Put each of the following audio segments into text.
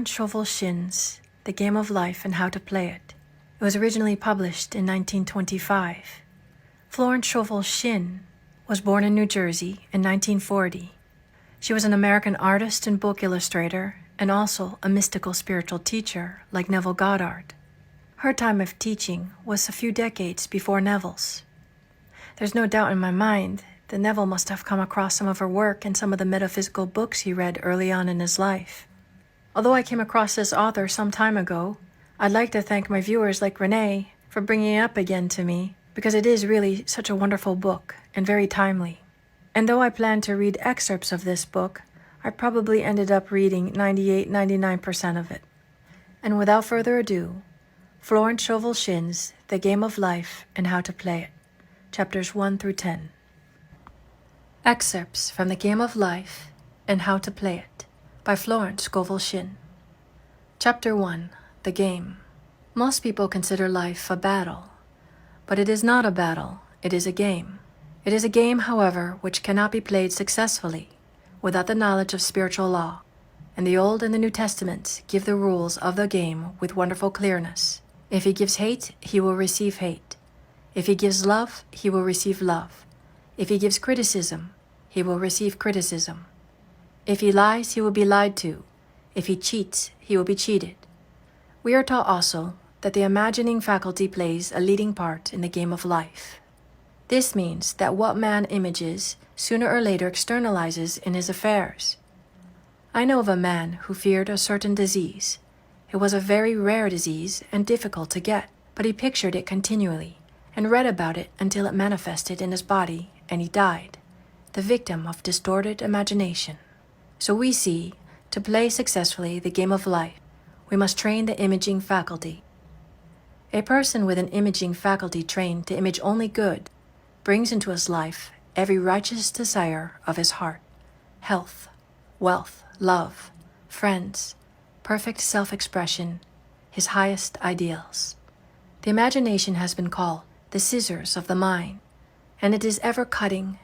Florence Scovel Shinn's The Game of Life and How to Play It. It was originally published in 1925. Florence Scovel Shinn was born in New Jersey in 1940. She was an American artist and book illustrator, and also a mystical spiritual teacher like Neville Goddard. Her time of teaching was a few decades before Neville's. There's no doubt in my mind that Neville must have come across some of her work in some of the metaphysical books he read early on in his life. Although I came across this author some time ago, I'd like to thank my viewers like Renee for bringing it up again to me, because it is really such a wonderful book and very timely. And though I planned to read excerpts of this book, I probably ended up reading 99% of it. And without further ado, Florence Scovel Shinn's The Game of Life and How to Play It, chapters 1 through 10. Excerpts from The Game of Life and How to Play It by Florence Scovel Shinn. Chapter 1. The Game. Most people consider life a battle, but it is not a battle, it is a game. It is a game, however, which cannot be played successfully without the knowledge of spiritual law, and the Old and the New Testaments give the rules of the game with wonderful clearness. If he gives hate, he will receive hate. If he gives love, he will receive love. If he gives criticism, he will receive criticism. If he lies, he will be lied to. If he cheats, he will be cheated. We are taught also that the imagining faculty plays a leading part in the game of life. This means that what man images sooner or later externalizes in his affairs. I know of a man who feared a certain disease. It was a very rare disease and difficult to get, but he pictured it continually and read about it until it manifested in his body, and he died, the victim of distorted imagination. So we see, to play successfully the game of life, we must train the imaging faculty. A person with an imaging faculty trained to image only good brings into his life every righteous desire of his heart: health, wealth, love, friends, perfect self-expression, his highest ideals. The imagination has been called the scissors of the mind, and it is ever cutting,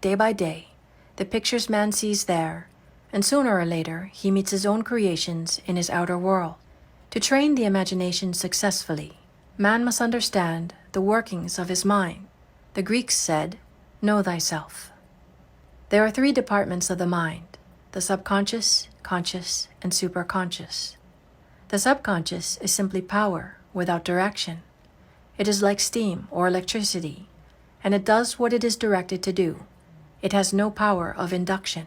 day by day, the pictures man sees there, and sooner or later he meets his own creations in his outer world. To train the imagination successfully, man must understand the workings of his mind. The Greeks said, "Know thyself." There are three departments of the mind: the subconscious, conscious, and superconscious. The subconscious is simply power without direction. It is like steam or electricity, and it does what it is directed to do. It has no power of induction.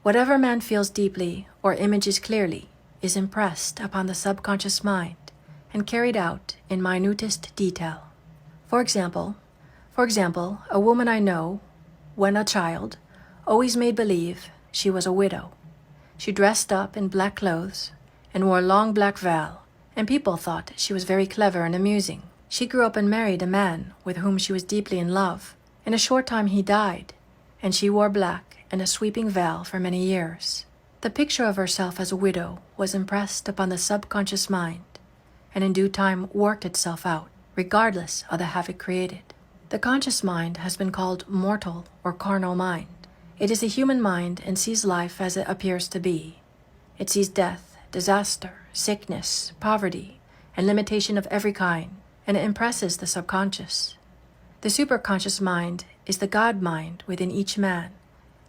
Whatever man feels deeply or images clearly is impressed upon the subconscious mind and carried out in minutest detail. For example, a woman I know, when a child, always made believe she was a widow. She dressed up in black clothes and wore a long black veil, and people thought she was very clever and amusing. She grew up and married a man with whom she was deeply in love. In a short time he died, and she wore black and a sweeping veil for many years. The picture of herself as a widow was impressed upon the subconscious mind, and in due time worked itself out, regardless of the havoc created. The conscious mind has been called mortal or carnal mind. It is a human mind and sees life as it appears to be. It sees death, disaster, sickness, poverty, and limitation of every kind, and it impresses the subconscious. The superconscious mind is the God mind within each man,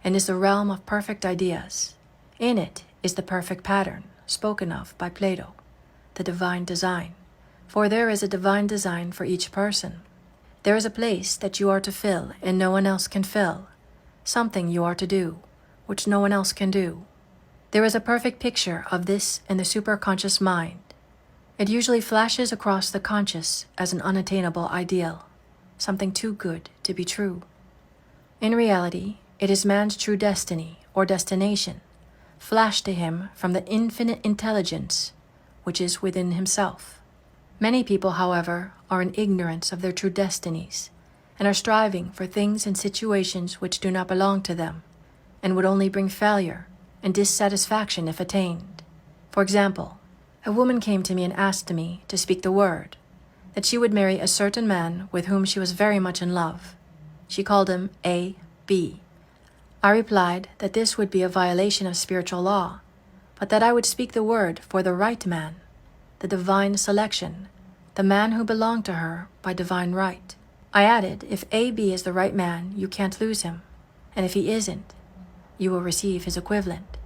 and is the realm of perfect ideas. In it is the perfect pattern spoken of by Plato, the divine design. For there is a divine design for each person. There is a place that you are to fill and no one else can fill, something you are to do, which no one else can do. There is a perfect picture of this in the superconscious mind. It usually flashes across the conscious as an unattainable ideal, something too good to be true. In reality, it is man's true destiny or destination, flashed to him from the infinite intelligence which is within himself. Many people, however, are in ignorance of their true destinies and are striving for things and situations which do not belong to them and would only bring failure and dissatisfaction if attained. For example, a woman came to me and asked me to speak the word, that she would marry a certain man with whom she was very much in love. She called him A. B. I replied that this would be a violation of spiritual law, but that I would speak the word for the right man, the divine selection, the man who belonged to her by divine right. I added, if A.B. is the right man, you can't lose him, and if he isn't, you will receive his equivalent.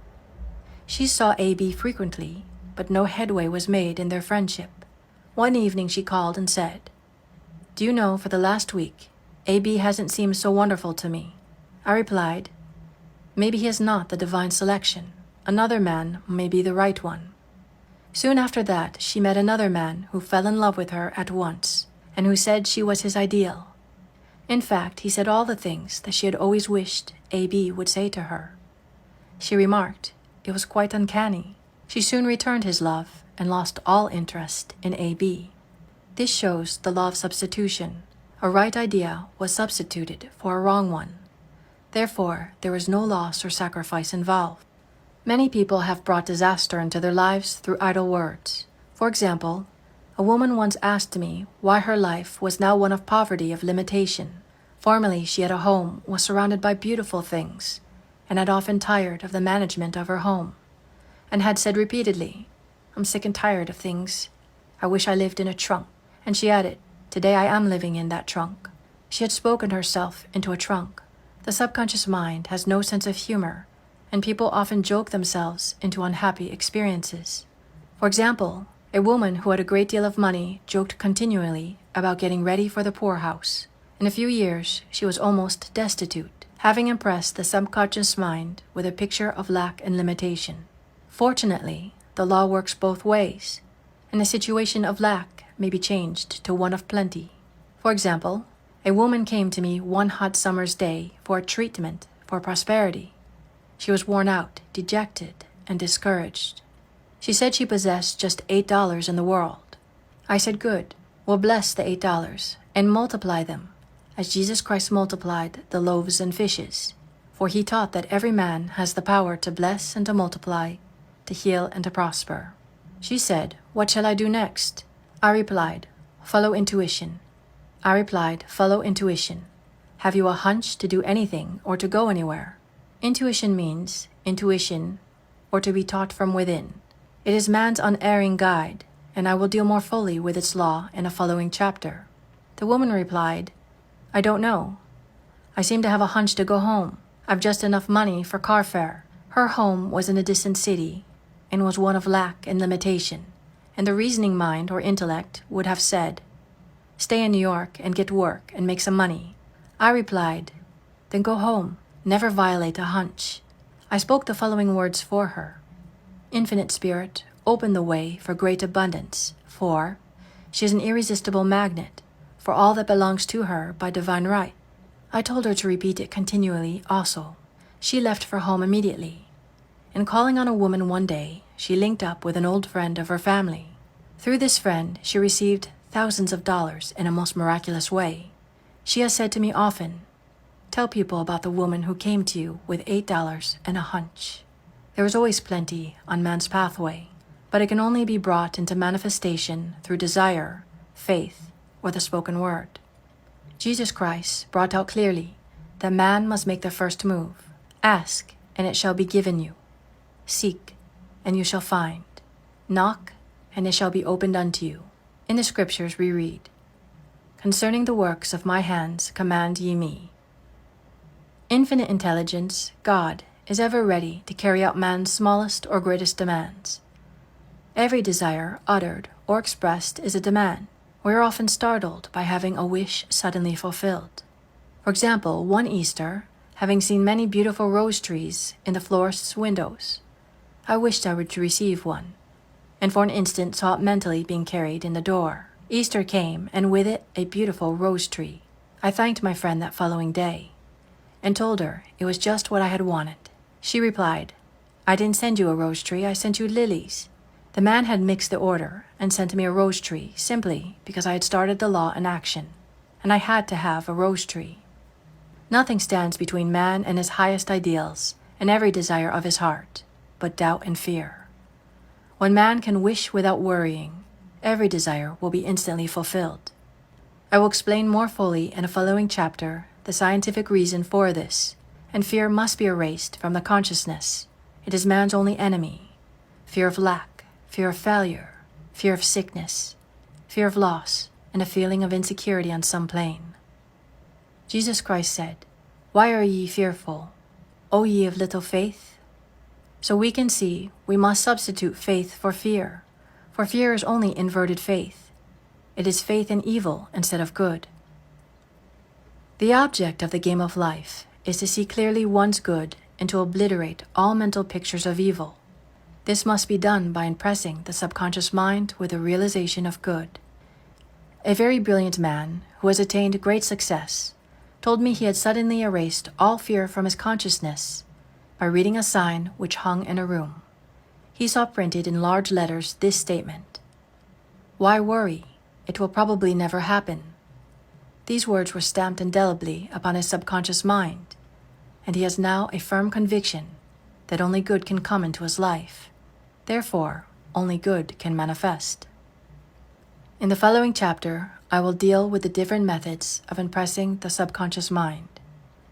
She saw A.B. frequently, but no headway was made in their friendship. One evening she called and said, "Do you know, for the last week, A.B. hasn't seemed so wonderful to me." I replied, "Maybe he is not the divine selection. Another man may be the right one." Soon after that, she met another man who fell in love with her at once, and who said she was his ideal. In fact, he said all the things that she had always wished A.B. would say to her. She remarked, it was quite uncanny. She soon returned his love and lost all interest in A.B. This shows the law of substitution. A right idea was substituted for a wrong one. Therefore, there was no loss or sacrifice involved. Many people have brought disaster into their lives through idle words. For example, a woman once asked me why her life was now one of poverty, of limitation. Formerly, she had a home, was surrounded by beautiful things, and had often tired of the management of her home, and had said repeatedly, "I'm sick and tired of things. I wish I lived in a trunk." And she added, "Today I am living in that trunk." She had spoken herself into a trunk. The subconscious mind has no sense of humor, and people often joke themselves into unhappy experiences. For example, a woman who had a great deal of money joked continually about getting ready for the poorhouse. In a few years, she was almost destitute, having impressed the subconscious mind with a picture of lack and limitation. Fortunately, the law works both ways, and a situation of lack may be changed to one of plenty. For example, a woman came to me one hot summer's day for a treatment for prosperity. She was worn out, dejected, and discouraged. She said she possessed just $8 in the world. I said, "Good, we'll bless the $8 and multiply them, as Jesus Christ multiplied the loaves and fishes, for he taught that every man has the power to bless and to multiply, to heal and to prosper." She said, "What shall I do next?" I replied, "Follow intuition." I replied, "Follow intuition. Have you a hunch to do anything or to go anywhere?" Intuition means intuition, or to be taught from within. It is man's unerring guide, and I will deal more fully with its law in a following chapter. The woman replied, "I don't know. I seem to have a hunch to go home. I've just enough money for car fare." Her home was in a distant city and was one of lack and limitation, and the reasoning mind or intellect would have said, "Stay in New York and get work and make some money." I replied, "Then go home. Never violate a hunch." I spoke the following words for her. Infinite Spirit, open the way for great abundance, for she is an irresistible magnet for all that belongs to her by divine right. I told her to repeat it continually also. She left for home immediately. In calling on a woman one day, she linked up with an old friend of her family. Through this friend, she received thousands of dollars in a most miraculous way. She has said to me often, "Tell people about the woman who came to you with $8 and a hunch." There is always plenty on man's pathway, but it can only be brought into manifestation through desire, faith, or the spoken word. Jesus Christ brought out clearly that man must make the first move. Ask, and it shall be given you. Seek, and you shall find. Knock, and it shall be opened unto you. In the scriptures we read, "Concerning the works of my hands command ye me." Infinite intelligence, God, is ever ready to carry out man's smallest or greatest demands. Every desire uttered or expressed is a demand. We are often startled by having a wish suddenly fulfilled. For example, one Easter, having seen many beautiful rose trees in the florist's windows, I wished I would receive one, and for an instant saw it mentally being carried in the door. Easter came, and with it a beautiful rose tree. I thanked my friend that following day, and told her it was just what I had wanted. She replied, "I didn't send you a rose tree, I sent you lilies." The man had mixed the order and sent me a rose tree simply because I had started the law in action, and I had to have a rose tree. Nothing stands between man and his highest ideals and every desire of his heart, but doubt and fear. When man can wish without worrying, every desire will be instantly fulfilled. I will explain more fully in a following chapter the scientific reason for this, and fear must be erased from the consciousness. It is man's only enemy. fear of lack, fear of failure, fear of sickness, fear of loss, and a feeling of insecurity on some plane. Jesus Christ said, "Why are ye fearful, O ye of little faith?" So we can see we must substitute faith for fear is only inverted faith. It is faith in evil instead of good. The object of the game of life is to see clearly one's good and to obliterate all mental pictures of evil. This must be done by impressing the subconscious mind with a realization of good. A very brilliant man who has attained great success told me he had suddenly erased all fear from his consciousness by reading a sign which hung in a room. He saw printed in large letters this statement: "Why worry? It will probably never happen." These words were stamped indelibly upon his subconscious mind, and he has now a firm conviction that only good can come into his life. Therefore, only good can manifest. In the following chapter, I will deal with the different methods of impressing the subconscious mind.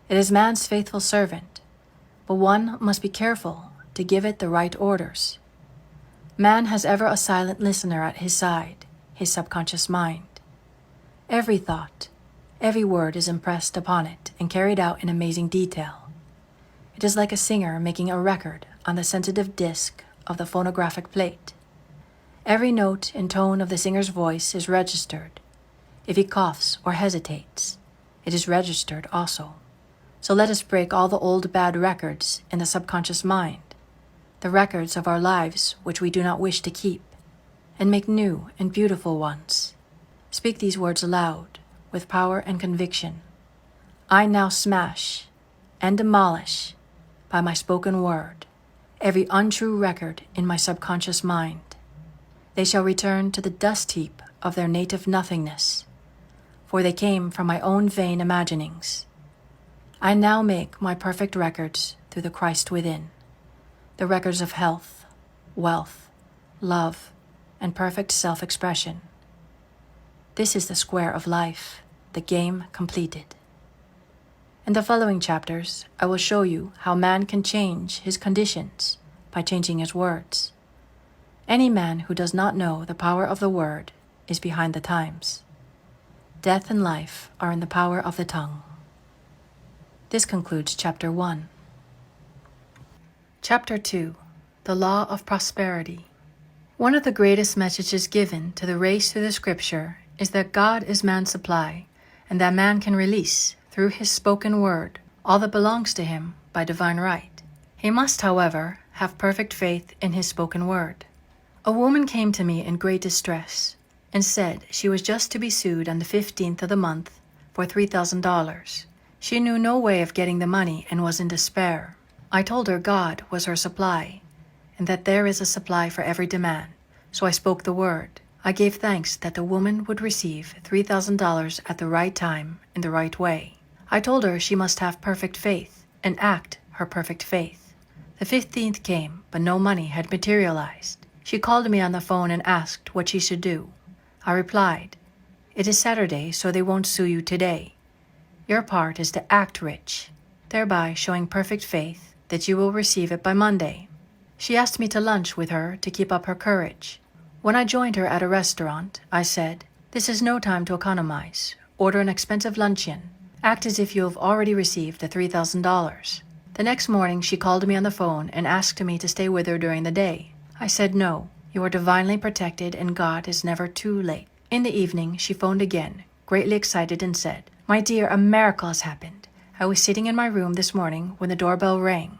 It is man's faithful servant, but one must be careful to give it the right orders. Man has ever a silent listener at his side, his subconscious mind. Every thought, every word is impressed upon it and carried out in amazing detail. It is like a singer making a record on the sensitive disc of the phonographic plate. Every note and tone of the singer's voice is registered. If he coughs or hesitates, it is registered also. So let us break all the old bad records in the subconscious mind, the records of our lives which we do not wish to keep, and make new and beautiful ones. Speak these words aloud, with power and conviction. I now smash and demolish, by my spoken word, every untrue record in my subconscious mind. They shall return to the dust heap of their native nothingness, for they came from my own vain imaginings. I now make my perfect records through the Christ within, the records of health, wealth, love, and perfect self-expression. This is the square of life, the game completed. In the following chapters, I will show you how man can change his conditions by changing his words. Any man who does not know the power of the word is behind the times. Death and life are in the power of the tongue. This concludes Chapter 1. Chapter 2. The Law of Prosperity. One of the greatest messages given to the race through the Scripture is that God is man's supply, and that man can release, through his spoken word, all that belongs to him by divine right. He must, however, have perfect faith in his spoken word. A woman came to me in great distress and said she was just to be sued on the 15th of the month for $3,000. She knew no way of getting the money and was in despair. I told her God was her supply, and that there is a supply for every demand. So I spoke the word. I gave thanks that the woman would receive $3,000 at the right time in the right way. I told her she must have perfect faith and act her perfect faith. The 15th came, but no money had materialized. She called me on the phone and asked what she should do. I replied, "It is Saturday, so they won't sue you today. Your part is to act rich, thereby showing perfect faith that you will receive it by Monday." She asked me to lunch with her to keep up her courage. When I joined her at a restaurant, I said, "This is no time to economize. Order an expensive luncheon. Act as if you have already received the $3,000. The next morning she called me on the phone and asked me to stay with her during the day. I said no. You are divinely protected and God is never too late. In the evening, she phoned again, greatly excited, and said, "My dear, a miracle has happened. I was sitting in my room this morning when the doorbell rang.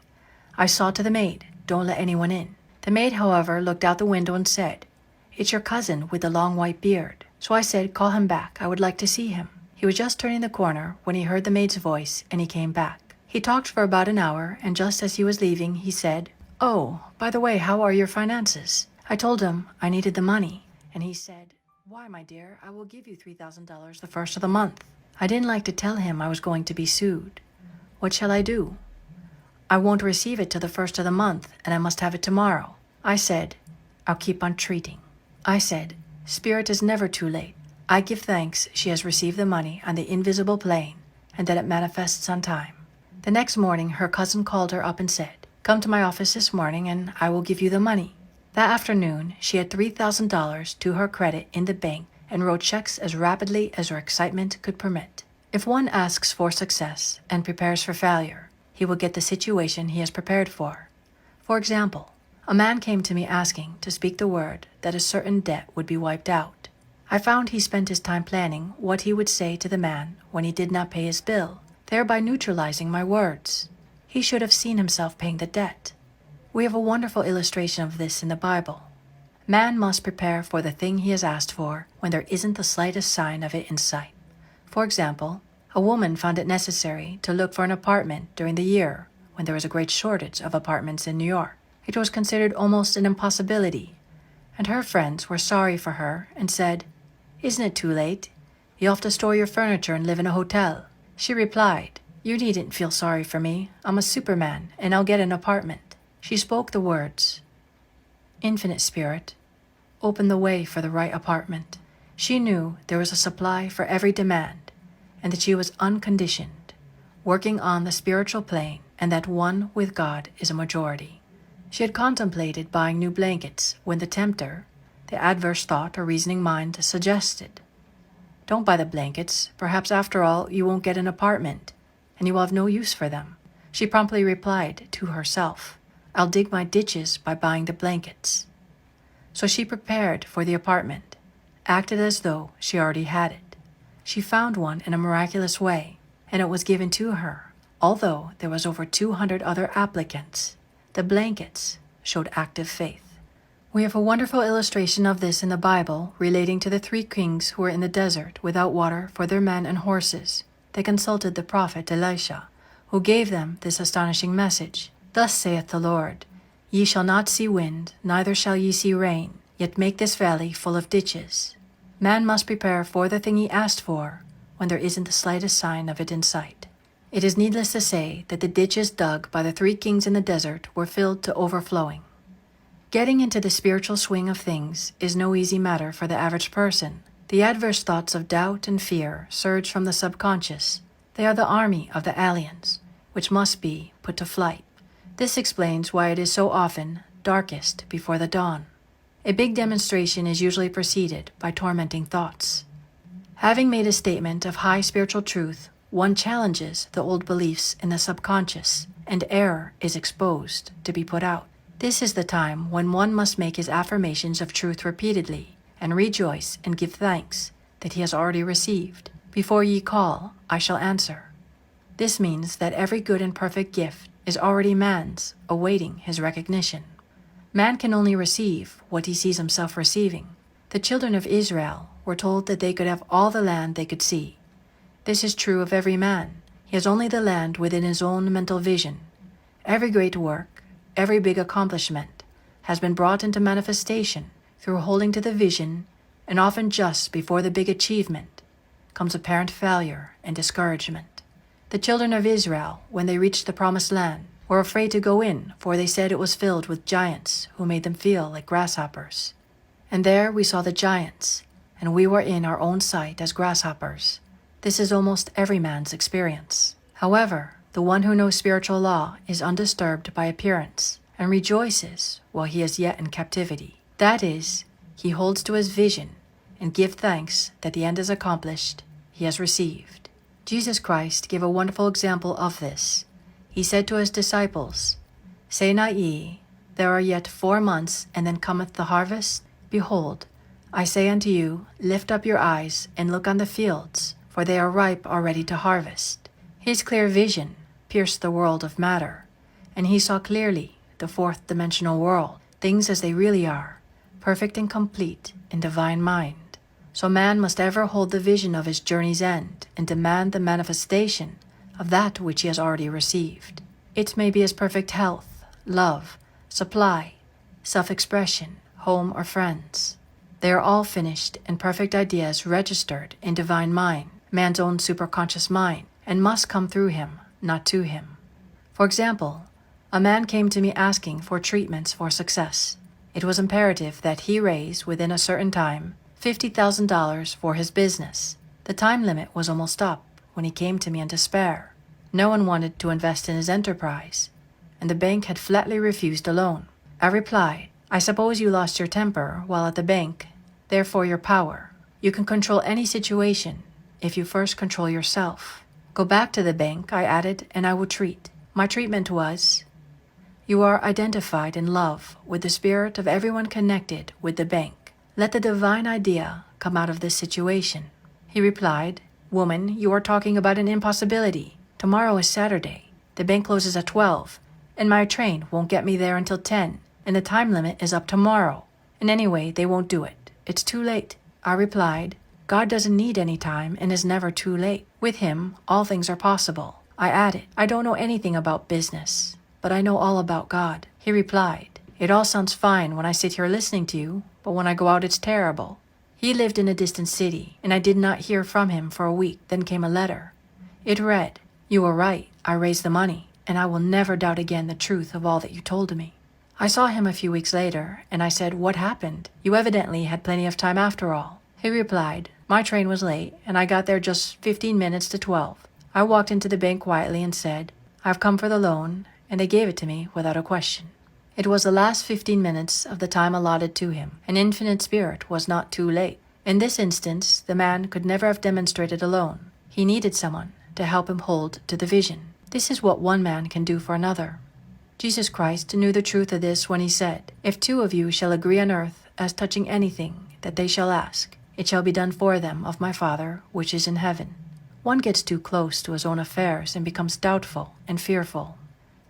I saw to the maid, 'Don't let anyone in.' The maid, however, looked out the window and said, 'It's your cousin with the long white beard.' So I said, 'Call him back. I would like to see him.' He was just turning the corner when he heard the maid's voice, and he came back. He talked for about an hour, and just as he was leaving, he said, 'Oh, by the way, how are your finances?' I told him I needed the money, and he said, 'Why, my dear, I will give you $3,000 the first of the month.' I didn't like to tell him I was going to be sued. What shall I do? I won't receive it till the first of the month, and I must have it tomorrow. I said, 'I'll keep on treating.' I said, 'Spirit is never too late. I give thanks she has received the money on the invisible plane, and that it manifests on time.' The next morning her cousin called her up and said, 'Come to my office this morning, and I will give you the money.' That afternoon, she had $3,000 to her credit in the bank and wrote checks as rapidly as her excitement could permit. If one asks for success and prepares for failure, he will get the situation he has prepared for. For example, a man came to me asking to speak the word that a certain debt would be wiped out. I found he spent his time planning what he would say to the man when he did not pay his bill, thereby neutralizing my words. He should have seen himself paying the debt. We have a wonderful illustration of this in the Bible. Man must prepare for the thing he has asked for when there isn't the slightest sign of it in sight. For example, a woman found it necessary to look for an apartment during the year when there was a great shortage of apartments in New York. It was considered almost an impossibility, and her friends were sorry for her and said, "Isn't it too late? You'll have to store your furniture and live in a hotel." She replied, "You needn't feel sorry for me. I'm a Superman, and I'll get an apartment." She spoke the words, "Infinite Spirit, open the way for the right apartment." She knew there was a supply for every demand, and that she was unconditioned, working on the spiritual plane, and that one with God is a majority. She had contemplated buying new blankets when the tempter, the adverse thought or reasoning mind, suggested, "Don't buy the blankets. Perhaps after all you won't get an apartment, and you will have no use for them." She promptly replied to herself, "I'll dig my ditches by buying the blankets." So she prepared for the apartment, acted as though she already had it. She found one in a miraculous way, and it was given to her, although there was over 200 other applicants. The blankets showed active faith. We have a wonderful illustration of this in the Bible relating to the 3 kings who were in the desert without water for their men and horses. They consulted the prophet Elisha, who gave them this astonishing message. "Thus saith the Lord, Ye shall not see wind, neither shall ye see rain, yet make this valley full of ditches." Man must prepare for the thing he asked for when there isn't the slightest sign of it in sight. It is needless to say that the ditches dug by the 3 kings in the desert were filled to overflowing. Getting into the spiritual swing of things is no easy matter for the average person. The adverse thoughts of doubt and fear surge from the subconscious. They are the army of the aliens, which must be put to flight. This explains why it is so often darkest before the dawn. A big demonstration is usually preceded by tormenting thoughts. Having made a statement of high spiritual truth, one challenges the old beliefs in the subconscious, and error is exposed to be put out. This is the time when one must make his affirmations of truth repeatedly, and rejoice and give thanks that he has already received. "Before ye call, I shall answer." This means that every good and perfect gift is already man's, awaiting his recognition. Man can only receive what he sees himself receiving. The children of Israel were told that they could have all the land they could see. This is true of every man. He has only the land within his own mental vision. Every great work, every big accomplishment, has been brought into manifestation through holding to the vision, and often just before the big achievement comes apparent failure and discouragement. The children of Israel, when they reached the promised land, were afraid to go in, for they said it was filled with giants who made them feel like grasshoppers. And there we saw the giants, and we were in our own sight as grasshoppers. This is almost every man's experience. However, the one who knows spiritual law is undisturbed by appearance and rejoices while he is yet in captivity. That is, he holds to his vision and gives thanks that the end is accomplished, he has received. Jesus Christ gave a wonderful example of this. He said to his disciples, "Say not ye, there are yet 4 months, and then cometh the harvest? Behold, I say unto you, lift up your eyes and look on the fields, for they are ripe already to harvest." His clear vision pierced the world of matter, and he saw clearly the 4th dimensional world, things as they really are, perfect and complete in divine mind. So man must ever hold the vision of his journey's end and demand the manifestation of that which he has already received. It may be as perfect health, love, supply, self-expression, home, or friends. They are all finished and perfect ideas registered in divine mind, man's own superconscious mind, and must come through him, not to him. For example, a man came to me asking for treatments for success. It was imperative that he raise, within a certain time, $50,000 for his business. The time limit was almost up when he came to me in despair. No one wanted to invest in his enterprise, and the bank had flatly refused a loan. I replied, I suppose you lost your temper while at the bank, therefore your power. You can control any situation if you first control yourself. Go back to the bank, I added, and I will treat. My treatment was, you are identified in love with the spirit of everyone connected with the bank. Let the divine idea come out of this situation. He replied, Woman, you are talking about an impossibility. Tomorrow is Saturday. The bank closes at 12, and my train won't get me there until 10, and the time limit is up tomorrow. And anyway, they won't do it. It's too late. I replied, God doesn't need any time and is never too late. With him, all things are possible. I added, I don't know anything about business, but I know all about God. He replied, It all sounds fine when I sit here listening to you, but when I go out it's terrible. He lived in a distant city, and I did not hear from him for a week. Then came a letter. It read, You were right. I raised the money, and I will never doubt again the truth of all that you told me. I saw him a few weeks later, and I said, What happened? You evidently had plenty of time after all. He replied, My train was late, and I got there just 15 minutes to 12. I walked into the bank quietly and said, I've come for the loan, and they gave it to me without a question. It was the last 15 minutes of the time allotted to him. An infinite spirit was not too late. In this instance, the man could never have demonstrated alone. He needed someone to help him hold to the vision. This is what one man can do for another. Jesus Christ knew the truth of this when he said, If two of you shall agree on earth as touching anything that they shall ask, it shall be done for them of my Father which is in heaven. One gets too close to his own affairs and becomes doubtful and fearful.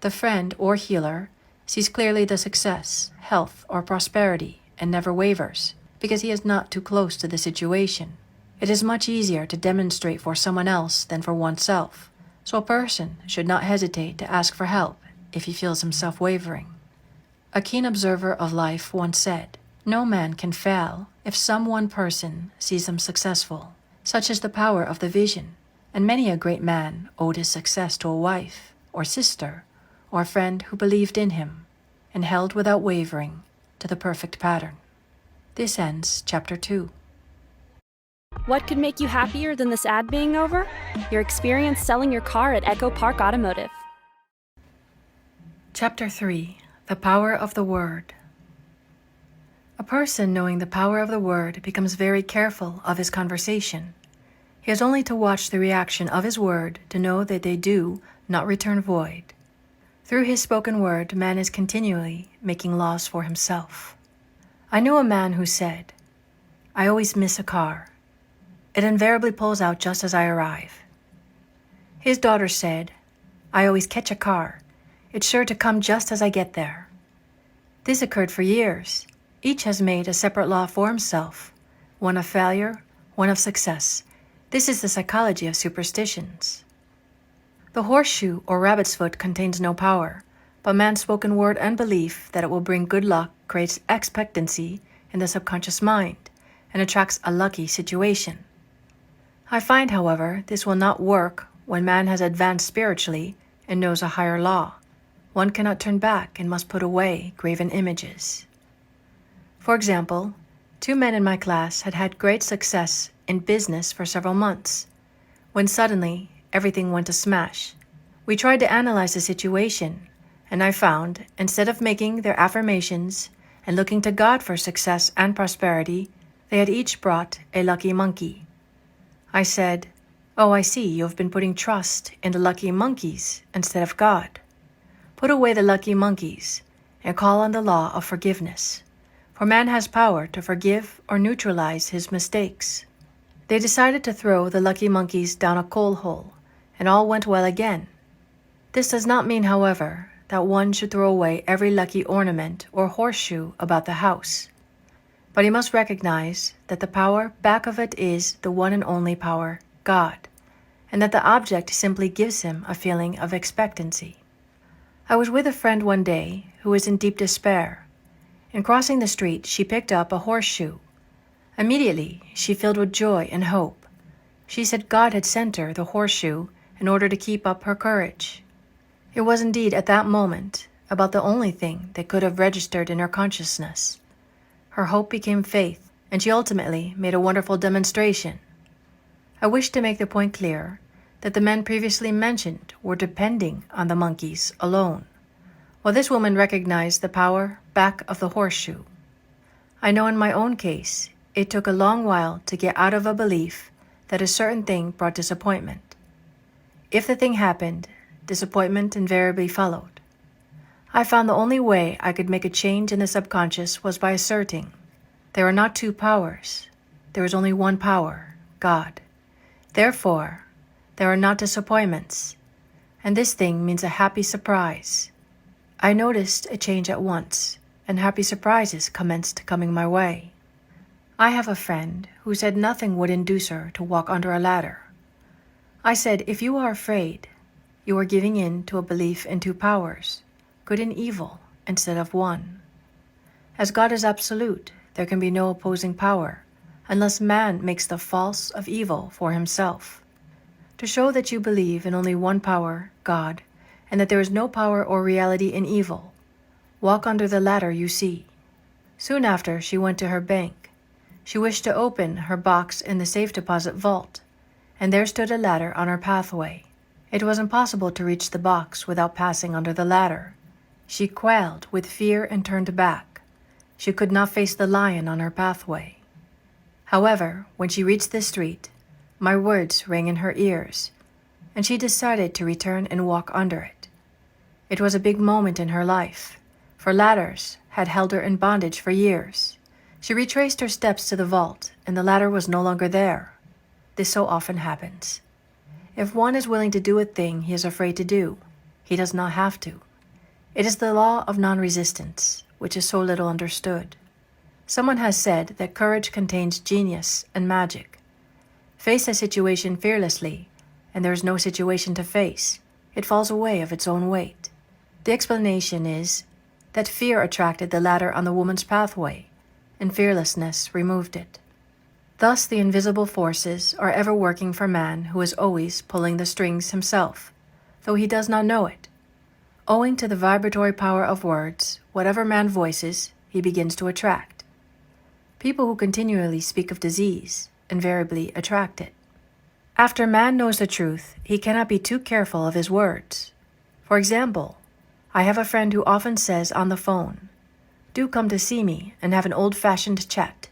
The friend or healer sees clearly the success, health, or prosperity and never wavers because he is not too close to the situation. It is much easier to demonstrate for someone else than for oneself, so a person should not hesitate to ask for help if he feels himself wavering. A keen observer of life once said, No man can fail if some one person sees him successful. Such is the power of the vision, and many a great man owed his success to a wife, or sister, or a friend who believed in him, and held without wavering to the perfect pattern. This ends Chapter 2. What could make you happier than this ad being over? Your experience selling your car at Echo Park Automotive. Chapter 3. The Power of the Word. A person knowing the power of the word becomes very careful of his conversation. He has only to watch the reaction of his word to know that they do not return void. Through his spoken word, man is continually making laws for himself. I knew a man who said, I always miss a car. It invariably pulls out just as I arrive. His daughter said, I always catch a car. It's sure to come just as I get there. This occurred for years. Each has made a separate law for himself, one of failure, one of success. This is the psychology of superstitions. The horseshoe or rabbit's foot contains no power, but man's spoken word and belief that it will bring good luck creates expectancy in the subconscious mind and attracts a lucky situation. I find, however, this will not work when man has advanced spiritually and knows a higher law. One cannot turn back and must put away graven images. For example, 2 men in my class had had great success in business for several months, when suddenly everything went to smash. We tried to analyze the situation, and I found, instead of making their affirmations and looking to God for success and prosperity, they had each brought a lucky monkey. I said, Oh, I see, you have been putting trust in the lucky monkeys instead of God. Put away the lucky monkeys and call on the law of forgiveness, for man has power to forgive or neutralize his mistakes. They decided to throw the lucky monkeys down a coal hole, and all went well again. This does not mean, however, that one should throw away every lucky ornament or horseshoe about the house. But he must recognize that the power back of it is the one and only power, God, and that the object simply gives him a feeling of expectancy. I was with a friend one day who was in deep despair. In crossing the street, she picked up a horseshoe. Immediately, she filled with joy and hope. She said God had sent her the horseshoe in order to keep up her courage. It was indeed at that moment about the only thing that could have registered in her consciousness. Her hope became faith, and she ultimately made a wonderful demonstration. I wish to make the point clear that the men previously mentioned were depending on the monkeys alone. Well, this woman recognized the power back of the horseshoe. I know in my own case, it took a long while to get out of a belief that a certain thing brought disappointment. If the thing happened, disappointment invariably followed. I found the only way I could make a change in the subconscious was by asserting, there are not two powers. There is only one power, God. Therefore, there are not disappointments, and this thing means a happy surprise. I noticed a change at once, and happy surprises commenced coming my way. I have a friend who said nothing would induce her to walk under a ladder. I said, if you are afraid, you are giving in to a belief in two powers, good and evil, instead of one. As God is absolute, there can be no opposing power, unless man makes the false of evil for himself. To show that you believe in only one power, God, and that there is no power or reality in evil, walk under the ladder you see. Soon after, she went to her bank. She wished to open her box in the safe deposit vault, and there stood a ladder on her pathway. It was impossible to reach the box without passing under the ladder. She quailed with fear and turned back. She could not face the lion on her pathway. However, when she reached the street, my words rang in her ears, and she decided to return and walk under it. It was a big moment in her life, for ladders had held her in bondage for years. She retraced her steps to the vault, and the ladder was no longer there. This so often happens. If one is willing to do a thing he is afraid to do, he does not have to. It is the law of non-resistance, which is so little understood. Someone has said that courage contains genius and magic. Face a situation fearlessly, and there is no situation to face. It falls away of its own weight. The explanation is that fear attracted the ladder on the woman's pathway, and fearlessness removed it. Thus the invisible forces are ever working for man who is always pulling the strings himself, though he does not know it. Owing to the vibratory power of words, whatever man voices, he begins to attract. People who continually speak of disease invariably attract it. After man knows the truth, he cannot be too careful of his words. For example, I have a friend who often says on the phone, "Do come to see me and have an old-fashioned chat."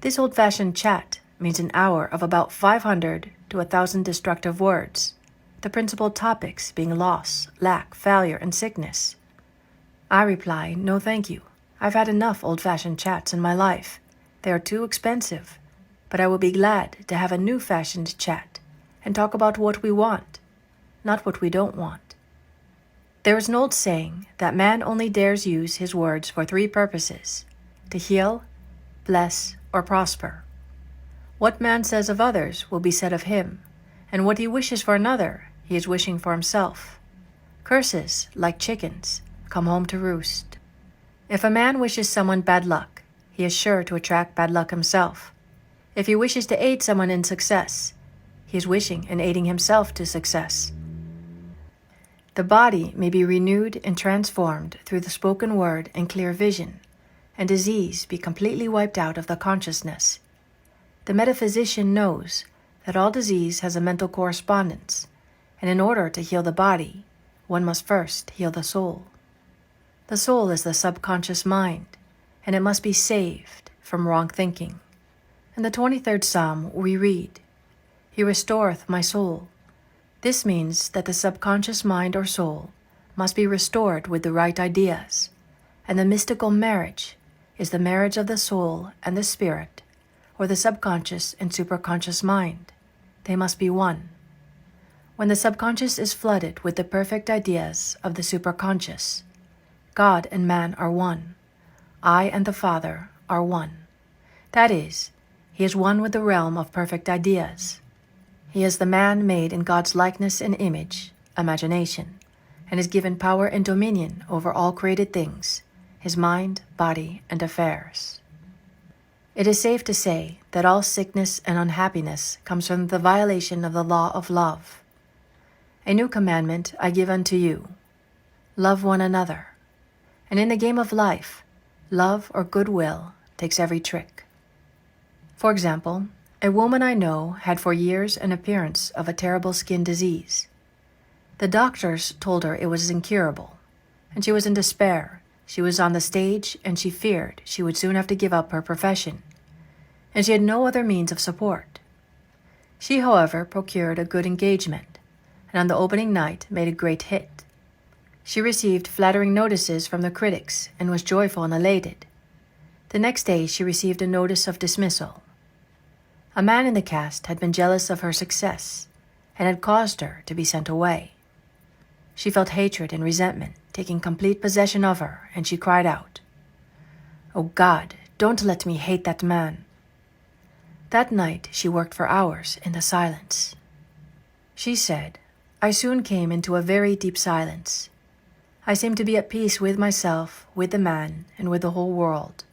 This old-fashioned chat means an hour of about 500 to 1,000 destructive words, the principal topics being loss, lack, failure, and sickness. I reply, no thank you. I've had enough old-fashioned chats in my life. They are too expensive, but I will be glad to have a new-fashioned chat and talk about what we want, not what we don't want. There is an old saying that man only dares use his words for three purposes: to heal, bless, or prosper. What man says of others will be said of him, and what he wishes for another, he is wishing for himself. Curses, like chickens, come home to roost. If a man wishes someone bad luck, he is sure to attract bad luck himself. If he wishes to aid someone in success, he is wishing and aiding himself to success. The body may be renewed and transformed through the spoken word and clear vision, and disease be completely wiped out of the consciousness. The metaphysician knows that all disease has a mental correspondence, and in order to heal the body, one must first heal the soul. The soul is the subconscious mind, and it must be saved from wrong thinking. In the 23rd Psalm we read, "He restoreth my soul." This means that the subconscious mind or soul must be restored with the right ideas, and the mystical marriage is the marriage of the soul and the spirit, or the subconscious and superconscious mind. They must be one. When the subconscious is flooded with the perfect ideas of the superconscious, God and man are one. I and the Father are one. That is, he is one with the realm of perfect ideas. He is the man made in God's likeness and image, imagination, and is given power and dominion over all created things, his mind, body, and affairs. It is safe to say that all sickness and unhappiness comes from the violation of the law of love. A new commandment I give unto you: love one another. And in the game of life, love or goodwill takes every trick. For example, a woman I know had for years an appearance of a terrible skin disease. The doctors told her it was incurable. and she was in despair. She was on the stage, and she feared she would soon have to give up her profession, and she had no other means of support. She, however, procured a good engagement, and on the opening night made a great hit. She received flattering notices from the critics and was joyful and elated. The next day she received a notice of dismissal. A man in the cast had been jealous of her success and had caused her to be sent away. She felt hatred and resentment taking complete possession of her, and she cried out, "Oh God, don't let me hate that man." That night she worked for hours in the silence. She said, "I soon came into a very deep silence. I seemed to be at peace with myself, with the man, and with the whole world.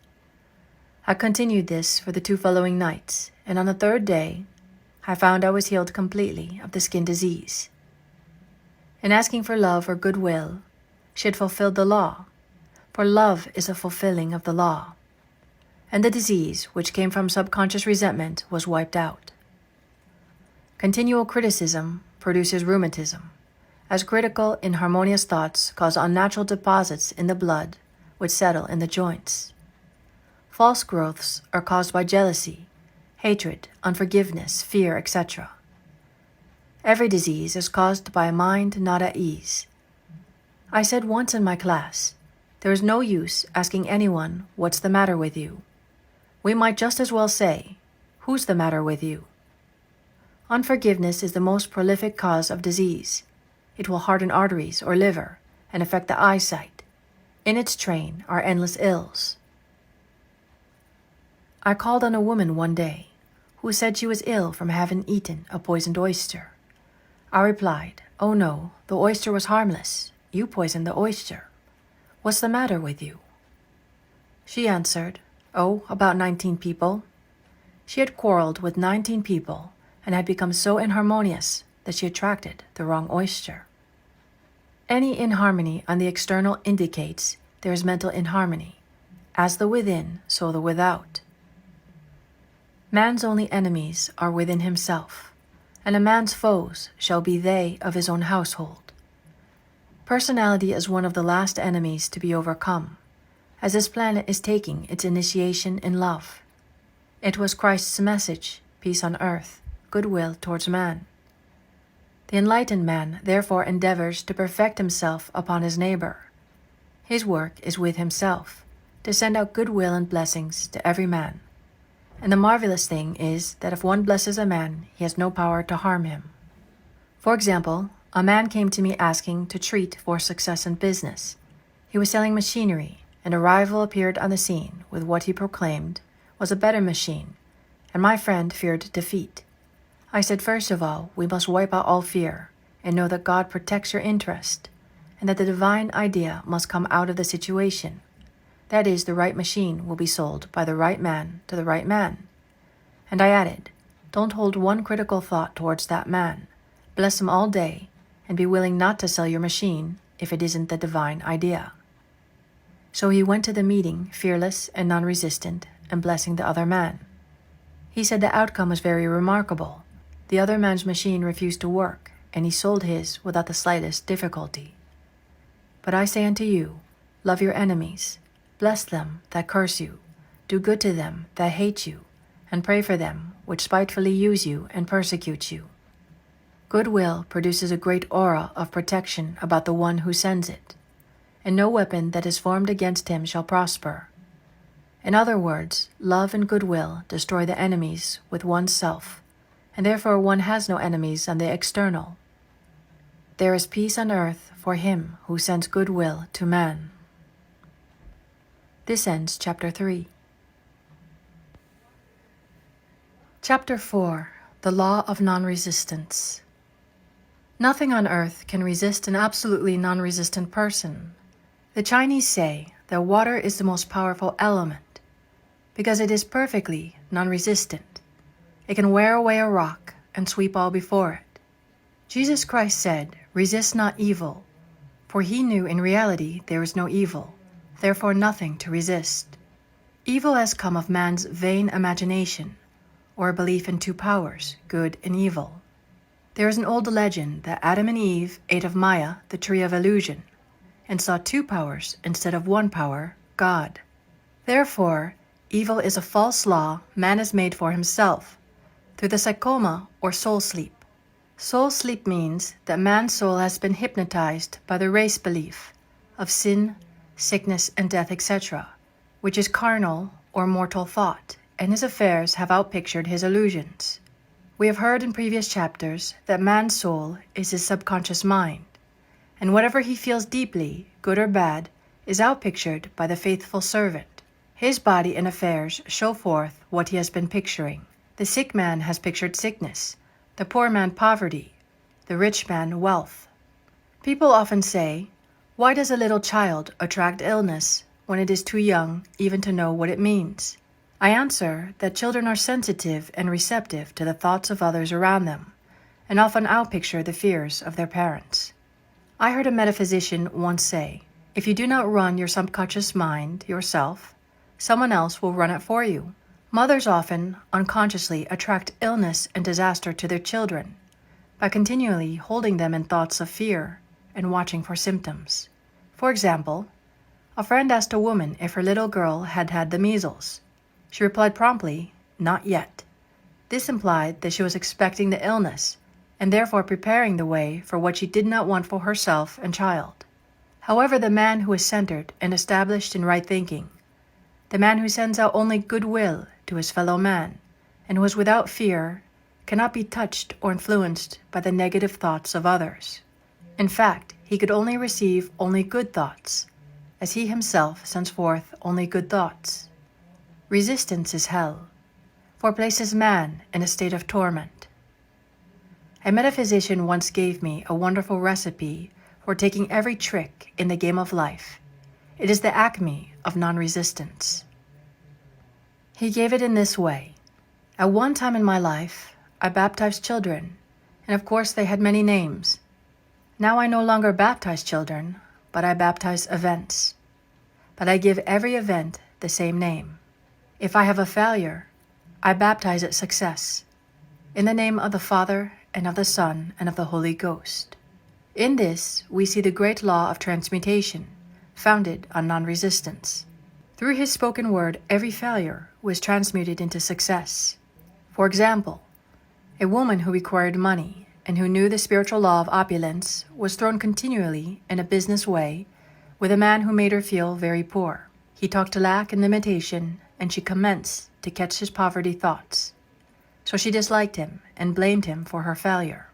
I continued this for the 2 following nights, and on the 3rd day, I found I was healed completely of the skin disease. In asking for love or goodwill, she had fulfilled the law, for love is a fulfilling of the law, and the disease which came from subconscious resentment was wiped out. Continual criticism produces rheumatism, as critical, inharmonious thoughts cause unnatural deposits in the blood which settle in the joints. False growths are caused by jealousy, hatred, unforgiveness, fear, etc. Every disease is caused by a mind not at ease. I said once in my class, there is no use asking anyone what's the matter with you. We might just as well say, who's the matter with you? Unforgiveness is the most prolific cause of disease. It will harden arteries or liver and affect the eyesight. In its train are endless ills. I called on a woman one day who said she was ill from having eaten a poisoned oyster. I replied, "Oh no, the oyster was harmless. You poisoned the oyster. What's the matter with you?" She answered, "Oh, about 19 people." She had quarreled with 19 people and had become so inharmonious that she attracted the wrong oyster. Any inharmony on the external indicates there is mental inharmony. As the within, so the without. Man's only enemies are within himself, and a man's foes shall be they of his own household. Personality is one of the last enemies to be overcome, as this planet is taking its initiation in love. It was Christ's message, peace on earth, goodwill towards man. The enlightened man therefore endeavors to perfect himself upon his neighbor. His work is with himself, to send out goodwill and blessings to every man. And the marvelous thing is that if one blesses a man, he has no power to harm him. For example, a man came to me asking to treat for success in business. He was selling machinery, and a rival appeared on the scene with what he proclaimed was a better machine, and my friend feared defeat. I said, first of all, we must wipe out all fear and know that God protects your interest, and that the divine idea must come out of the situation. That is, the right machine will be sold by the right man to the right man. And I added, don't hold one critical thought towards that man. Bless him all day, and be willing not to sell your machine if it isn't the divine idea. So he went to the meeting fearless and non-resistant and blessing the other man. He said the outcome was very remarkable. The other man's machine refused to work, and he sold his without the slightest difficulty. But I say unto you, love your enemies, bless them that curse you, do good to them that hate you, and pray for them which spitefully use you and persecute you. Goodwill produces a great aura of protection about the one who sends it, and no weapon that is formed against him shall prosper. In other words, love and goodwill destroy the enemies with oneself, and therefore one has no enemies on the external. There is peace on earth for him who sends goodwill to man. This ends Chapter 3. Chapter 4. The Law of Non-Resistance. Nothing on earth can resist an absolutely non-resistant person. The Chinese say that water is the most powerful element because it is perfectly non-resistant. It can wear away a rock and sweep all before it. Jesus Christ said, "Resist not evil," for he knew in reality there is no evil, therefore nothing to resist. Evil has come of man's vain imagination, or a belief in two powers, good and evil. There is an old legend that Adam and Eve ate of Maya, the tree of illusion, and saw two powers instead of one power, God. Therefore, evil is a false law man has made for himself, through the psychoma or soul sleep. Soul sleep means that man's soul has been hypnotized by the race belief of sin, sickness, and death, etc., which is carnal or mortal thought, and his affairs have outpictured his illusions. We have heard in previous chapters that man's soul is his subconscious mind, and whatever he feels deeply, good or bad, is outpictured by the faithful servant. His body and affairs show forth what he has been picturing. The sick man has pictured sickness, the poor man poverty, the rich man wealth. People often say, why does a little child attract illness when it is too young even to know what it means? I answer that children are sensitive and receptive to the thoughts of others around them, and often outpicture the fears of their parents. I heard a metaphysician once say, if you do not run your subconscious mind yourself, someone else will run it for you. Mothers often, unconsciously, attract illness and disaster to their children by continually holding them in thoughts of fear and watching for symptoms. For example, a friend asked a woman if her little girl had had the measles. She replied promptly, not yet. This implied that she was expecting the illness and therefore preparing the way for what she did not want for herself and child. However, the man who is centered and established in right thinking, the man who sends out only goodwill to his fellow man, and who is without fear, cannot be touched or influenced by the negative thoughts of others. In fact, he could only receive only good thoughts, as he himself sends forth only good thoughts. Resistance is hell, for places man in a state of torment. A metaphysician once gave me a wonderful recipe for taking every trick in the game of life. It is the acme of non-resistance. He gave it in this way. At one time in my life, I baptized children, and of course they had many names. Now I no longer baptize children, but I baptize events. But I give every event the same name. If I have a failure, I baptize it success, in the name of the Father, and of the Son, and of the Holy Ghost. In this, we see the great law of transmutation, founded on non-resistance. Through his spoken word, every failure was transmuted into success. For example, a woman who required money and who knew the spiritual law of opulence was thrown continually in a business way with a man who made her feel very poor. He talked lack and limitation, and she commenced to catch his poverty thoughts. So she disliked him and blamed him for her failure.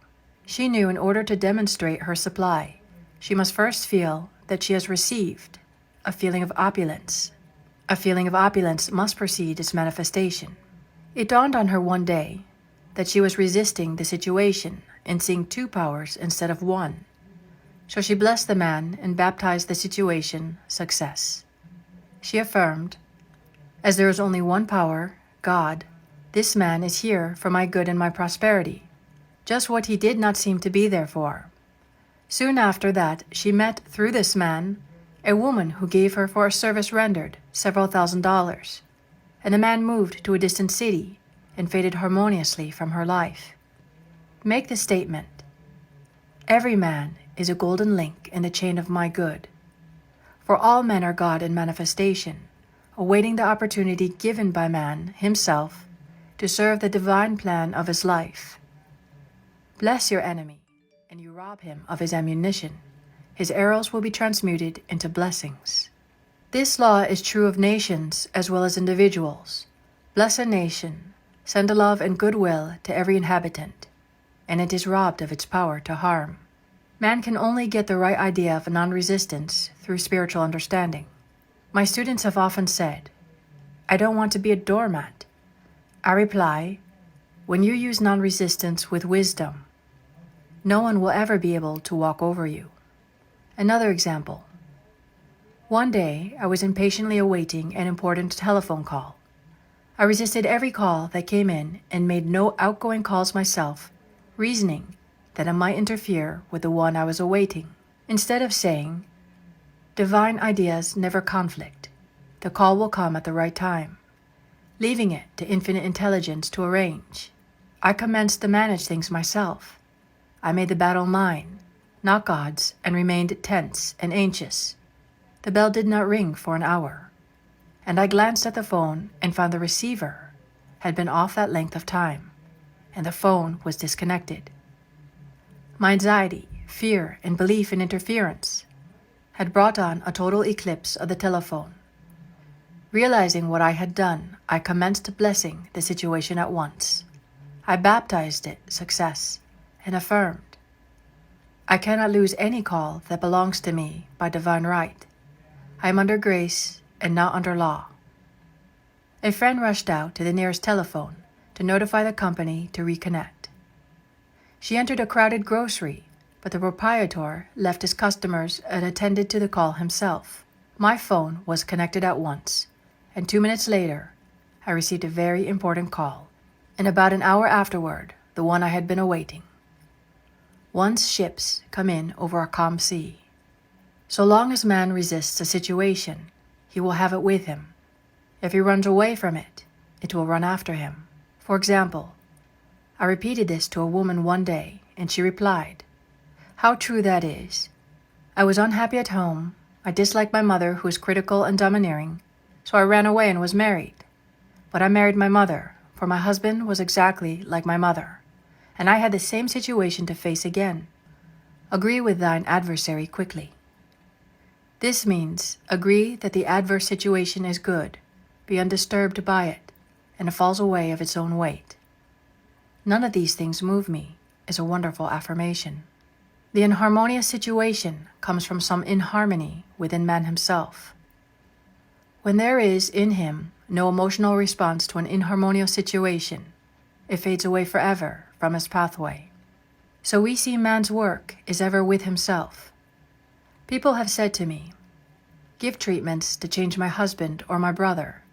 She knew in order to demonstrate her supply, she must first feel that she has received a feeling of opulence. A feeling of opulence must precede its manifestation. It dawned on her one day that she was resisting the situation and seeing two powers instead of one. So she blessed the man and baptized the situation success. She affirmed, as there is only one power, God, this man is here for my good and my prosperity, just what he did not seem to be there for. Soon after that, she met, through this man, a woman who gave her for a service rendered several $1,000s, and the man moved to a distant city and faded harmoniously from her life. Make the statement, every man is a golden link in the chain of my good, for all men are God in manifestation, awaiting the opportunity given by man himself to serve the divine plan of his life. Bless your enemy, and you rob him of his ammunition. His arrows will be transmuted into blessings. This law is true of nations as well as individuals. Bless a nation, send love and goodwill to every inhabitant, and it is robbed of its power to harm. Man can only get the right idea of non-resistance through spiritual understanding. My students have often said, I don't want to be a doormat. I reply, when you use non-resistance with wisdom, no one will ever be able to walk over you. Another example. One day, I was impatiently awaiting an important telephone call. I resisted every call that came in and made no outgoing calls myself, reasoning that it might interfere with the one I was awaiting. Instead of saying, divine ideas never conflict, the call will come at the right time, leaving it to infinite intelligence to arrange, I commenced to manage things myself. I made the battle mine, not God's, and remained tense and anxious. The bell did not ring for an hour, and I glanced at the phone and found the receiver had been off that length of time, and the phone was disconnected. My anxiety, fear, and belief in interference had brought on a total eclipse of the telephone. Realizing what I had done, I commenced blessing the situation at once. I baptized it success and affirmed, I cannot lose any call that belongs to me by divine right. I am under grace and not under law. A friend rushed out to the nearest telephone to notify the company to reconnect. She entered a crowded grocery, but the proprietor left his customers and attended to the call himself. My phone was connected at once, and 2 minutes later, I received a very important call, and about an hour afterward, the one I had been awaiting. Once ships come in over a calm sea, so long as man resists a situation, he will have it with him. If he runs away from it, it will run after him. For example, I repeated this to a woman one day, and she replied, how true that is. I was unhappy at home. I disliked my mother, who is critical and domineering, so I ran away and was married. But I married my mother, for my husband was exactly like my mother, and I had the same situation to face again. Agree with thine adversary quickly. This means agree that the adverse situation is good, be undisturbed by it, and it falls away of its own weight. None of these things move me is a wonderful affirmation. The inharmonious situation comes from some inharmony within man himself. When there is in him no emotional response to an inharmonious situation, it fades away forever from his pathway. So we see man's work is ever with himself. People have said to me, give treatments to change my husband or my brother.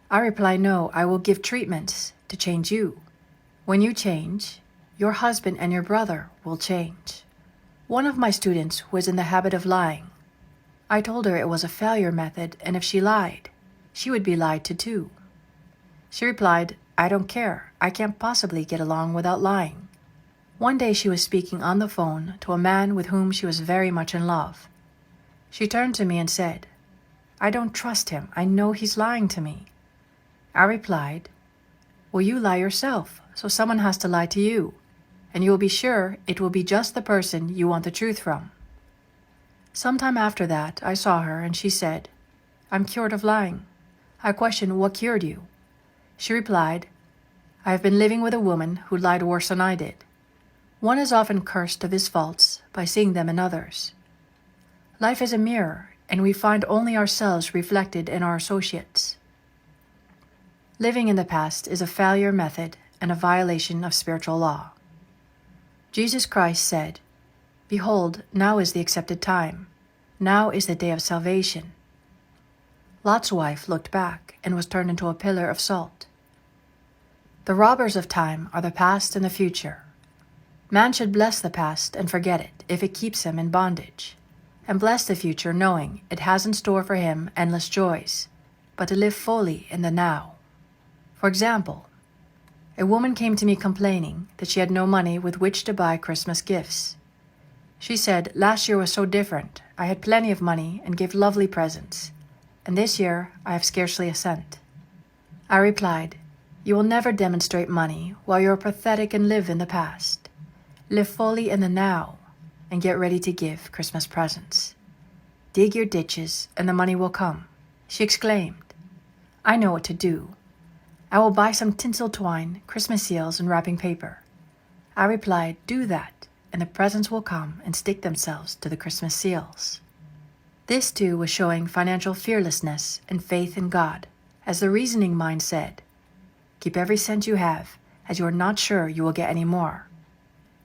I reply, no, I will give treatments to change you. When you change, your husband and your brother will change. One of my students was in the habit of lying. I told her it was a failure method, and if she lied, she would be lied to too. She replied, I don't care. I can't possibly get along without lying. One day she was speaking on the phone to a man with whom she was very much in love. She turned to me and said, I don't trust him. I know he's lying to me. I replied, well, you lie yourself, so someone has to lie to you, and you will be sure it will be just the person you want the truth from. Sometime after that, I saw her and she said, I'm cured of lying. I questioned, what cured you? She replied, I have been living with a woman who lied worse than I did. One is often cursed of his faults by seeing them in others. Life is a mirror, and we find only ourselves reflected in our associates. Living in the past is a failure method and a violation of spiritual law. Jesus Christ said, behold, now is the accepted time. Now is the day of salvation. Lot's wife looked back and was turned into a pillar of salt. The robbers of time are the past and the future. Man should bless the past and forget it if it keeps him in bondage, and bless the future knowing it has in store for him endless joys, but to live fully in the now. For example, a woman came to me complaining that she had no money with which to buy Christmas gifts. She said, last year was so different. I had plenty of money and gave lovely presents, and this year I have scarcely a cent. I replied, you will never demonstrate money while you are pathetic and live in the past. Live fully in the now and get ready to give Christmas presents. Dig your ditches and the money will come. She exclaimed, I know what to do. I will buy some tinsel twine, Christmas seals, and wrapping paper. I replied, do that, and the presents will come and stick themselves to the Christmas seals. This too was showing financial fearlessness and faith in God, as the reasoning mind said, keep every cent you have, as you are not sure you will get any more.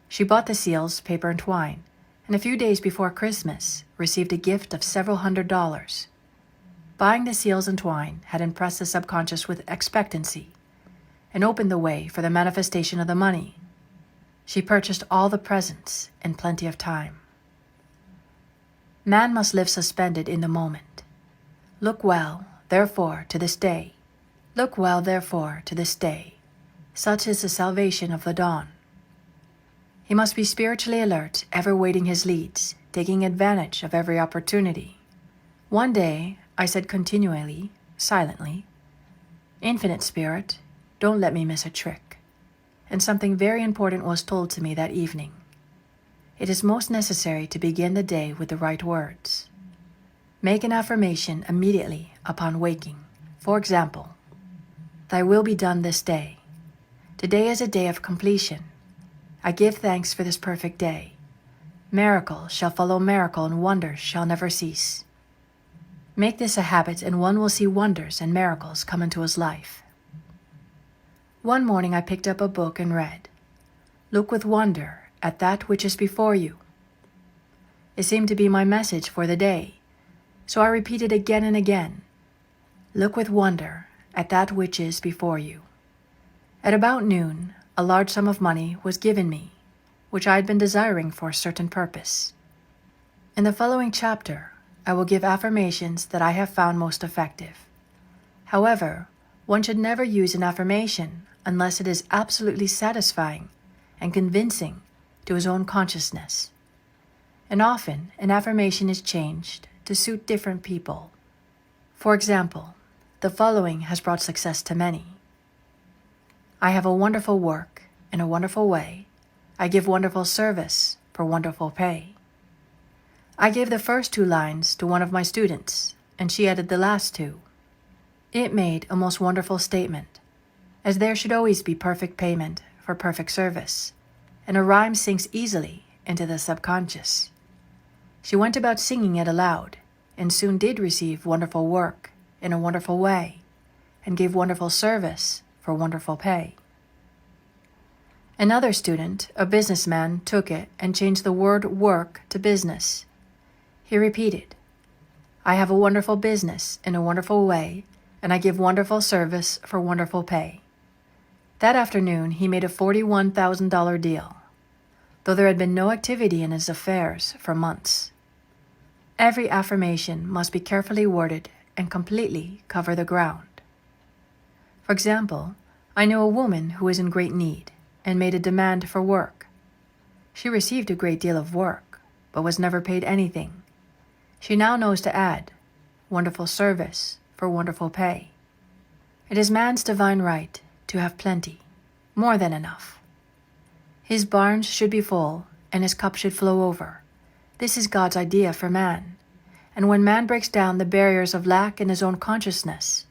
She bought the seals, paper, and twine, and a few days before Christmas received a gift of several $100s. Buying the seals and twine had impressed the subconscious with expectancy and opened the way for the manifestation of the money. She purchased all the presents in plenty of time. Man must live suspended in the moment. Look well, therefore, to this day. Look well, therefore, to this day. Such is the salvation of the dawn. He must be spiritually alert, ever waiting his leads, taking advantage of every opportunity. One day, I said continually, silently, "Infinite Spirit, don't let me miss a trick." And something very important was told to me that evening. It is most necessary to begin the day with the right words. Make an affirmation immediately upon waking. For example, "Thy will be done this day. Today is a day of completion. I give thanks for this perfect day. Miracle shall follow miracle and wonders shall never cease." Make this a habit and one will see wonders and miracles come into his life. One morning I picked up a book and read, "Look with wonder at that which is before you." It seemed to be my message for the day, so I repeated again and again, "Look with wonder at that which is before you." At about noon, a large sum of money was given me, which I had been desiring for a certain purpose. In the following chapter, I will give affirmations that I have found most effective. However, one should never use an affirmation unless it is absolutely satisfying and convincing to his own consciousness. And often, an affirmation is changed to suit different people. For example, the following has brought success to many. "I have a wonderful work in a wonderful way. I give wonderful service for wonderful pay." I gave the first two lines to one of my students, and she added the last two. It made a most wonderful statement, as there should always be perfect payment for perfect service, and a rhyme sinks easily into the subconscious. She went about singing it aloud, and soon did receive wonderful work in a wonderful way, and gave wonderful service for wonderful pay. Another student, a businessman, took it and changed the word work to business. He repeated, "I have a wonderful business in a wonderful way, and I give wonderful service for wonderful pay." That afternoon, he made a $41,000 deal, though there had been no activity in his affairs for months. Every affirmation must be carefully worded and completely cover the ground. For example, I know a woman who is in great need and made a demand for work. She received a great deal of work, but was never paid anything. She now knows to add, "wonderful service for wonderful pay." It is man's divine right to have plenty, more than enough. His barns should be full, and his cup should flow over. This is God's idea for man. And when man breaks down the barriers of lack in his own consciousness,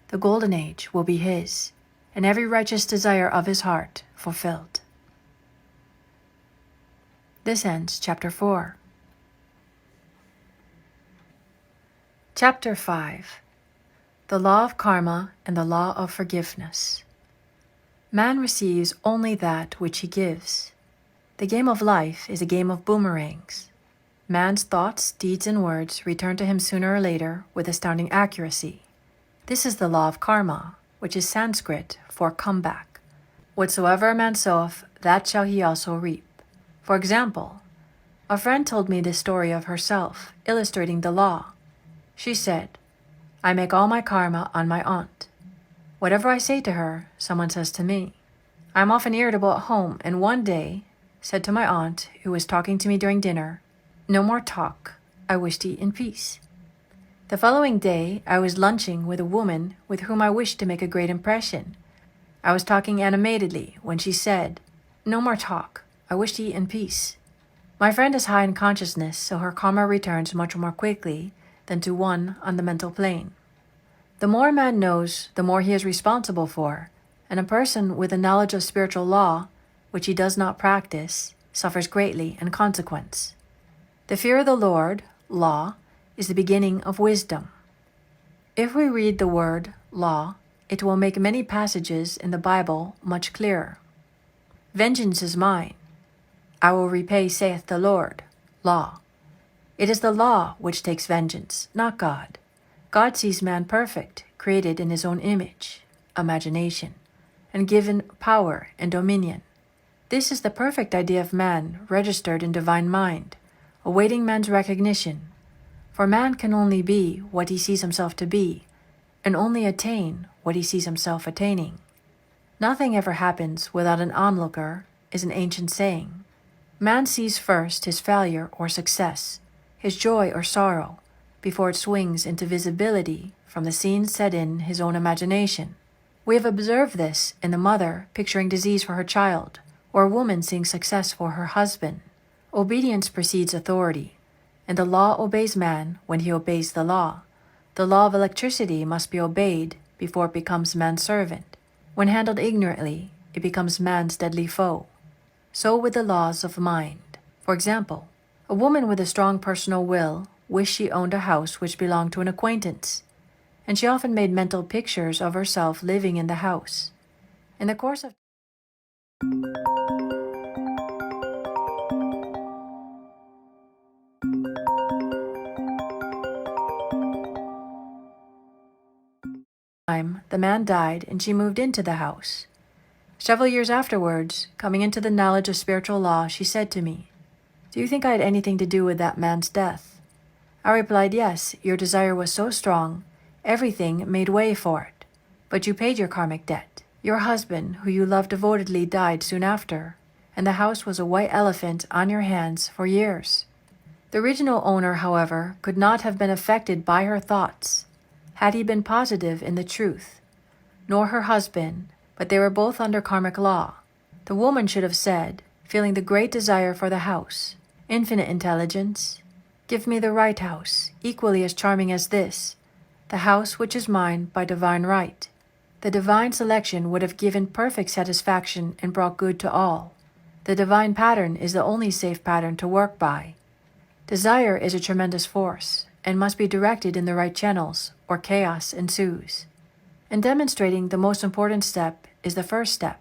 the golden age will be his, and every righteous desire of his heart fulfilled. This ends Chapter 4. Chapter 5. The Law of Karma and the Law of Forgiveness. Man receives only that which he gives. The game of life is a game of boomerangs. Man's thoughts, deeds, and words return to him sooner or later with astounding accuracy. This is the law of karma, which is Sanskrit for comeback. Whatsoever a man soweth, that shall he also reap. For example, a friend told me this story of herself, illustrating the law. She said, "I make all my karma on my aunt. Whatever I say to her, someone says to me. I am often irritable at home, and one day said to my aunt, who was talking to me during dinner, 'No more talk. I wish to eat in peace.' The following day, I was lunching with a woman with whom I wished to make a great impression. I was talking animatedly when she said, 'No more talk. I wish to eat in peace.' My friend is high in consciousness, so her karma returns much more quickly than to one on the mental plane. The more a man knows, the more he is responsible for, and a person with a knowledge of spiritual law, which he does not practice, suffers greatly in consequence. The fear of the Lord, law, is the beginning of wisdom. If we read the word law, it will make many passages in the Bible much clearer. Vengeance is mine. I will repay, saith the Lord, law. It is the law which takes vengeance, not God. God sees man perfect, created in his own image, imagination, and given power and dominion. This is the perfect idea of man registered in divine mind, awaiting man's recognition. For man can only be what he sees himself to be, and only attain what he sees himself attaining. Nothing ever happens without an onlooker is an ancient saying. Man sees first his failure or success, his joy or sorrow, before it swings into visibility from the scenes set in his own imagination. We have observed this in the mother picturing disease for her child, or a woman seeing success for her husband. Obedience precedes authority, and the law obeys man when he obeys the law. The law of electricity must be obeyed before it becomes man's servant. When handled ignorantly, it becomes man's deadly foe. So with the laws of mind. For example, a woman with a strong personal will wished she owned a house which belonged to an acquaintance, and she often made mental pictures of herself living in the house. In the course of time, the man died and she moved into the house. Several years afterwards, coming into the knowledge of spiritual law, she said to me, "Do you think I had anything to do with that man's death?" I replied, "Yes, your desire was so strong, everything made way for it. But you paid your karmic debt. Your husband, who you loved devotedly, died soon after, and the house was a white elephant on your hands for years." The original owner, however, could not have been affected by her thoughts, had he been positive in the truth, nor her husband, but they were both under karmic law. The woman should have said, feeling the great desire for the house, "Infinite intelligence, give me the right house, equally as charming as this, the house which is mine by divine right." The divine selection would have given perfect satisfaction and brought good to all. The divine pattern is the only safe pattern to work by. Desire is a tremendous force, and must be directed in the right channels, or chaos ensues. In demonstrating the most important step is the first step,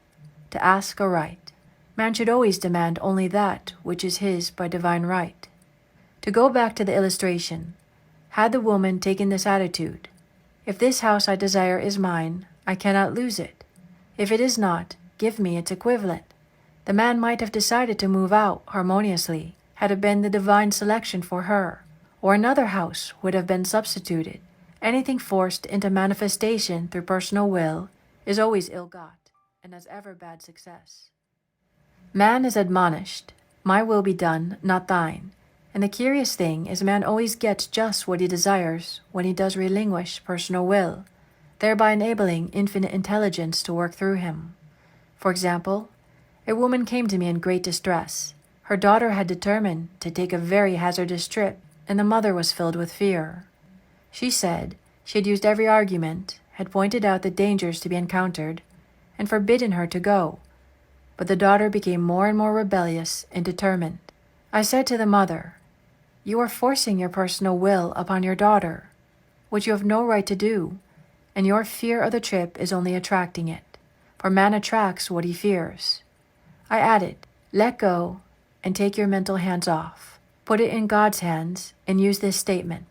to ask aright. Man should always demand only that which is his by divine right. To go back to the illustration, had the woman taken this attitude, "If this house I desire is mine, I cannot lose it. If it is not, give me its equivalent," the man might have decided to move out harmoniously, had it been the divine selection for her, or another house would have been substituted. Anything forced into manifestation through personal will is always ill-got, and has ever bad success. Man is admonished, "My will be done, not thine," and the curious thing is man always gets just what he desires when he does relinquish personal will, thereby enabling infinite intelligence to work through him. For example, a woman came to me in great distress. Her daughter had determined to take a very hazardous trip, and the mother was filled with fear. She said she had used every argument, had pointed out the dangers to be encountered, and forbidden her to go. But the daughter became more and more rebellious and determined. I said to the mother, "You are forcing your personal will upon your daughter, which you have no right to do, and your fear of the trip is only attracting it, for man attracts what he fears." I added, "Let go and take your mental hands off. Put it in God's hands and use this statement.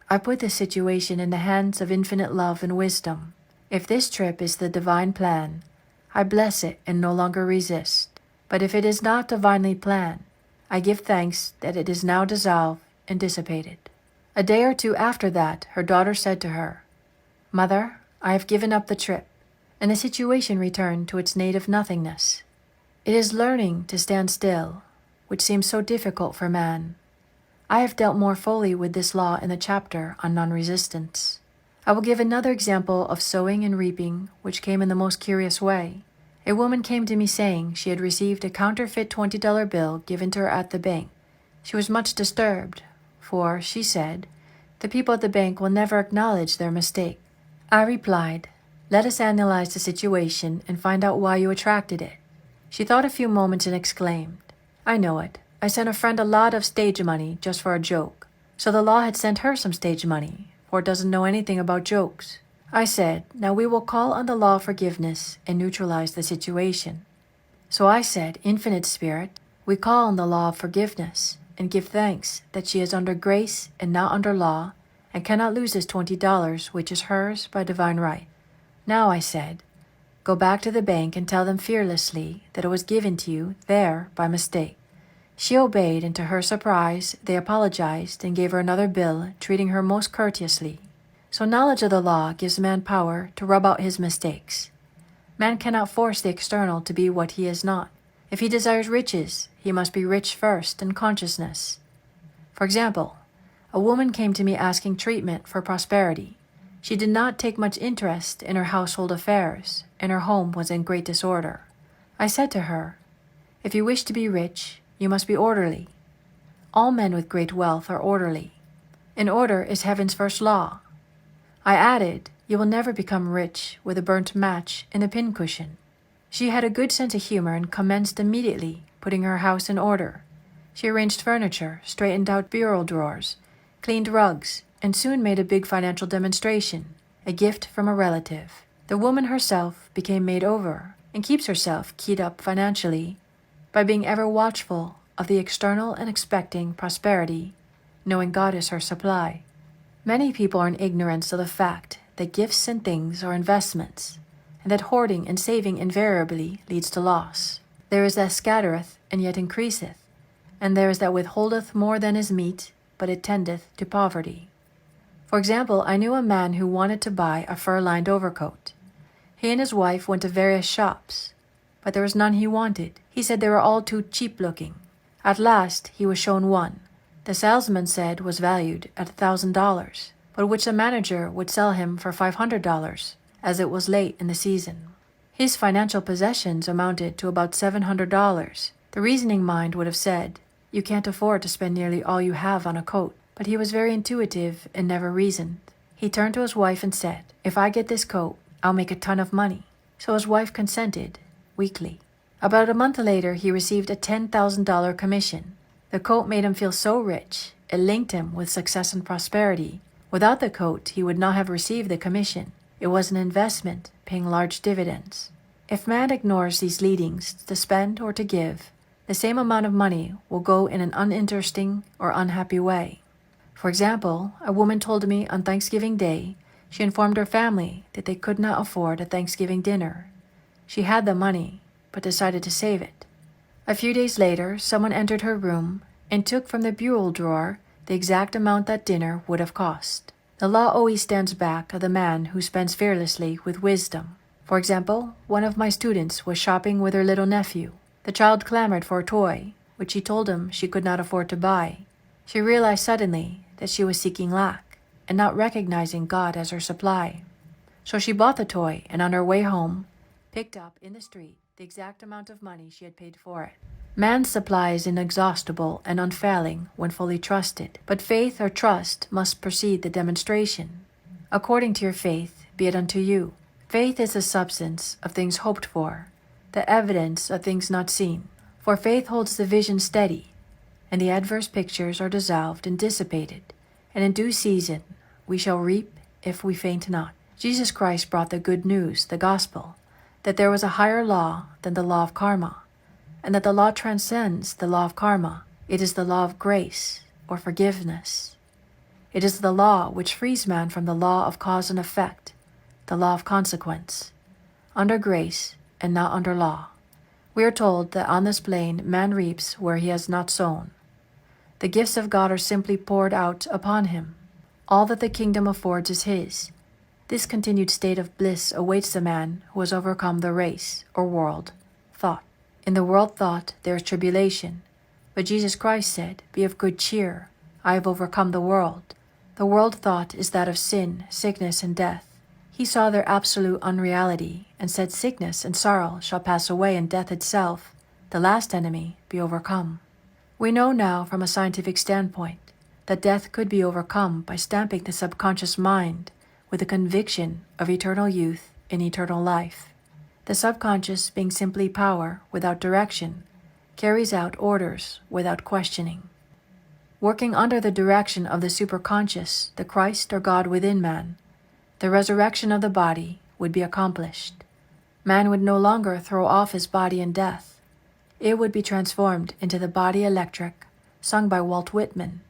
I put this situation in the hands of infinite love and wisdom. If this trip is the divine plan, I bless it and no longer resist. But if it is not divinely planned, I give thanks that it is now dissolved and dissipated." A day or two after that, her daughter said to her, "Mother, I have given up the trip," and the situation returned to its native nothingness. It is learning to stand still, which seems so difficult for man. I have dealt more fully with this law in the chapter on non-resistance. I will give another example of sowing and reaping, which came in the most curious way. A woman came to me saying she had received a counterfeit $20 bill given to her at the bank. She was much disturbed, for, she said, the people at the bank will never acknowledge their mistake. I replied, "Let us analyze the situation and find out why you attracted it." She thought a few moments and exclaimed, "I know it. I sent a friend a lot of stage money just for a joke. So the law had sent her some stage money, for it doesn't know anything about jokes." I said, "Now we will call on the law of forgiveness and neutralize the situation." So I said, "Infinite Spirit, we call on the law of forgiveness and give thanks that she is under grace and not under law and cannot lose this $20 which is hers by divine right. Now," I said, "go back to the bank and tell them fearlessly that it was given to you there by mistake." She obeyed, and to her surprise, they apologized and gave her another bill, treating her most courteously. So knowledge of the law gives man power to rub out his mistakes. Man cannot force the external to be what he is not. If he desires riches, he must be rich first in consciousness. For example, a woman came to me asking treatment for prosperity. She did not take much interest in her household affairs, and her home was in great disorder. I said to her, "If you wish to be rich, you must be orderly. All men with great wealth are orderly, and order is heaven's first law." I added, "You will never become rich with a burnt match and a pincushion." She had a good sense of humor and commenced immediately putting her house in order. She arranged furniture, straightened out bureau drawers, cleaned rugs, and soon made a big financial demonstration, a gift from a relative. The woman herself became made over and keeps herself keyed up financially by being ever watchful of the external and expecting prosperity, knowing God is her supply. Many people are in ignorance of the fact that gifts and things are investments, and that hoarding and saving invariably leads to loss. There is that scattereth and yet increaseth, and there is that withholdeth more than is meet, but it tendeth to poverty. For example, I knew a man who wanted to buy a fur-lined overcoat. He and his wife went to various shops, but there was none he wanted. He said they were all too cheap-looking. At last he was shown one. The salesman said was valued at $1,000, but which the manager would sell him for $500, as it was late in the season. His financial possessions amounted to about $700. The reasoning mind would have said, "You can't afford to spend nearly all you have on a coat." But he was very intuitive and never reasoned. He turned to his wife and said, "If I get this coat, I'll make a ton of money." So his wife consented, weakly. About a month later, he received a $10,000 commission. The coat made him feel so rich, it linked him with success and prosperity. Without the coat, he would not have received the commission. It was an investment, paying large dividends. If man ignores these leadings to spend or to give, the same amount of money will go in an uninteresting or unhappy way. For example, a woman told me on Thanksgiving Day she informed her family that they could not afford a Thanksgiving dinner. She had the money, but decided to save it. A few days later, someone entered her room and took from the bureau drawer the exact amount that dinner would have cost. The law always stands back of the man who spends fearlessly with wisdom. For example, one of my students was shopping with her little nephew. The child clamored for a toy, which she told him she could not afford to buy. She realized suddenly that she was seeking lack and not recognizing God as her supply. So she bought the toy and on her way home, picked up in the street the exact amount of money she had paid for it. Man's supply is inexhaustible and unfailing when fully trusted, but faith or trust must precede the demonstration. According to your faith, be it unto you. Faith is the substance of things hoped for, the evidence of things not seen. For faith holds the vision steady, and the adverse pictures are dissolved and dissipated, and in due season we shall reap if we faint not. Jesus Christ brought the good news, the gospel, that there was a higher law than the law of karma, and that the law transcends the law of karma. It is the law of grace, or forgiveness. It is the law which frees man from the law of cause and effect, the law of consequence, under grace and not under law. We are told that on this plane man reaps where he has not sown. The gifts of God are simply poured out upon him. All that the kingdom affords is his. This continued state of bliss awaits the man who has overcome the race, or world, thought. In the world thought there is tribulation, but Jesus Christ said, "Be of good cheer, I have overcome the world." The world thought is that of sin, sickness, and death. He saw their absolute unreality and said sickness and sorrow shall pass away and death itself, the last enemy, be overcome. We know now from a scientific standpoint that death could be overcome by stamping the subconscious mind with the conviction of eternal youth and eternal life. The subconscious, being simply power without direction, carries out orders without questioning. Working under the direction of the superconscious, the Christ or God within man, the resurrection of the body would be accomplished. Man would no longer throw off his body in death. It would be transformed into the body electric, sung by Walt Whitman,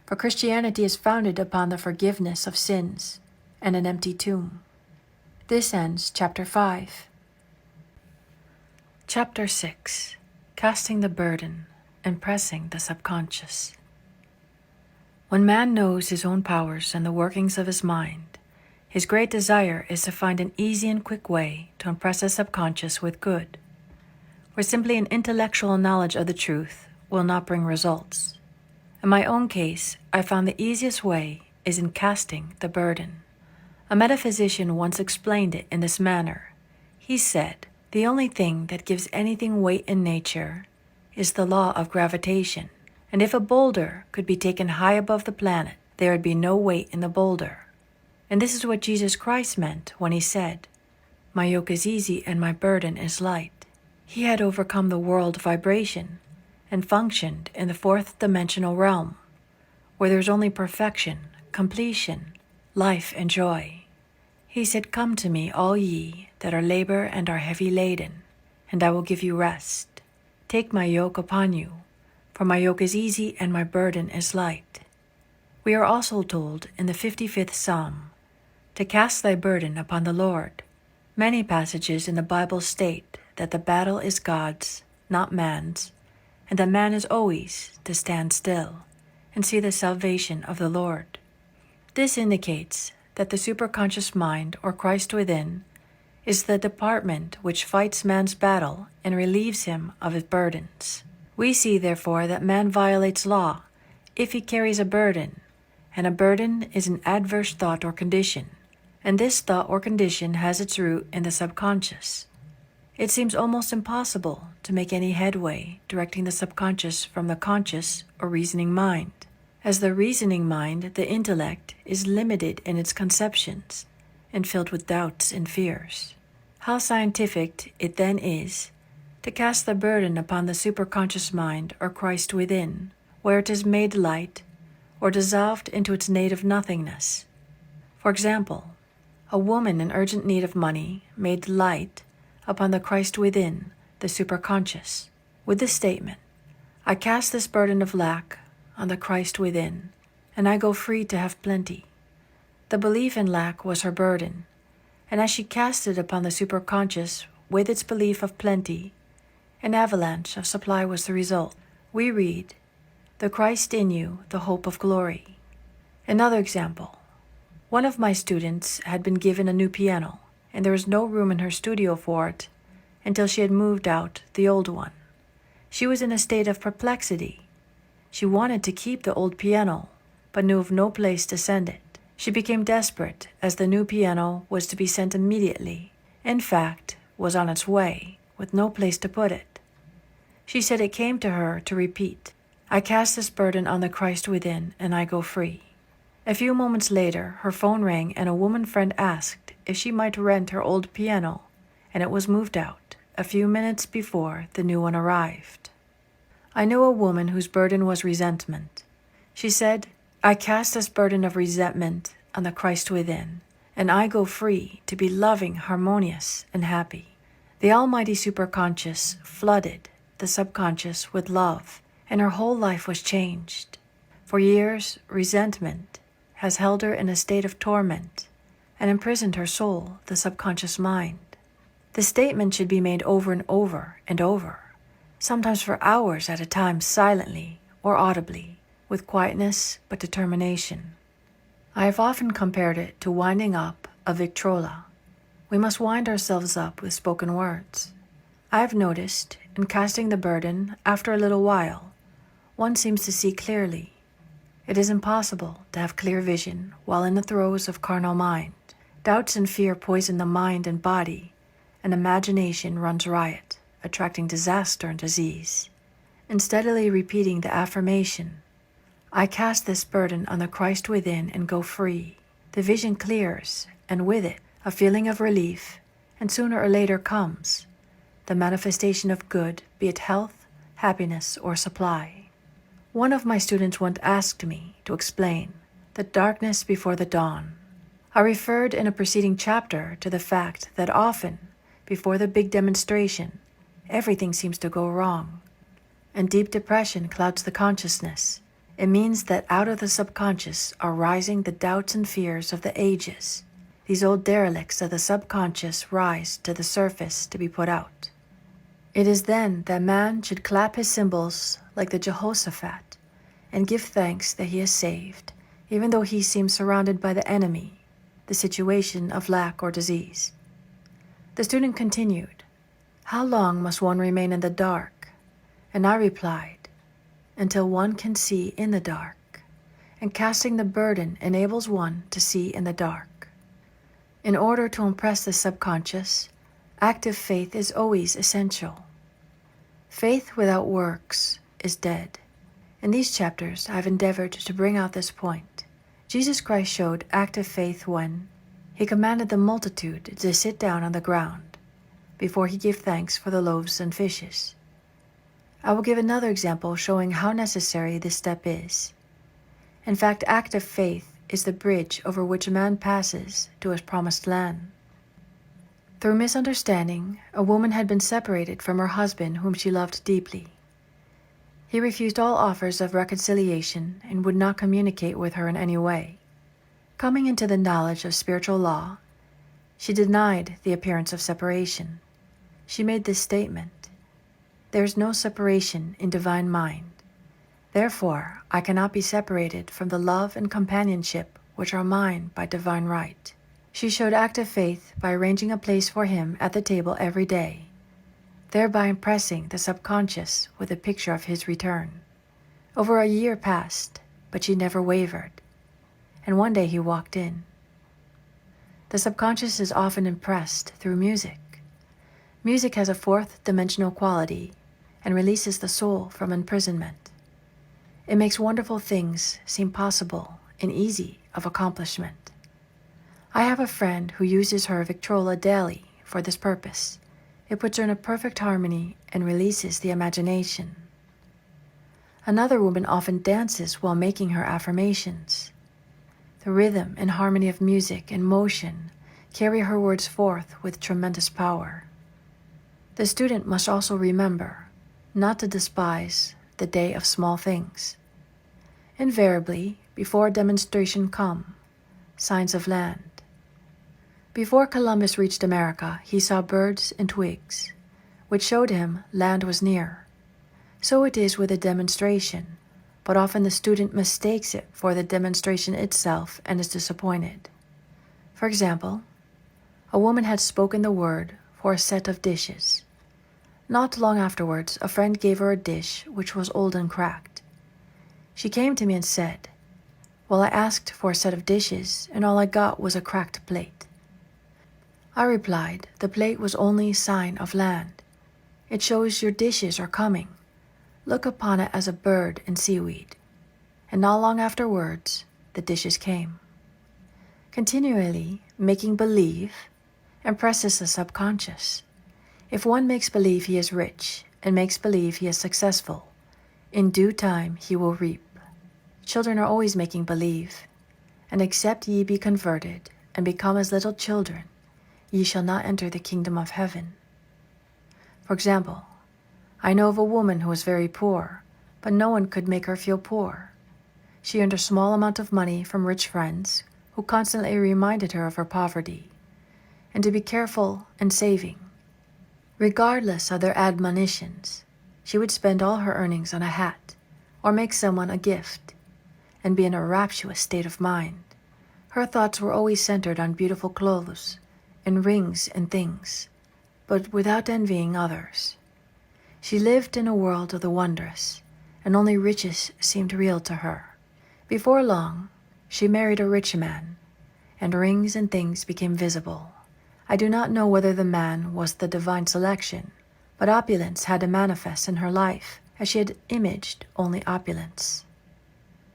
for Christianity is founded upon the forgiveness of sins and an empty tomb. This ends Chapter 5. Chapter 6. Casting the burden and pressing the subconscious. When man knows his own powers and the workings of his mind, his great desire is to find an easy and quick way to impress the subconscious with good. where simply an intellectual knowledge of the truth will not bring results. In my own case, I found the easiest way is in casting the burden. A metaphysician once explained it in this manner. He said, "The only thing that gives anything weight in nature is the law of gravitation. And if a boulder could be taken high above the planet, there would be no weight in the boulder." And this is what Jesus Christ meant when he said, "My yoke is easy and my burden is light." He had overcome the world vibration and functioned in the fourth dimensional realm, where there's only perfection, completion, life, and joy. He said, "Come to me, all ye that are labor and are heavy laden, and I will give you rest. Take my yoke upon you, for my yoke is easy and my burden is light." We are also told in the 55th Psalm to cast thy burden upon the Lord. Many passages in the Bible state that the battle is God's, not man's, and that man is always to stand still and see the salvation of the Lord. This indicates that the superconscious mind, or Christ within, is the department which fights man's battle and relieves him of his burdens. We see, therefore, that man violates law if he carries a burden, and a burden is an adverse thought or condition, and this thought or condition has its root in the subconscious. It seems almost impossible to make any headway directing the subconscious from the conscious or reasoning mind, as the reasoning mind, the intellect, is limited in its conceptions and filled with doubts and fears. How scientific it then is to cast the burden upon the superconscious mind, or Christ within, where it is made light or dissolved into its native nothingness. For example, a woman in urgent need of money made light upon the Christ within, the superconscious, with the statement, "I cast this burden of lack on the Christ within, and I go free to have plenty." The belief in lack was her burden, and as she cast it upon the superconscious with its belief of plenty, an avalanche of supply was the result. We read, "The Christ in you, the hope of glory." Another example. One of my students had been given a new piano, and there was no room in her studio for it until she had moved out the old one. She was in a state of perplexity. She wanted to keep the old piano, but knew of no place to send it. She became desperate, as the new piano was to be sent immediately, in fact, was on its way, with no place to put it. She said it came to her to repeat, "I cast this burden on the Christ within, and I go free." A few moments later, her phone rang and a woman friend asked if she might rent her old piano, and it was moved out a few minutes before the new one arrived. I knew a woman whose burden was resentment. She said, "I cast this burden of resentment on the Christ within, and I go free to be loving, harmonious, and happy." The almighty superconscious flooded the subconscious with love, and her whole life was changed. For years, resentment has held her in a state of torment and imprisoned her soul, the subconscious mind. The statement should be made over and over and over, sometimes for hours at a time, silently or audibly, with quietness but determination. I have often compared it to winding up a Victrola. We must wind ourselves up with spoken words. I have noticed, in casting the burden, after a little while, one seems to see clearly. It is impossible to have clear vision while in the throes of carnal mind. Doubts and fear poison the mind and body, and imagination runs riot, attracting disaster and disease. In steadily repeating the affirmation, "I cast this burden on the Christ within and go free," the vision clears, and with it, a feeling of relief, and sooner or later comes the manifestation of good, be it health, happiness, or supply. One of my students once asked me to explain the darkness before the dawn. I referred in a preceding chapter to the fact that often, before the big demonstration, everything seems to go wrong, and deep depression clouds the consciousness. It means that out of the subconscious are rising the doubts and fears of the ages. These old derelicts of the subconscious rise to the surface to be put out. It is then that man should clap his cymbals like the Jehoshaphat and give thanks that he is saved, even though he seems surrounded by the enemy, the situation of lack or disease. The student continued, How long must one remain in the dark? And I replied, until one can see in the dark, and casting the burden enables one to see in the dark. In order to impress the subconscious, active faith is always essential. Faith without works is dead. In these chapters, I have endeavored to bring out this point. Jesus Christ showed active faith when he commanded the multitude to sit down on the ground before he gave thanks for the loaves and fishes. I will give another example showing how necessary this step is. In fact, active faith is the bridge over which a man passes to his promised land. Through misunderstanding, a woman had been separated from her husband whom she loved deeply. He refused all offers of reconciliation and would not communicate with her in any way. Coming into the knowledge of spiritual law, she denied the appearance of separation. She made this statement, "There is no separation in divine mind. Therefore, I cannot be separated from the love and companionship which are mine by divine right." She showed active faith by arranging a place for him at the table every day, thereby impressing the subconscious with a picture of his return. Over a year passed, but she never wavered, and one day he walked in. The subconscious is often impressed through music. Music has a fourth-dimensional quality and releases the soul from imprisonment. It makes wonderful things seem possible and easy of accomplishment. I have a friend who uses her Victrola daily for this purpose. It puts her in a perfect harmony and releases the imagination. Another woman often dances while making her affirmations. The rhythm and harmony of music and motion carry her words forth with tremendous power. The student must also remember not to despise the day of small things. Invariably, before a demonstration come, signs of land. Before Columbus reached America, he saw birds and twigs, which showed him land was near. So it is with a demonstration, but often the student mistakes it for the demonstration itself and is disappointed. For example, a woman had spoken the word for a set of dishes. Not long afterwards, a friend gave her a dish which was old and cracked. She came to me and said, "Well, I asked for a set of dishes, and all I got was a cracked plate." I replied, "The plate was only a sign of land. It shows your dishes are coming. Look upon it as a bird and seaweed." And not long afterwards, the dishes came. Continually making believe impresses the subconscious. If one makes believe he is rich and makes believe he is successful, in due time he will reap. Children are always making believe, and except ye be converted and become as little children, ye shall not enter the kingdom of heaven. For example, I know of a woman who was very poor, but no one could make her feel poor. She earned a small amount of money from rich friends who constantly reminded her of her poverty, and to be careful in saving. Regardless of their admonitions, she would spend all her earnings on a hat, or make someone a gift, and be in a rapturous state of mind. Her thoughts were always centered on beautiful clothes, and rings and things, but without envying others. She lived in a world of the wondrous, and only riches seemed real to her. Before long, she married a rich man, and rings and things became visible. I do not know whether the man was the divine selection, but opulence had to manifest in her life, as she had imaged only opulence.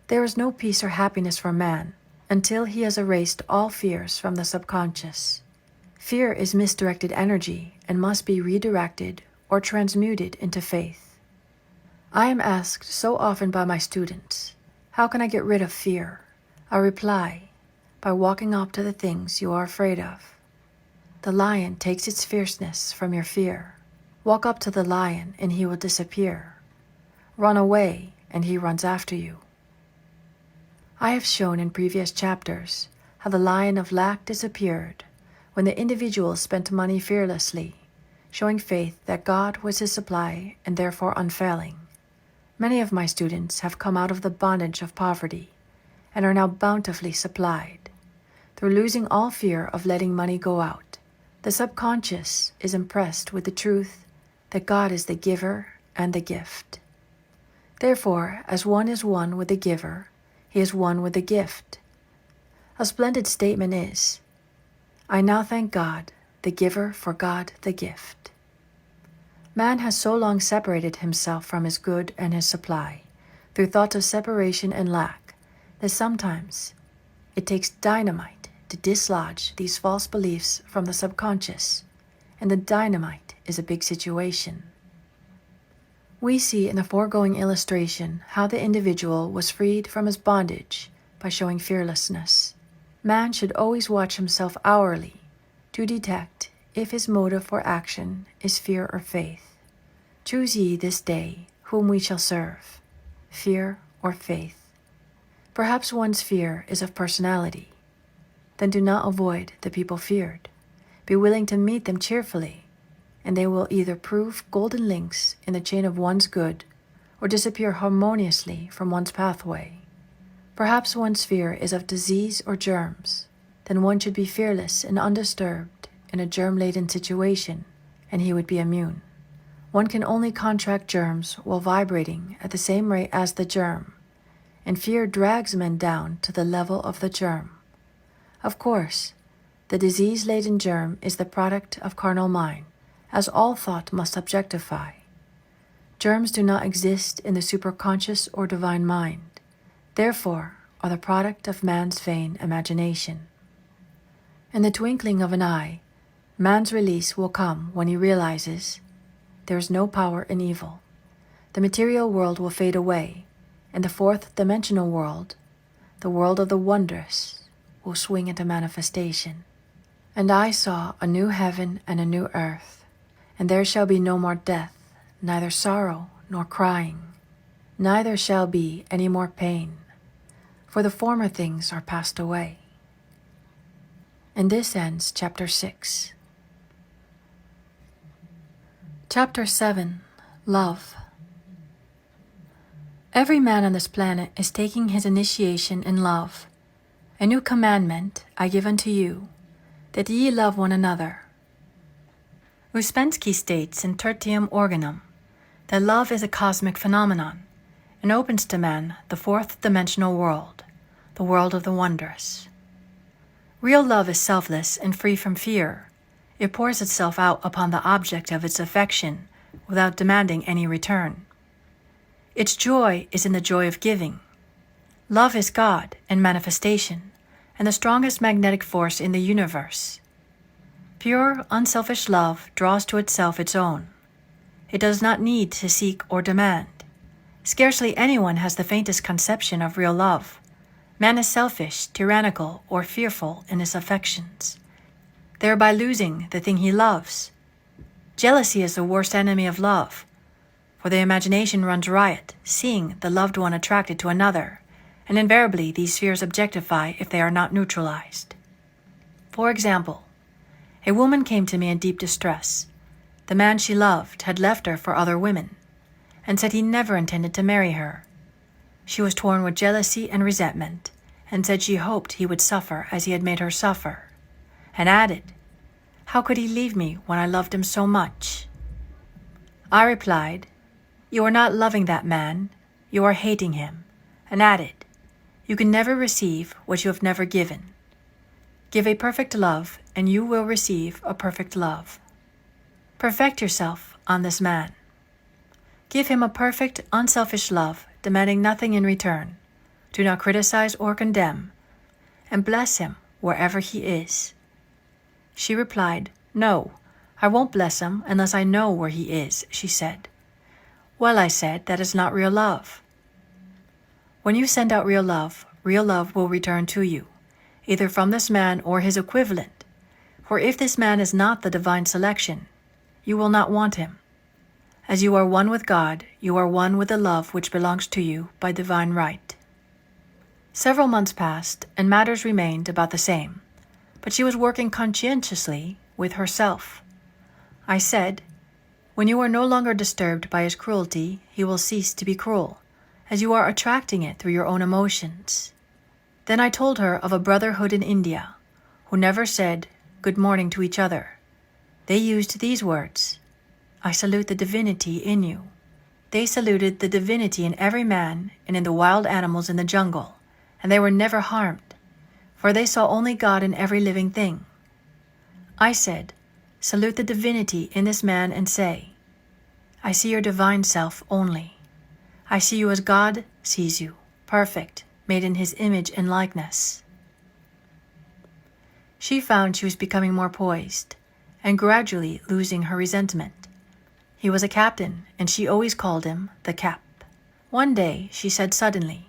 There is no peace or happiness for man until he has erased all fears from the subconscious. Fear is misdirected energy and must be redirected or transmuted into faith. I am asked so often by my students, "How can I get rid of fear?" I reply, by walking up to the things you are afraid of. The lion takes its fierceness from your fear. Walk up to the lion and he will disappear. Run away and he runs after you. I have shown in previous chapters how the lion of lack disappeared when the individual spent money fearlessly, showing faith that God was his supply and therefore unfailing. Many of my students have come out of the bondage of poverty and are now bountifully supplied. Through losing all fear of letting money go out, The subconscious is impressed with the truth that God is the giver and the gift. Therefore, as one is one with the giver, he is one with the gift. A splendid statement is, I now thank God, the giver, for God, the gift. Man has so long separated himself from his good and his supply, through thoughts of separation and lack, that sometimes it takes dynamite to dislodge these false beliefs from the subconscious, and the dynamite is a big situation. We see in the foregoing illustration how the individual was freed from his bondage by showing fearlessness. Man should always watch himself hourly to detect if his motive for action is fear or faith. Choose ye this day whom we shall serve, fear or faith. Perhaps one's fear is of personality. Then do not avoid the people feared. Be willing to meet them cheerfully, and they will either prove golden links in the chain of one's good or disappear harmoniously from one's pathway. Perhaps one's fear is of disease or germs. Then one should be fearless and undisturbed in a germ-laden situation, and he would be immune. One can only contract germs while vibrating at the same rate as the germ, and fear drags men down to the level of the germ. Of course, the disease-laden germ is the product of carnal mind, as all thought must objectify. Germs do not exist in the superconscious or divine mind, therefore are the product of man's vain imagination. In the twinkling of an eye, man's release will come when he realizes there is no power in evil. The material world will fade away, and the fourth dimensional world, the world of the wondrous, will swing into manifestation. And I saw a new heaven and a new earth, and there shall be no more death, neither sorrow nor crying, neither shall be any more pain, for the former things are passed away. And this ends chapter 6. Chapter 7. Love. Every man on this planet is taking his initiation in love. A new commandment I give unto you, that ye love one another. Ouspensky states in Tertium Organum that love is a cosmic phenomenon and opens to man the fourth dimensional world, the world of the wondrous. Real love is selfless and free from fear. It pours itself out upon the object of its affection without demanding any return. Its joy is in the joy of giving. Love is God in manifestation and the strongest magnetic force in the universe. Pure, unselfish love draws to itself its own. It does not need to seek or demand. Scarcely anyone has the faintest conception of real love. Man is selfish, tyrannical, or fearful in his affections, thereby losing the thing he loves. Jealousy is the worst enemy of love, for the imagination runs riot, seeing the loved one attracted to another, and invariably these fears objectify if they are not neutralized. For example, a woman came to me in deep distress. The man she loved had left her for other women, and said he never intended to marry her. She was torn with jealousy and resentment, and said she hoped he would suffer as he had made her suffer, and added, "How could he leave me when I loved him so much?" I replied, "You are not loving that man, you are hating him," and added, "You can never receive what you have never given. Give a perfect love, and you will receive a perfect love. Perfect yourself on this man. Give him a perfect, unselfish love, demanding nothing in return. Do not criticize or condemn, and bless him wherever he is." She replied, "No, I won't bless him unless I know where he is," she said. "Well," I said, "that is not real love." When you send out real love will return to you, either from this man or his equivalent. For if this man is not the divine selection, you will not want him. As you are one with God, you are one with the love which belongs to you by divine right. Several months passed, and matters remained about the same, but she was working conscientiously with herself. I said, "When you are no longer disturbed by his cruelty, he will cease to be cruel, as you are attracting it through your own emotions." Then I told her of a brotherhood in India, who never said good morning to each other, They used these words, "I salute the divinity in you." They saluted the divinity in every man and in the wild animals in the jungle, and they were never harmed, for they saw only God in every living thing. I said, "Salute the divinity in this man and say, I see your divine self only. I see you as God sees you, perfect, made in his image and likeness." She found she was becoming more poised and gradually losing her resentment. He was a captain, and she always called him the Cap. One day, she said suddenly,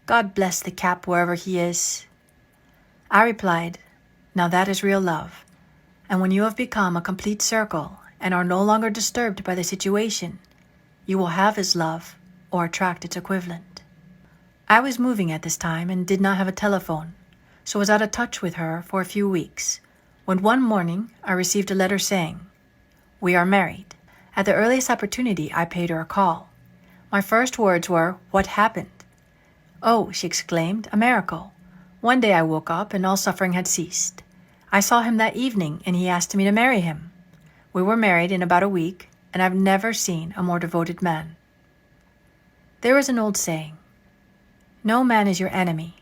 "God bless the Cap wherever he is." I replied, "Now that is real love, and when you have become a complete circle and are no longer disturbed by the situation, you will have his love or attract its equivalent." I was moving at this time and did not have a telephone, so was out of touch with her for a few weeks, when one morning I received a letter saying, "We are married." At the earliest opportunity, I paid her a call. My first words were, "What happened?" "Oh," she exclaimed, "a miracle. One day I woke up and all suffering had ceased. I saw him that evening and he asked me to marry him. We were married in about a week, and I've never seen a more devoted man." There is an old saying, "No man is your enemy.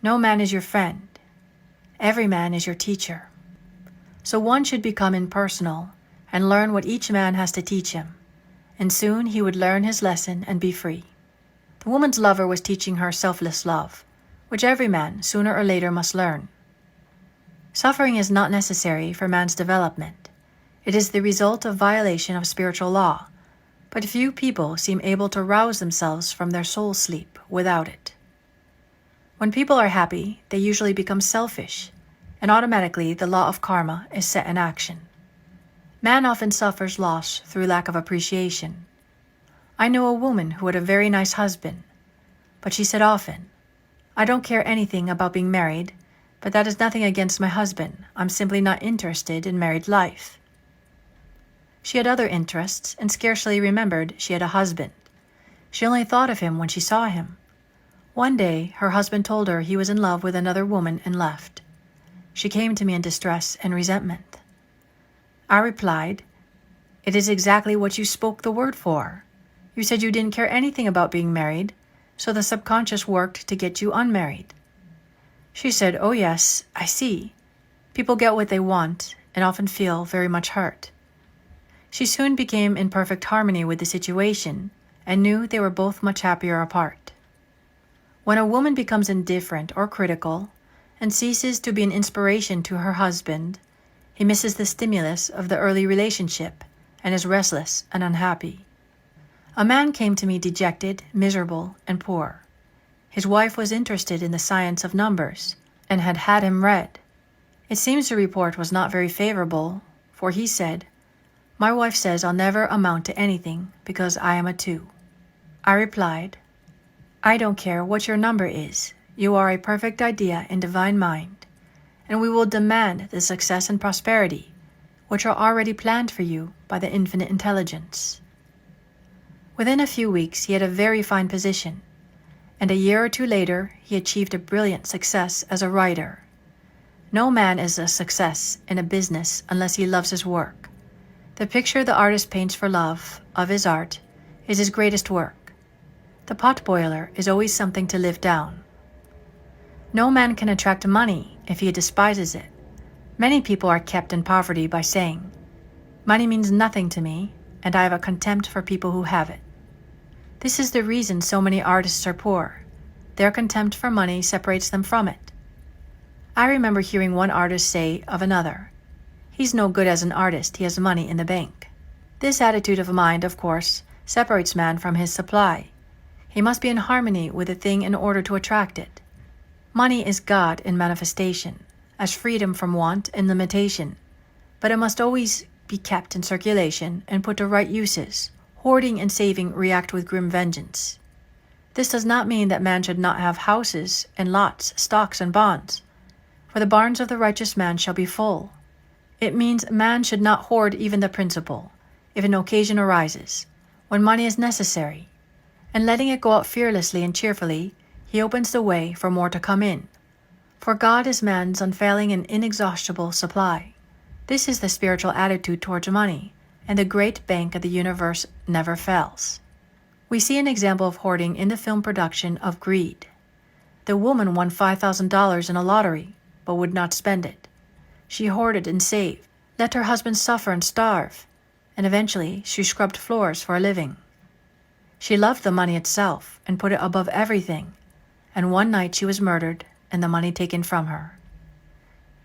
No man is your friend. Every man is your teacher." So one should become impersonal and learn what each man has to teach him, and soon he would learn his lesson and be free. The woman's lover was teaching her selfless love, which every man, sooner or later, must learn. Suffering is not necessary for man's development. It is the result of violation of spiritual law, but few people seem able to rouse themselves from their soul sleep without it. When people are happy, they usually become selfish, and automatically the law of karma is set in action. Man often suffers loss through lack of appreciation. I know a woman who had a very nice husband, but she said often, "I don't care anything about being married, but that is nothing against my husband. I'm simply not interested in married life." She had other interests and scarcely remembered she had a husband. She only thought of him when she saw him. One day, her husband told her he was in love with another woman and left. She came to me in distress and resentment. I replied, "It is exactly what you spoke the word for. You said you didn't care anything about being married, so the subconscious worked to get you unmarried." She said, "Oh yes, I see. People get what they want and often feel very much hurt." She soon became in perfect harmony with the situation and knew they were both much happier apart. When a woman becomes indifferent or critical and ceases to be an inspiration to her husband, he misses the stimulus of the early relationship and is restless and unhappy. A man came to me dejected, miserable, and poor. His wife was interested in the science of numbers and had had him read. It seems the report was not very favorable, for he said, "My wife says I'll never amount to anything because I am a 2. I replied, "I don't care what your number is. You are a perfect idea in divine mind, and we will demand the success and prosperity which are already planned for you by the infinite intelligence." Within a few weeks, he had a very fine position, and a year or two later, he achieved a brilliant success as a writer. No man is a success in a business unless he loves his work. The picture the artist paints for love of his art is his greatest work. The potboiler is always something to live down. No man can attract money if he despises it. Many people are kept in poverty by saying, "Money means nothing to me, and I have a contempt for people who have it." This is the reason so many artists are poor. Their contempt for money separates them from it. I remember hearing one artist say of another, "He's no good as an artist, he has money in the bank." This attitude of mind, of course, separates man from his supply. He must be in harmony with the thing in order to attract it. Money is God in manifestation, as freedom from want and limitation, but it must always be kept in circulation and put to right uses. Hoarding and saving react with grim vengeance. This does not mean that man should not have houses and lots, stocks and bonds, for the barns of the righteous man shall be full. It means man should not hoard even the principal, if an occasion arises, when money is necessary, and letting it go out fearlessly and cheerfully, he opens the way for more to come in. For God is man's unfailing and inexhaustible supply. This is the spiritual attitude towards money, and the great bank of the universe never fails. We see an example of hoarding in the film production of Greed. The woman won $5,000 in a lottery, but would not spend it. She hoarded and saved, let her husband suffer and starve, and eventually she scrubbed floors for a living. She loved the money itself and put it above everything, and one night she was murdered and the money taken from her.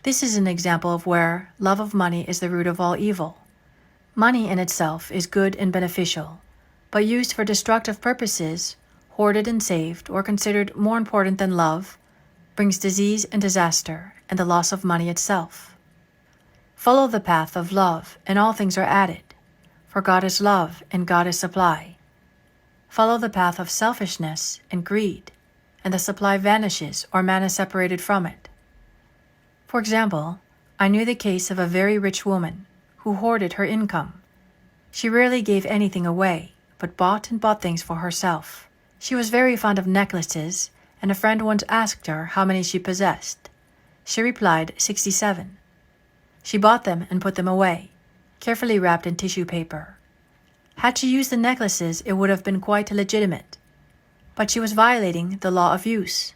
This is an example of where love of money is the root of all evil. Money in itself is good and beneficial, but used for destructive purposes, hoarded and saved, or considered more important than love, brings disease and disaster and the loss of money itself. Follow the path of love and all things are added, for God is love and God is supply. Follow the path of selfishness and greed, and the supply vanishes or man is separated from it. For example, I knew the case of a very rich woman who hoarded her income. She rarely gave anything away, but bought and bought things for herself. She was very fond of necklaces, and a friend once asked her how many she possessed. She replied 67. She bought them and put them away, carefully wrapped in tissue paper. Had she used the necklaces, it would have been quite legitimate. But she was violating the law of use.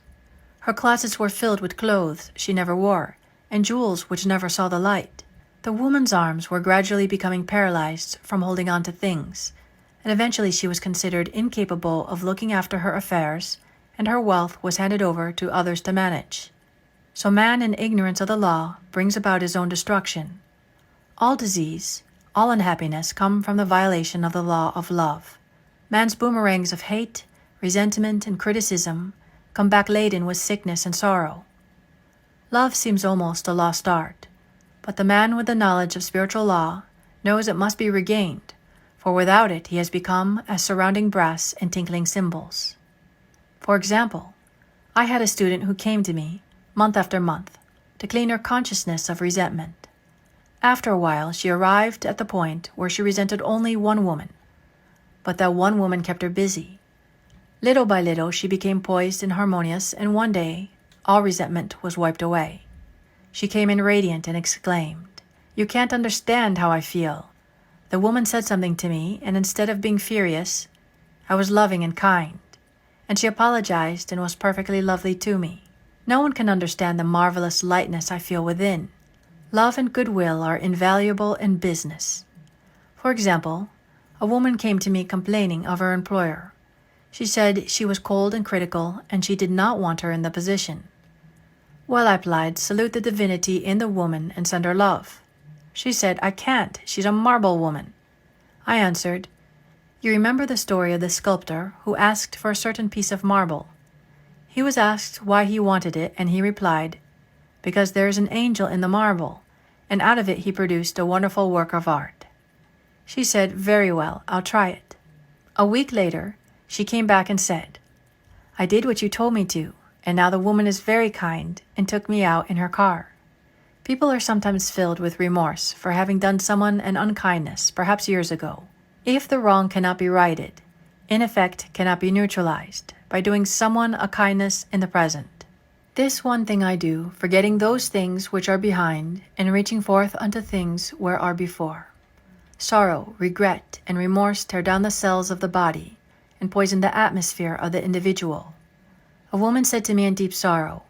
Her closets were filled with clothes she never wore, and jewels which never saw the light. The woman's arms were gradually becoming paralyzed from holding on to things, and eventually she was considered incapable of looking after her affairs, and her wealth was handed over to others to manage. So man in ignorance of the law brings about his own destruction. All disease, all unhappiness come from the violation of the law of love. Man's boomerangs of hate, resentment, and criticism come back laden with sickness and sorrow. Love seems almost a lost art, but the man with the knowledge of spiritual law knows it must be regained, for without it he has become as surrounding brass and tinkling cymbals. For example, I had a student who came to me, month after month, to clean her consciousness of resentment. After a while, she arrived at the point where she resented only one woman, but that one woman kept her busy. Little by little, she became poised and harmonious, and one day, all resentment was wiped away. She came in radiant and exclaimed, "You can't understand how I feel. The woman said something to me, and instead of being furious, I was loving and kind, and she apologized and was perfectly lovely to me. No one can understand the marvelous lightness I feel within. Love and goodwill are invaluable in business." For example, a woman came to me complaining of her employer. She said she was cold and critical, and she did not want her in the position. Well, I replied, "Salute the divinity in the woman and send her love." She said, "I can't, she's a marble woman." I answered, "You remember the story of the sculptor who asked for a certain piece of marble. He was asked why he wanted it, and he replied, 'Because there is an angel in the marble,' and out of it he produced a wonderful work of art." She said, "Very well, I'll try it." A week later, she came back and said, "I did what you told me to, and now the woman is very kind and took me out in her car." People are sometimes filled with remorse for having done someone an unkindness, perhaps years ago. If the wrong cannot be righted, in effect cannot be neutralized by doing someone a kindness in the present. This one thing I do, forgetting those things which are behind, and reaching forth unto things where are before. Sorrow, regret, and remorse tear down the cells of the body and poison the atmosphere of the individual. A woman said to me in deep sorrow,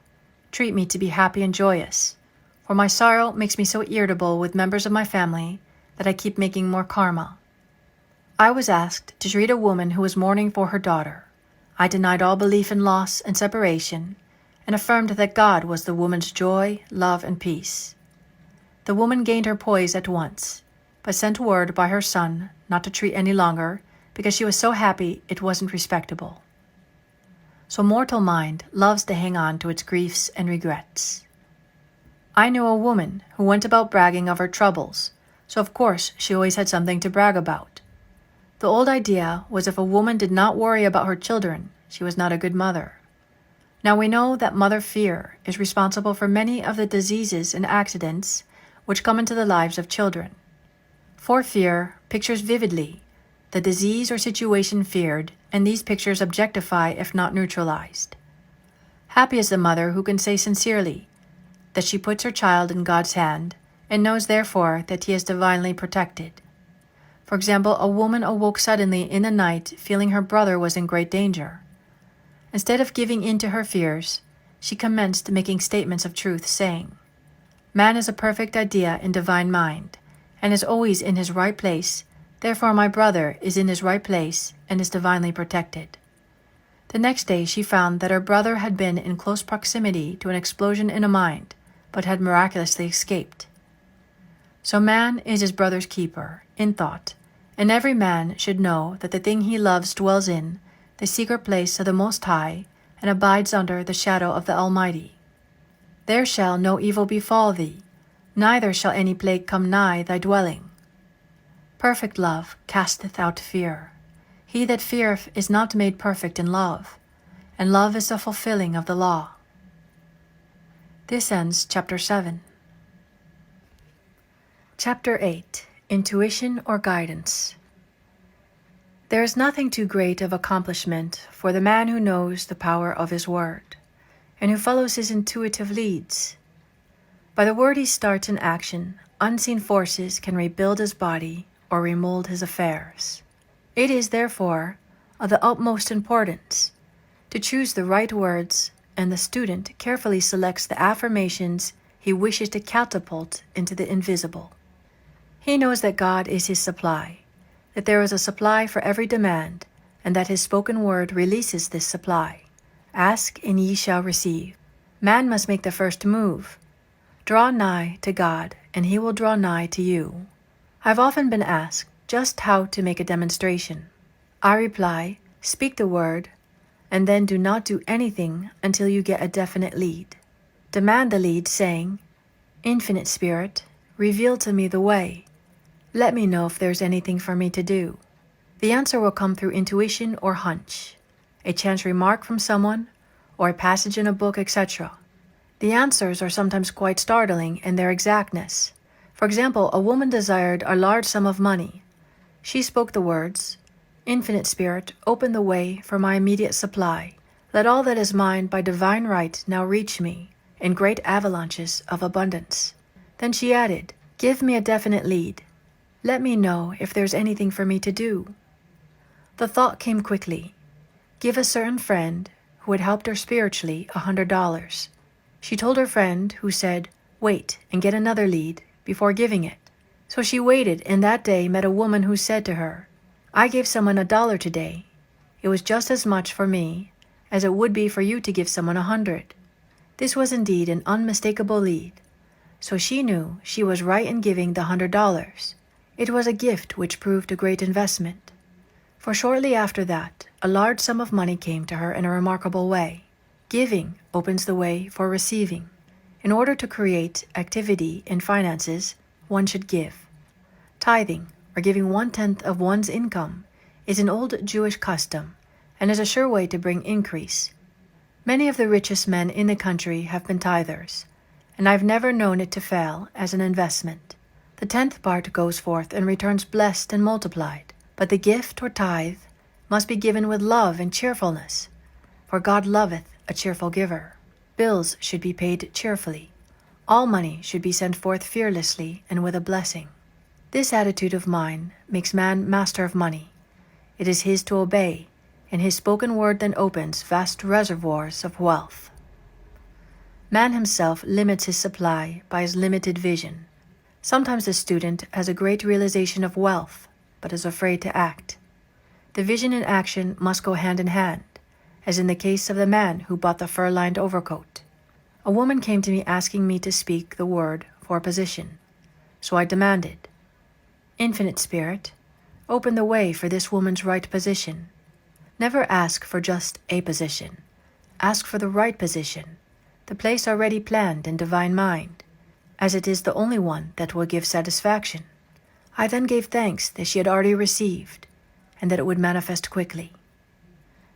"Treat me to be happy and joyous, for my sorrow makes me so irritable with members of my family that I keep making more karma." I was asked to treat a woman who was mourning for her daughter. I denied all belief in loss and separation, and affirmed that God was the woman's joy, love, and peace. The woman gained her poise at once, but sent word by her son not to treat any longer because she was so happy it wasn't respectable. So mortal mind loves to hang on to its griefs and regrets. I knew a woman who went about bragging of her troubles, so of course she always had something to brag about. The old idea was if a woman did not worry about her children, she was not a good mother. Now we know that mother fear is responsible for many of the diseases and accidents which come into the lives of children. For fear pictures vividly the disease or situation feared, and these pictures objectify if not neutralized. Happy is the mother who can say sincerely that she puts her child in God's hand and knows therefore that he is divinely protected. For example, a woman awoke suddenly in the night feeling her brother was in great danger. Instead of giving in to her fears, she commenced making statements of truth, saying, "Man is a perfect idea in divine mind, and is always in his right place, therefore my brother is in his right place and is divinely protected." The next day she found that her brother had been in close proximity to an explosion in a mine, but had miraculously escaped. So man is his brother's keeper, in thought, and every man should know that the thing he loves dwells in the secret place of the Most High, and abides under the shadow of the Almighty. There shall no evil befall thee, neither shall any plague come nigh thy dwelling. Perfect love casteth out fear. He that feareth is not made perfect in love, and love is the fulfilling of the law. This ends Chapter 7. Chapter 8. Intuition or Guidance. There is nothing too great of accomplishment for the man who knows the power of his word, and who follows his intuitive leads. By the word he starts in action, unseen forces can rebuild his body or remold his affairs. It is, therefore, of the utmost importance to choose the right words, and the student carefully selects the affirmations he wishes to catapult into the invisible. He knows that God is his supply, that there is a supply for every demand, and that his spoken word releases this supply. Ask and ye shall receive. Man must make the first move. Draw nigh to God, and he will draw nigh to you. I've often been asked just how to make a demonstration. I reply, speak the word, and then do not do anything until you get a definite lead. Demand the lead, saying, "Infinite Spirit, reveal to me the way. Let me know if there's anything for me to do." The answer will come through intuition or hunch, a chance remark from someone, or a passage in a book, etc. The answers are sometimes quite startling in their exactness. For example, a woman desired a large sum of money. She spoke the words, "Infinite Spirit, open the way for my immediate supply. Let all that is mine by divine right now reach me in great avalanches of abundance." Then she added, "Give me a definite lead. Let me know if there's anything for me to do." The thought came quickly. Give a certain friend who had helped her spiritually $100. She told her friend, who said, "Wait and get another lead," before giving it. So she waited, and that day met a woman who said to her, "I gave someone $1 today. It was just as much for me as it would be for you to give someone 100. This was indeed an unmistakable lead. So she knew she was right in giving the $100. It was a gift which proved a great investment. For shortly after that, a large sum of money came to her in a remarkable way. Giving opens the way for receiving. In order to create activity in finances, one should give. Tithing, or giving 1/10 of one's income, is an old Jewish custom and is a sure way to bring increase. Many of the richest men in the country have been tithers, and I've never known it to fail as an investment. The 10th part goes forth and returns blessed and multiplied, but the gift or tithe must be given with love and cheerfulness, for God loveth a cheerful giver. Bills should be paid cheerfully. All money should be sent forth fearlessly and with a blessing. This attitude of mind makes man master of money. It is his to obey, and his spoken word then opens vast reservoirs of wealth. Man himself limits his supply by his limited vision. Sometimes the student has a great realization of wealth, but is afraid to act. The vision and action must go hand in hand, as in the case of the man who bought the fur-lined overcoat. A woman came to me asking me to speak the word for a position. So I demanded, "Infinite Spirit, open the way for this woman's right position." Never ask for just a position. Ask for the right position, the place already planned in divine mind, as it is the only one that will give satisfaction. I then gave thanks that she had already received, and that it would manifest quickly.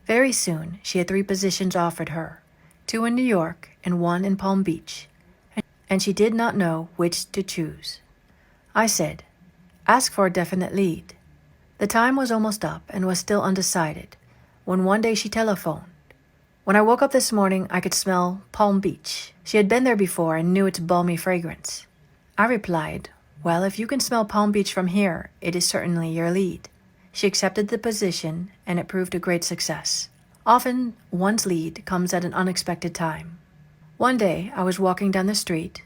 Very soon she had 3 positions offered her, 2 in New York and 1 in Palm Beach, and she did not know which to choose. I said, "Ask for a definite lead." The time was almost up and was still undecided, when one day she telephoned. When I woke up this morning, I could smell Palm Beach. She had been there before and knew its balmy fragrance. I replied, "Well, if you can smell Palm Beach from here, it is certainly your lead." She accepted the position, and it proved a great success. Often, one's lead comes at an unexpected time. One day, I was walking down the street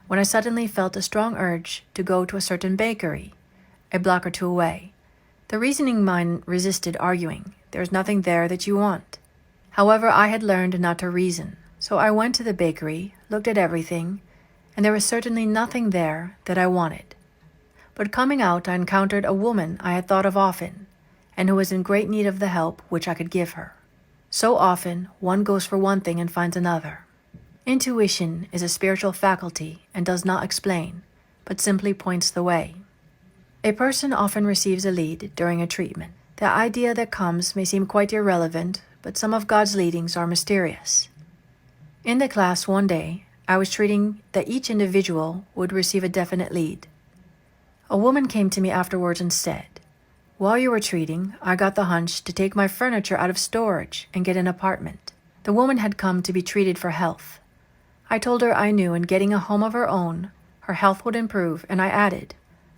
when I suddenly felt a strong urge to go to a certain bakery, a block or two away. The reasoning mind resisted, arguing, "There's nothing there that you want." However, I had learned not to reason, so I went to the bakery, looked at everything, and there was certainly nothing there that I wanted. But coming out, I encountered a woman I had thought of often, and who was in great need of the help which I could give her. So often, one goes for one thing and finds another. Intuition is a spiritual faculty and does not explain, but simply points the way. A person often receives a lead during a treatment. The idea that comes may seem quite irrelevant, but some of God's leadings are mysterious. In the class one day, I was treating that each individual would receive a definite lead. A woman came to me afterwards and said, "While you were treating, I got the hunch to take my furniture out of storage and get an apartment." The woman had come to be treated for health. I told her I knew in getting a home of her own, her health would improve, and I added,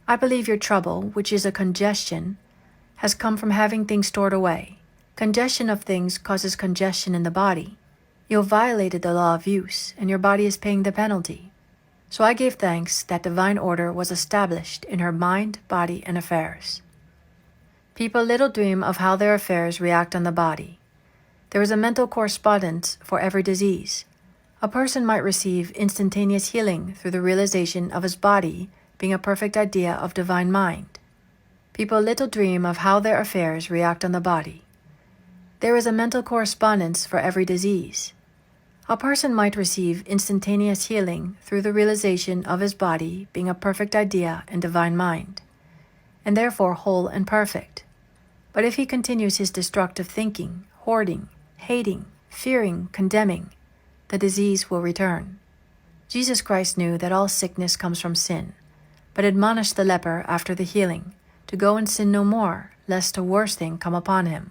"I believe your trouble, which is a congestion, has come from having things stored away. Congestion of things causes congestion in the body. You violated the law of use, and your body is paying the penalty." So I gave thanks that divine order was established in her mind, body, and affairs. People little dream of how their affairs react on the body. There is a mental correspondence for every disease. A person might receive instantaneous healing through the realization of his body being a perfect idea of divine mind. People little dream of how their affairs react on the body. There is a mental correspondence for every disease. A person might receive instantaneous healing through the realization of his body being a perfect idea and divine mind, and therefore whole and perfect. But if he continues his destructive thinking, hoarding, hating, fearing, condemning, the disease will return. Jesus Christ knew that all sickness comes from sin, but admonished the leper after the healing to go and sin no more, lest a worse thing come upon him.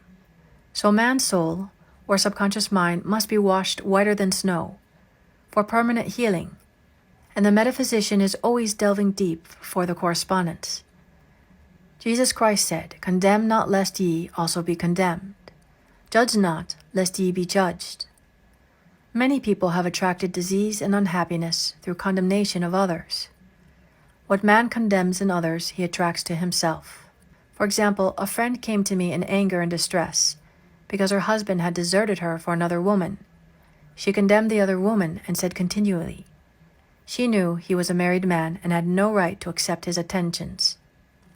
So man's soul, or subconscious mind, must be washed whiter than snow for permanent healing, and the metaphysician is always delving deep for the correspondence. Jesus Christ said, "Condemn not lest ye also be condemned. Judge not lest ye be judged." Many people have attracted disease and unhappiness through condemnation of others. What man condemns in others, he attracts to himself. For example, a friend came to me in anger and distress because her husband had deserted her for another woman. She condemned the other woman and said continually, she knew he was a married man and had no right to accept his attentions.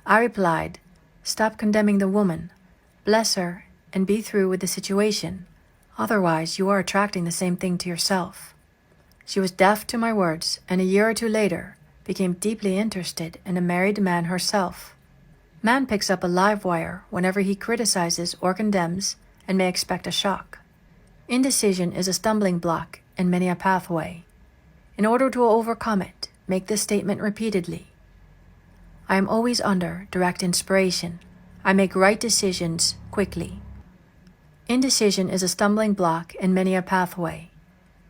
I replied, "Stop condemning the woman, bless her, and be through with the situation. Otherwise, you are attracting the same thing to yourself." She was deaf to my words, and a year or two later became deeply interested in a married man herself. Man picks up a live wire whenever he criticizes or condemns and may expect a shock. Indecision is a stumbling block in many a pathway. In order to overcome it, make this statement repeatedly. I am always under direct inspiration. I make right decisions quickly. Indecision is a stumbling block in many a pathway.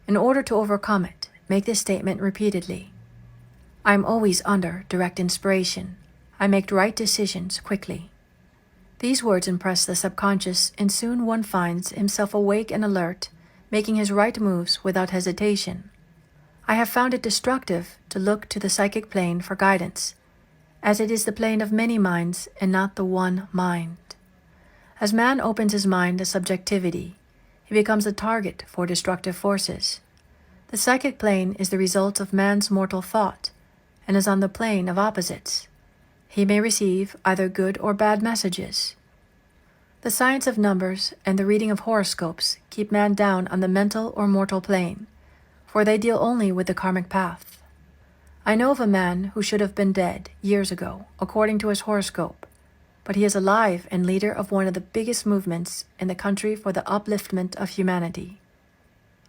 In order to overcome it, make this statement repeatedly. I am always under direct inspiration. I make right decisions quickly. These words impress the subconscious, and soon one finds himself awake and alert, making his right moves without hesitation. I have found it destructive to look to the psychic plane for guidance, as it is the plane of many minds and not the one mind. As man opens his mind to subjectivity, he becomes a target for destructive forces. The psychic plane is the result of man's mortal thought, and is on the plane of opposites. He may receive either good or bad messages. The science of numbers and the reading of horoscopes keep man down on the mental or mortal plane, for they deal only with the karmic path. I know of a man who should have been dead years ago, according to his horoscope, but he is alive and leader of one of the biggest movements in the country for the upliftment of humanity.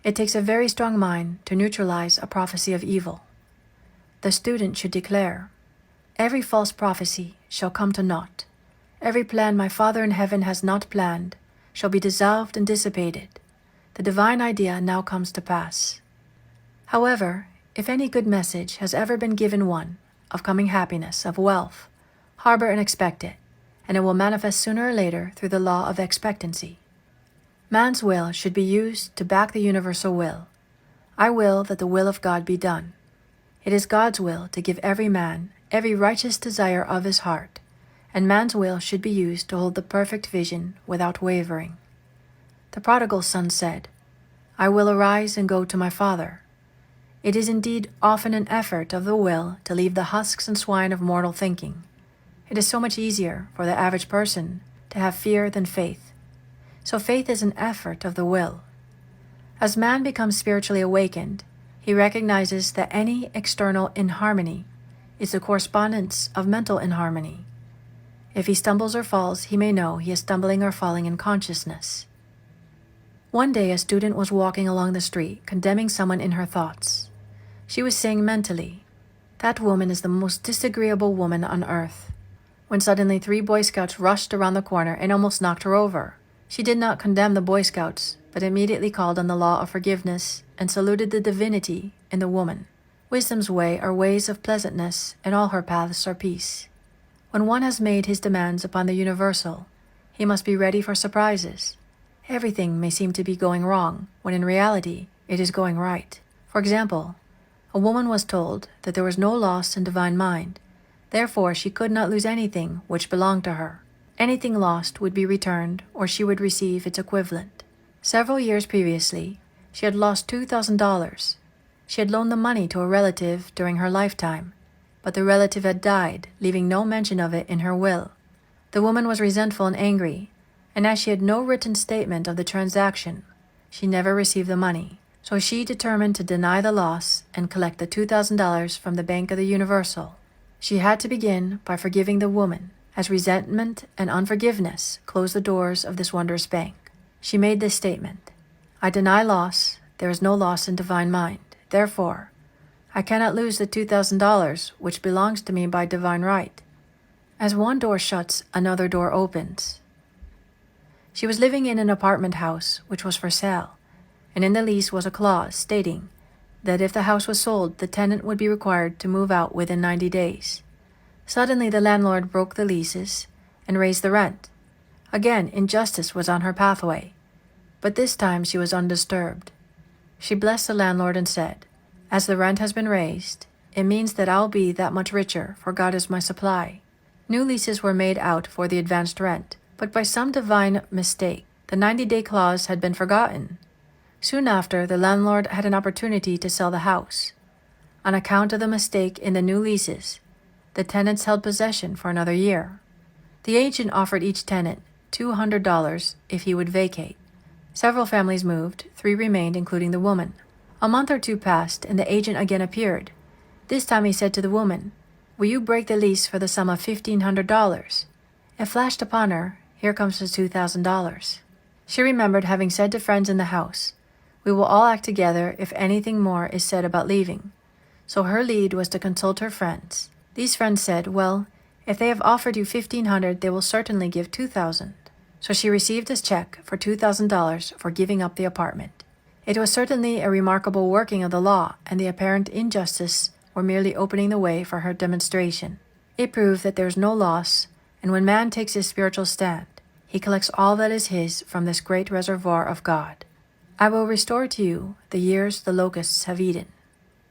It takes a very strong mind to neutralize a prophecy of evil. The student should declare, "Every false prophecy shall come to naught. Every plan my Father in heaven has not planned shall be dissolved and dissipated. The divine idea now comes to pass." However, If any good message has ever been given one, of coming happiness, of wealth, harbor and expect it, and it will manifest sooner or later through the law of expectancy. Man's will should be used to back the universal will. I will that the will of God be done. It is God's will to give every man every righteous desire of his heart, and man's will should be used to hold the perfect vision without wavering. The prodigal son said, I will arise and go to my father. It is indeed often an effort of the will to leave the husks and swine of mortal thinking. It is so much easier for the average person to have fear than faith. So faith is an effort of the will. As man becomes spiritually awakened, he recognizes that any external inharmony is the correspondence of mental inharmony. If he stumbles or falls, he may know he is stumbling or falling in consciousness. One day a student was walking along the street, condemning someone in her thoughts. She was saying mentally, that woman is the most disagreeable woman on earth, when suddenly 3 Boy Scouts rushed around the corner and almost knocked her over. She did not condemn the Boy Scouts, but immediately called on the law of forgiveness and saluted the divinity in the woman. Wisdom's way are ways of pleasantness, and all her paths are peace. When one has made his demands upon the universal, he must be ready for surprises. Everything may seem to be going wrong, when in reality it is going right. For example, a woman was told that there was no loss in divine mind. Therefore, she could not lose anything which belonged to her. Anything lost would be returned, or she would receive its equivalent. Several years previously, she had lost $2,000. She had loaned the money to a relative during her lifetime, but the relative had died, leaving no mention of it in her will. The woman was resentful and angry, and as she had no written statement of the transaction, she never received the money. So she determined to deny the loss and collect the $2,000 from the Bank of the Universal. She had to begin by forgiving the woman, as resentment and unforgiveness closed the doors of this wondrous bank. She made this statement, I deny loss, there is no loss in divine mind. Therefore, I cannot lose the $2,000 which belongs to me by divine right. As one door shuts, another door opens. She was living in an apartment house which was for sale, and in the lease was a clause stating that if the house was sold, the tenant would be required to move out within 90 days. Suddenly the landlord broke the leases and raised the rent. Again, injustice was on her pathway, but this time she was undisturbed. She blessed the landlord and said, as the rent has been raised, it means that I'll be that much richer, for God is my supply. New leases were made out for the advanced rent, but by some divine mistake, the 90-day clause had been forgotten. Soon after, the landlord had an opportunity to sell the house. On account of the mistake in the new leases, the tenants held possession for another year. The agent offered each tenant $200 if he would vacate. Several families moved, 3 remained, including the woman. A month or 2 passed, and the agent again appeared. This time he said to the woman, will you break the lease for the sum of $1,500? It flashed upon her, here comes the $2,000. She remembered having said to friends in the house, we will all act together if anything more is said about leaving. So her lead was to consult her friends. These friends said, well, if they have offered you $1,500, they will certainly give $2,000. So she received a check for $2,000 for giving up the apartment. It was certainly a remarkable working of the law, and the apparent injustice were merely opening the way for her demonstration. It proved that there is no loss, and when man takes his spiritual stand, he collects all that is his from this great reservoir of God. I will restore to you the years the locusts have eaten.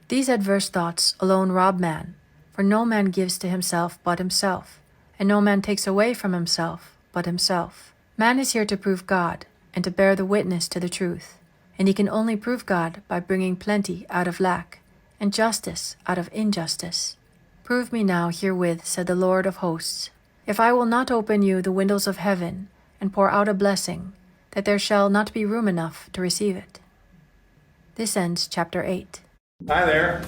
These adverse thoughts alone rob man, for no man gives to himself but himself, and no man takes away from himself but himself. Man is here to prove God, and to bear the witness to the truth, and he can only prove God by bringing plenty out of lack, and justice out of injustice. Prove me now herewith, said the Lord of hosts, if I will not open you the windows of heaven, and pour out a blessing, that there shall not be room enough to receive it. This ends chapter 8. Hi there.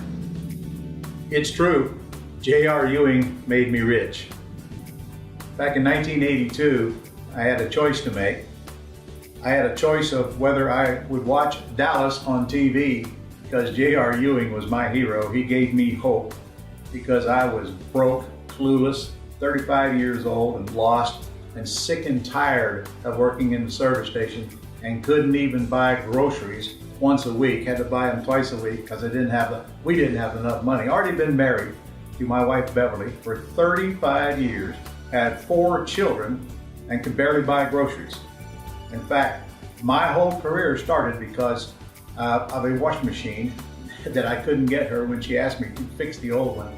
It's true. J.R. Ewing made me rich. Back in 1982, I had a choice to make. I had a choice of whether I would watch Dallas on TV because J.R. Ewing was my hero. He gave me hope because I was broke, clueless, 35 years old and lost and sick and tired of working in the service station and couldn't even buy groceries once a week, had to buy them twice a week because we didn't have enough money. Already been married to my wife Beverly for 35 years, had 4 children, and could barely buy groceries. In fact, my whole career started because of a washing machine that I couldn't get her when she asked me to fix the old one.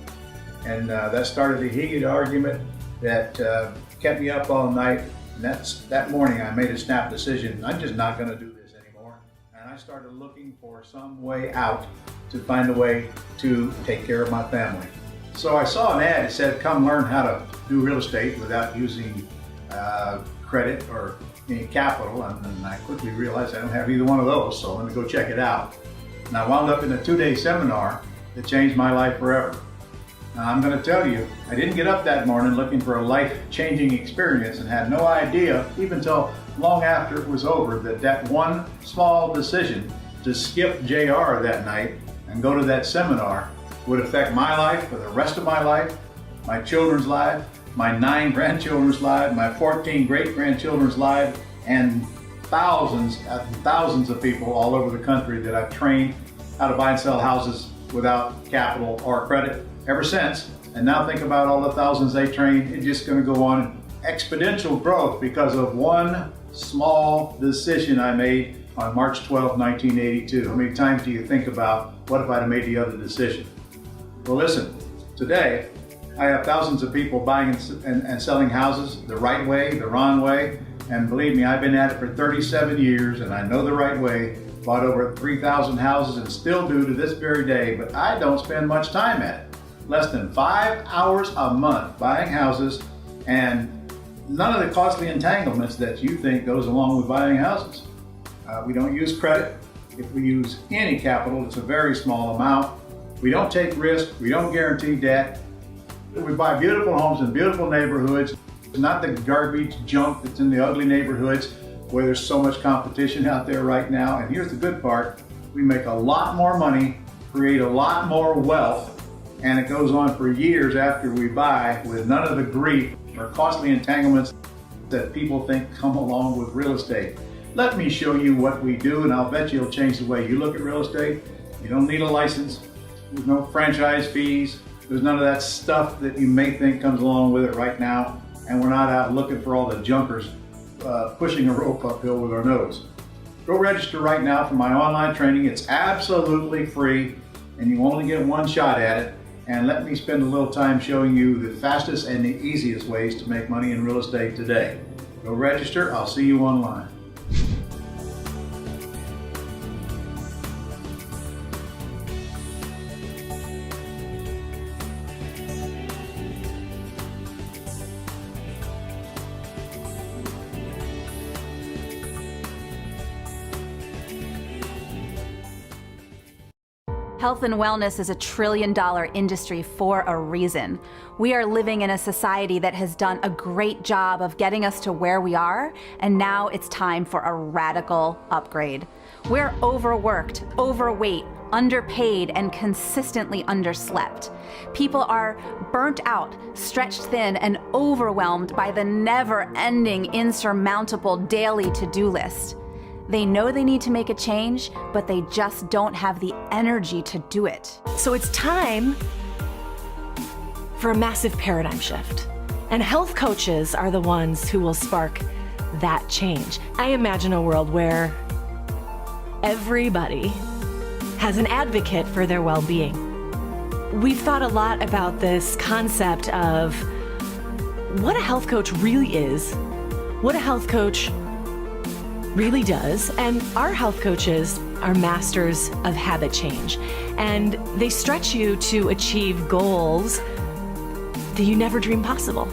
And that started a heated argument that kept me up all night. And that morning I made a snap decision. I'm just not going to do this anymore. And I started looking for some way out to find a way to take care of my family. So I saw an ad that said, come learn how to do real estate without using credit or any capital. And I quickly realized I don't have either one of those, so I'm going to go check it out. And I wound up in a 2-day seminar that changed my life forever. Now, I'm going to tell you, I didn't get up that morning looking for a life-changing experience and had no idea, even till long after it was over, that one small decision to skip JR that night and go to that seminar would affect my life for the rest of my life, my children's life, my 9 grandchildren's lives, my 14 great-grandchildren's lives, and thousands of people all over the country that I've trained how to buy and sell houses without capital or credit ever since. And now think about all the thousands they trained. It's just going to go on exponential growth because of one small decision I made on March 12, 1982. How many times do you think about, what if I'd have made the other decision? Well, listen, today I have thousands of people buying and selling houses the right way, the wrong way. And believe me, I've been at it for 37 years and I know the right way. Bought over 3,000 houses and still do to this very day, but I don't spend much time at it. Less than 5 hours a month buying houses, and none of the costly entanglements that you think goes along with buying houses. We don't use credit. If we use any capital, it's a very small amount. We don't take risk. We don't guarantee debt. We buy beautiful homes in beautiful neighborhoods, not the garbage junk that's in the ugly neighborhoods where there's so much competition out there right now. And here's the good part. We make a lot more money, create a lot more wealth, and it goes on for years after we buy with none of the grief or costly entanglements that people think come along with real estate. Let me show you what we do, and I'll bet you it'll change the way you look at real estate. You don't need a license. There's no franchise fees. There's none of that stuff that you may think comes along with it right now. And we're not out looking for all the junkers pushing a rope uphill with our nose. Go register right now for my online training. It's absolutely free, and you only get one shot at it. And let me spend a little time showing you the fastest and the easiest ways to make money in real estate today. Go register. I'll see you online. Health and wellness is a $1 trillion industry for a reason. We are living in a society that has done a great job of getting us to where we are, and now it's time for a radical upgrade. We're overworked, overweight, underpaid, and consistently underslept. People are burnt out, stretched thin, and overwhelmed by the never-ending, insurmountable daily to-do list. They know they need to make a change, but they just don't have the energy to do it. So it's time for a massive paradigm shift. And health coaches are the ones who will spark that change. I imagine a world where everybody has an advocate for their well-being. We've thought a lot about this concept of what a health coach really is, what a health coach really does, and our health coaches are masters of habit change, and they stretch you to achieve goals that you never dreamed possible.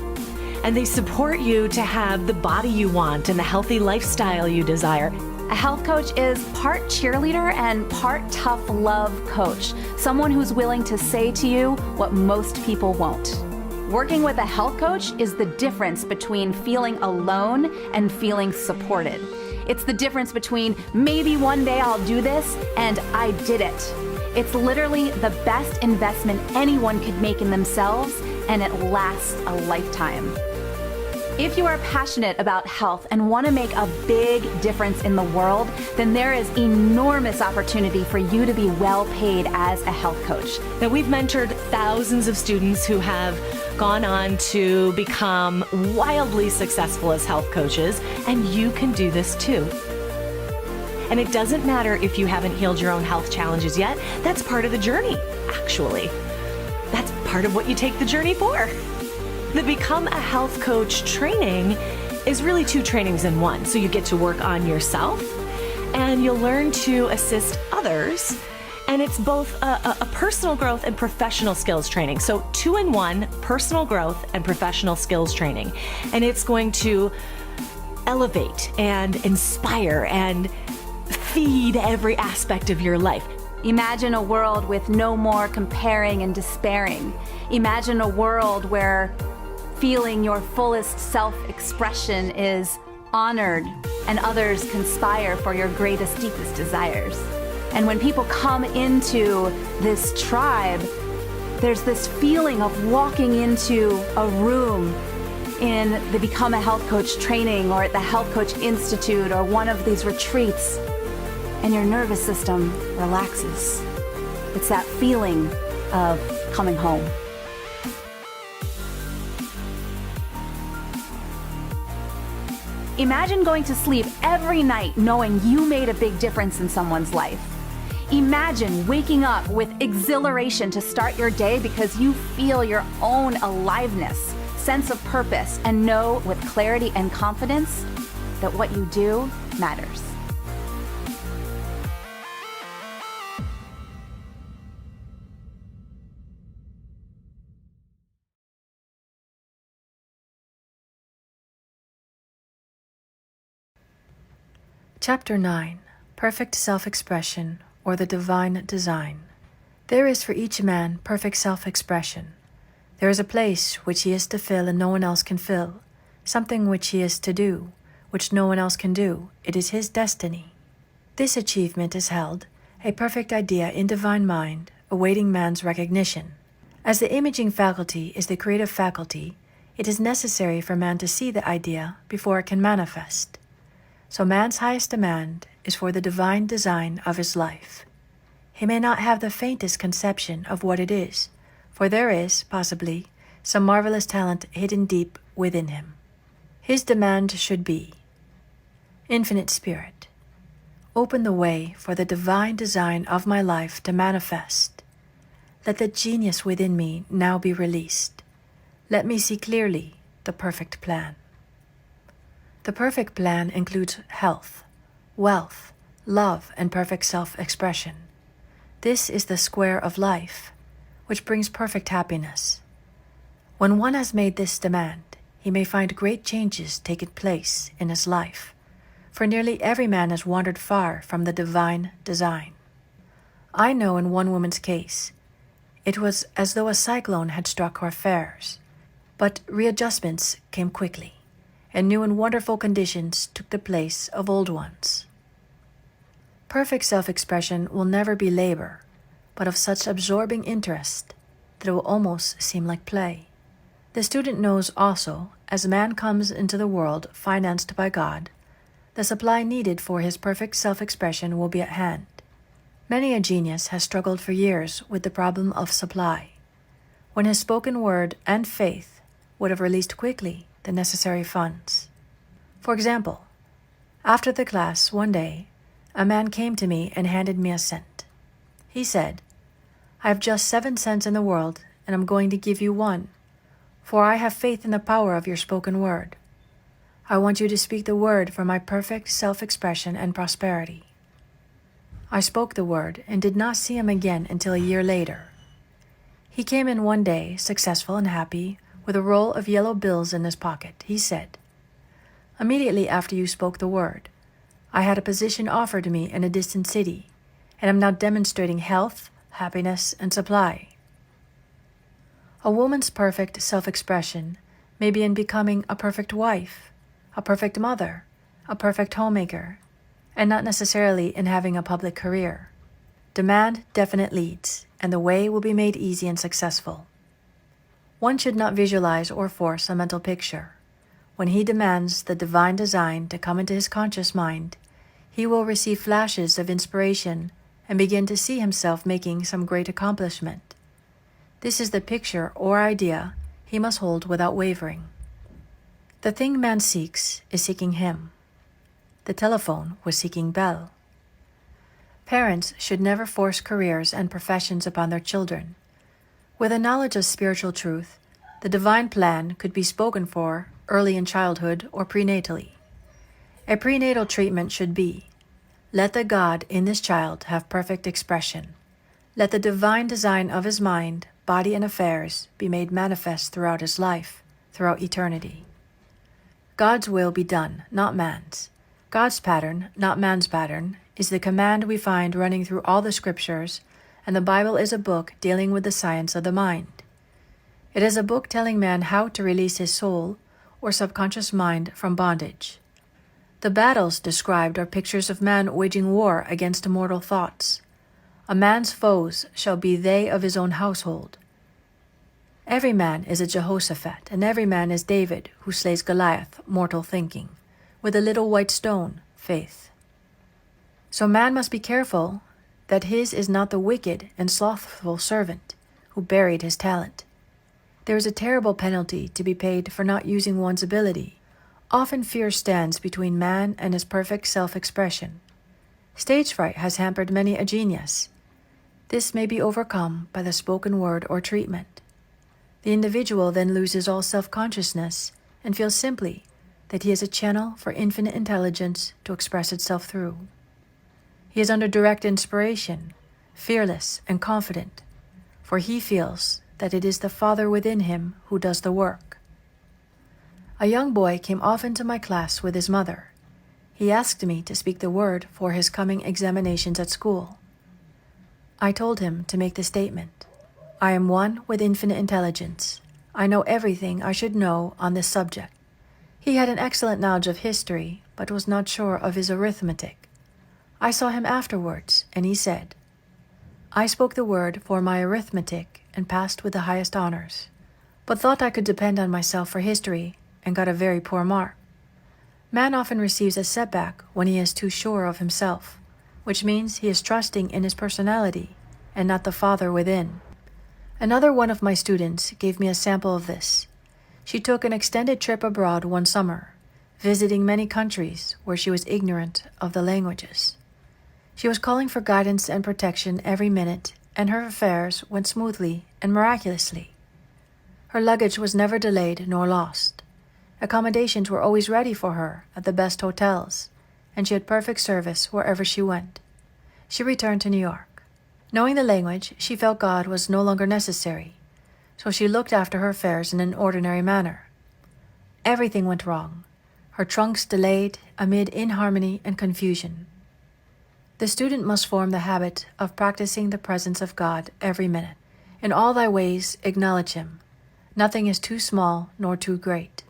And they support you to have the body you want and the healthy lifestyle you desire. A health coach is part cheerleader and part tough love coach, someone who's willing to say to you what most people won't. Working with a health coach is the difference between feeling alone and feeling supported. It's the difference between maybe one day I'll do this and I did it. It's literally the best investment anyone could make in themselves, and it lasts a lifetime. If you are passionate about health and want to make a big difference in the world, then there is enormous opportunity for you to be well paid as a health coach. Now, we've mentored thousands of students who have gone on to become wildly successful as health coaches, and you can do this too. And it doesn't matter if you haven't healed your own health challenges yet. That's part of the journey, actually. That's part of what you take the journey for. The Become a Health Coach training is really 2 trainings in one. So you get to work on yourself and you'll learn to assist others. And it's both a personal growth and professional skills training. So 2 in 1, personal growth and professional skills training. And it's going to elevate and inspire and feed every aspect of your life. Imagine a world with no more comparing and despairing. Imagine a world where feeling your fullest self-expression is honored and others conspire for your greatest, deepest desires. And when people come into this tribe, there's this feeling of walking into a room in the Become a Health Coach training or at the Health Coach Institute or one of these retreats, and your nervous system relaxes. It's that feeling of coming home. Imagine going to sleep every night knowing you made a big difference in someone's life. Imagine waking up with exhilaration to start your day because you feel your own aliveness, sense of purpose, and know with clarity and confidence that what you do matters. Chapter 9. Perfect Self-Expression, or the Divine Design. There is for each man perfect self-expression. There is a place which he is to fill and no one else can fill, something which he is to do, which no one else can do. It is his destiny. This achievement is held a perfect idea in divine mind, awaiting man's recognition. As the imaging faculty is the creative faculty, it is necessary for man to see the idea before it can manifest. So man's highest demand is for the divine design of his life. He may not have the faintest conception of what it is, for there is, possibly, some marvelous talent hidden deep within him. His demand should be, Infinite Spirit, open the way for the divine design of my life to manifest. Let the genius within me now be released. Let me see clearly the perfect plan. The perfect plan includes health, wealth, love, and perfect self-expression. This is the square of life, which brings perfect happiness. When one has made this demand, he may find great changes taking place in his life, for nearly every man has wandered far from the divine design. I know in one woman's case, it was as though a cyclone had struck her affairs, but readjustments came quickly, and new and wonderful conditions took the place of old ones. Perfect self-expression will never be labor, but of such absorbing interest that it will almost seem like play. The student knows also, as man comes into the world financed by God, the supply needed for his perfect self-expression will be at hand. Many a genius has struggled for years with the problem of supply, when his spoken word and faith would have released quickly the necessary funds. For example, after the class one day, a man came to me and handed me a cent. He said, "I have just 7 cents in the world, and I'm going to give you 1, for I have faith in the power of your spoken word. I want you to speak the word for my perfect self-expression and prosperity." I spoke the word and did not see him again until a year later. He came in one day, successful and happy, with a roll of yellow bills in his pocket. He said, "Immediately after you spoke the word, I had a position offered to me in a distant city, and am now demonstrating health, happiness, and supply." A woman's perfect self-expression may be in becoming a perfect wife, a perfect mother, a perfect homemaker, and not necessarily in having a public career. Demand definite leads, and the way will be made easy and successful. One should not visualize or force a mental picture. When he demands the divine design to come into his conscious mind, he will receive flashes of inspiration and begin to see himself making some great accomplishment. This is the picture or idea he must hold without wavering. The thing man seeks is seeking him. The telephone was seeking Bell. Parents should never force careers and professions upon their children. With a knowledge of spiritual truth, the divine plan could be spoken for early in childhood or prenatally. A prenatal treatment should be, let the God in this child have perfect expression. Let the divine design of his mind, body, and affairs be made manifest throughout his life, throughout eternity. God's will be done, not man's. God's pattern, not man's pattern, is the command we find running through all the scriptures, and the Bible is a book dealing with the science of the mind. It is a book telling man how to release his soul or subconscious mind from bondage. The battles described are pictures of man waging war against immortal thoughts. A man's foes shall be they of his own household. Every man is a Jehoshaphat, and every man is David, who slays Goliath, mortal thinking, with a little white stone, faith. So man must be careful that his is not the wicked and slothful servant who buried his talent. There is a terrible penalty to be paid for not using one's ability. Often fear stands between man and his perfect self-expression. Stage fright has hampered many a genius. This may be overcome by the spoken word or treatment. The individual then loses all self-consciousness and feels simply that he is a channel for infinite intelligence to express itself through. He is under direct inspiration, fearless and confident, for he feels that it is the Father within him who does the work. A young boy came often to my class with his mother. He asked me to speak the word for his coming examinations at school. I told him to make the statement, I am one with infinite intelligence. I know everything I should know on this subject. He had an excellent knowledge of history, but was not sure of his arithmetic. I saw him afterwards, and he said, I spoke the word for my arithmetic and passed with the highest honors, but thought I could depend on myself for history and got a very poor mark. Man often receives a setback when he is too sure of himself, which means he is trusting in his personality and not the Father within. Another one of my students gave me a sample of this. She took an extended trip abroad one summer, visiting many countries where she was ignorant of the languages. She was calling for guidance and protection every minute, and her affairs went smoothly and miraculously. Her luggage was never delayed nor lost. Accommodations were always ready for her at the best hotels, and she had perfect service wherever she went. She returned to New York. Knowing the language, she felt God was no longer necessary, so she looked after her affairs in an ordinary manner. Everything went wrong. Her trunks delayed amid inharmony and confusion. The student must form the habit of practicing the presence of God every minute. In all thy ways acknowledge him. Nothing is too small nor too great.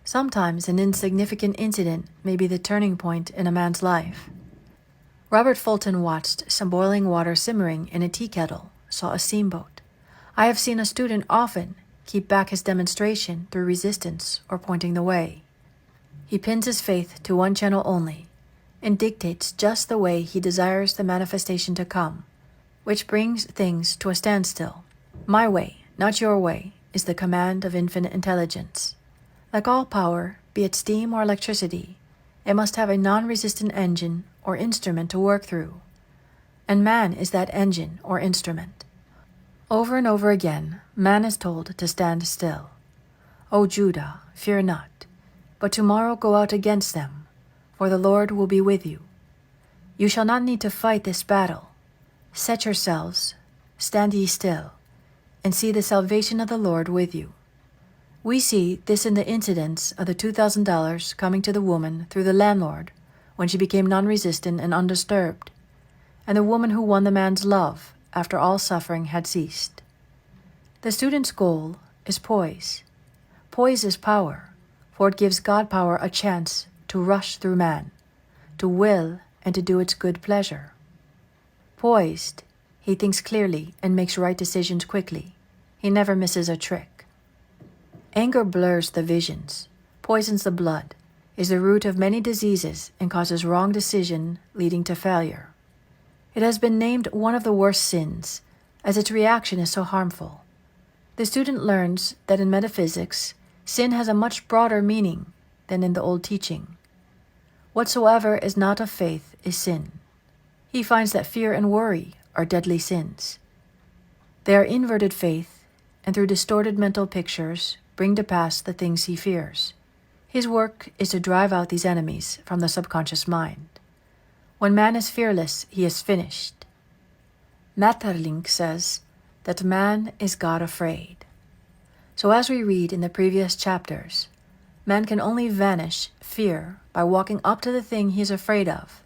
Sometimes an insignificant incident may be the turning point in a man's life. Robert Fulton watched some boiling water simmering in a tea kettle, saw a steamboat. I have seen a student often keep back his demonstration through resistance or pointing the way. He pins his faith to one channel only, and dictates just the way he desires the manifestation to come, which brings things to a standstill. My way, not your way, is the command of infinite intelligence. Like all power, be it steam or electricity, it must have a non-resistant engine or instrument to work through, and man is that engine or instrument. Over and over again, man is told to stand still. O Judah, fear not, but tomorrow go out against them, for the Lord will be with you. You shall not need to fight this battle. Set yourselves, stand ye still, and see the salvation of the Lord with you. We see this in the incidents of the $2,000 coming to the woman through the landlord when she became non-resistant and undisturbed, and the woman who won the man's love after all suffering had ceased. The student's goal is poise. Poise is power, for it gives God power a chance to rush through man, to will and to do its good pleasure. Poised, he thinks clearly and makes right decisions quickly. He never misses a trick. Anger blurs the visions, poisons the blood, is the root of many diseases, and causes wrong decision leading to failure. It has been named one of the worst sins, as its reaction is so harmful. The student learns that in metaphysics, sin has a much broader meaning than in the old teaching. Whatsoever is not of faith is sin. He finds that fear and worry are deadly sins. They are inverted faith, and through distorted mental pictures bring to pass the things he fears. His work is to drive out these enemies from the subconscious mind. When man is fearless, he is finished. Maeterlinck says that man is God afraid. So as we read in the previous chapters, man can only vanish fear by walking up to the thing he is afraid of.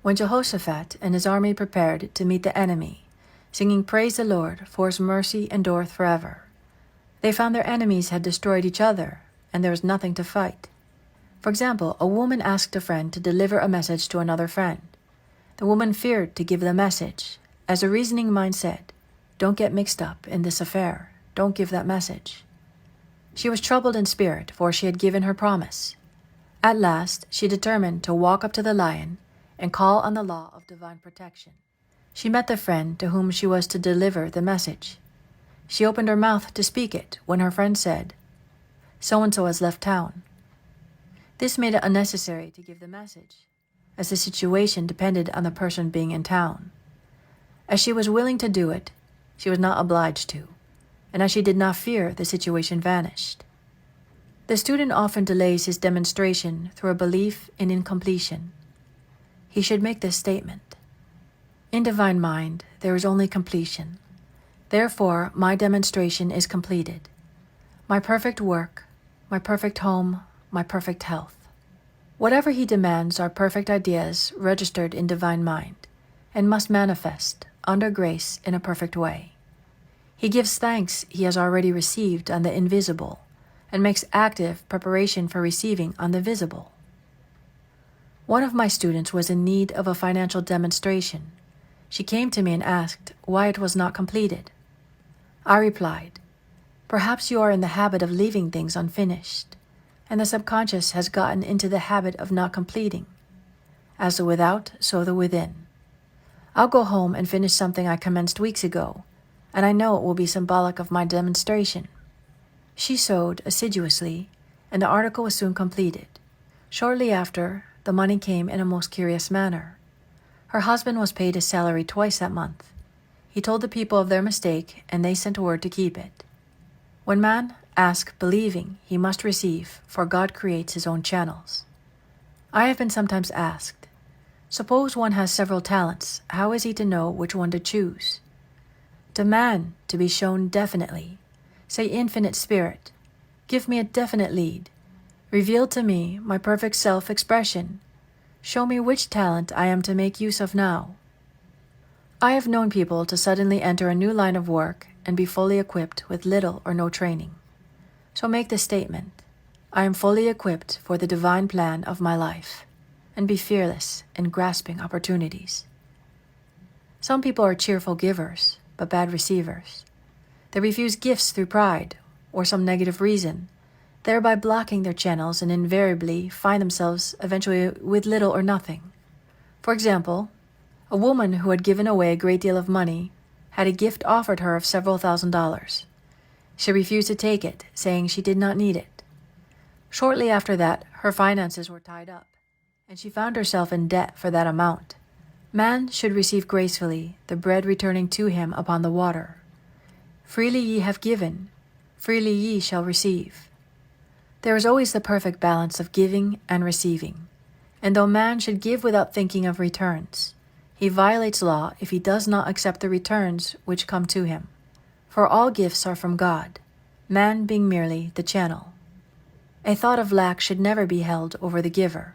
When Jehoshaphat and his army prepared to meet the enemy, singing praise the Lord, for his mercy endureth forever, they found their enemies had destroyed each other, and there was nothing to fight. For example, a woman asked a friend to deliver a message to another friend. The woman feared to give the message, as a reasoning mind said, "Don't get mixed up in this affair. Don't give that message." She was troubled in spirit, for she had given her promise. At last, she determined to walk up to the lion and call on the law of divine protection. She met the friend to whom she was to deliver the message. She opened her mouth to speak it when her friend said, "So-and-so has left town." This made it unnecessary to give the message, as the situation depended on the person being in town. As she was willing to do it, she was not obliged to, and as she did not fear, the situation vanished. The student often delays his demonstration through a belief in incompletion. He should make this statement: in divine mind, there is only completion. Therefore, my demonstration is completed. My perfect work, my perfect home, my perfect health. Whatever he demands are perfect ideas registered in divine mind, and must manifest, under grace, in a perfect way. He gives thanks he has already received on the invisible, and makes active preparation for receiving on the visible. One of my students was in need of a financial demonstration. She came to me and asked why it was not completed. I replied, "Perhaps you are in the habit of leaving things unfinished, and the subconscious has gotten into the habit of not completing. As the without, so the within. I'll go home and finish something I commenced weeks ago, and I know it will be symbolic of my demonstration." She sewed assiduously, and the article was soon completed. Shortly after, the money came in a most curious manner. Her husband was paid his salary twice that month. He told the people of their mistake, and they sent word to keep it. When man asks believing, he must receive, for God creates his own channels. I have been sometimes asked, suppose one has several talents, how is he to know which one to choose? Demand to be shown definitely. Say, Infinite Spirit, give me a definite lead. Reveal to me my perfect self-expression. Show me which talent I am to make use of now. I have known people to suddenly enter a new line of work and be fully equipped with little or no training. So make the statement, I am fully equipped for the divine plan of my life, and be fearless in grasping opportunities. Some people are cheerful givers, but bad receivers. They refuse gifts through pride or some negative reason, thereby blocking their channels, and invariably find themselves eventually with little or nothing. For example, a woman who had given away a great deal of money had a gift offered her of several $1,000s. She refused to take it, saying she did not need it. Shortly after that, her finances were tied up, and she found herself in debt for that amount. Man should receive gracefully the bread returning to him upon the water. Freely ye have given, freely ye shall receive. There is always the perfect balance of giving and receiving, and though man should give without thinking of returns, he violates law if he does not accept the returns which come to him. For all gifts are from God, man being merely the channel. A thought of lack should never be held over the giver.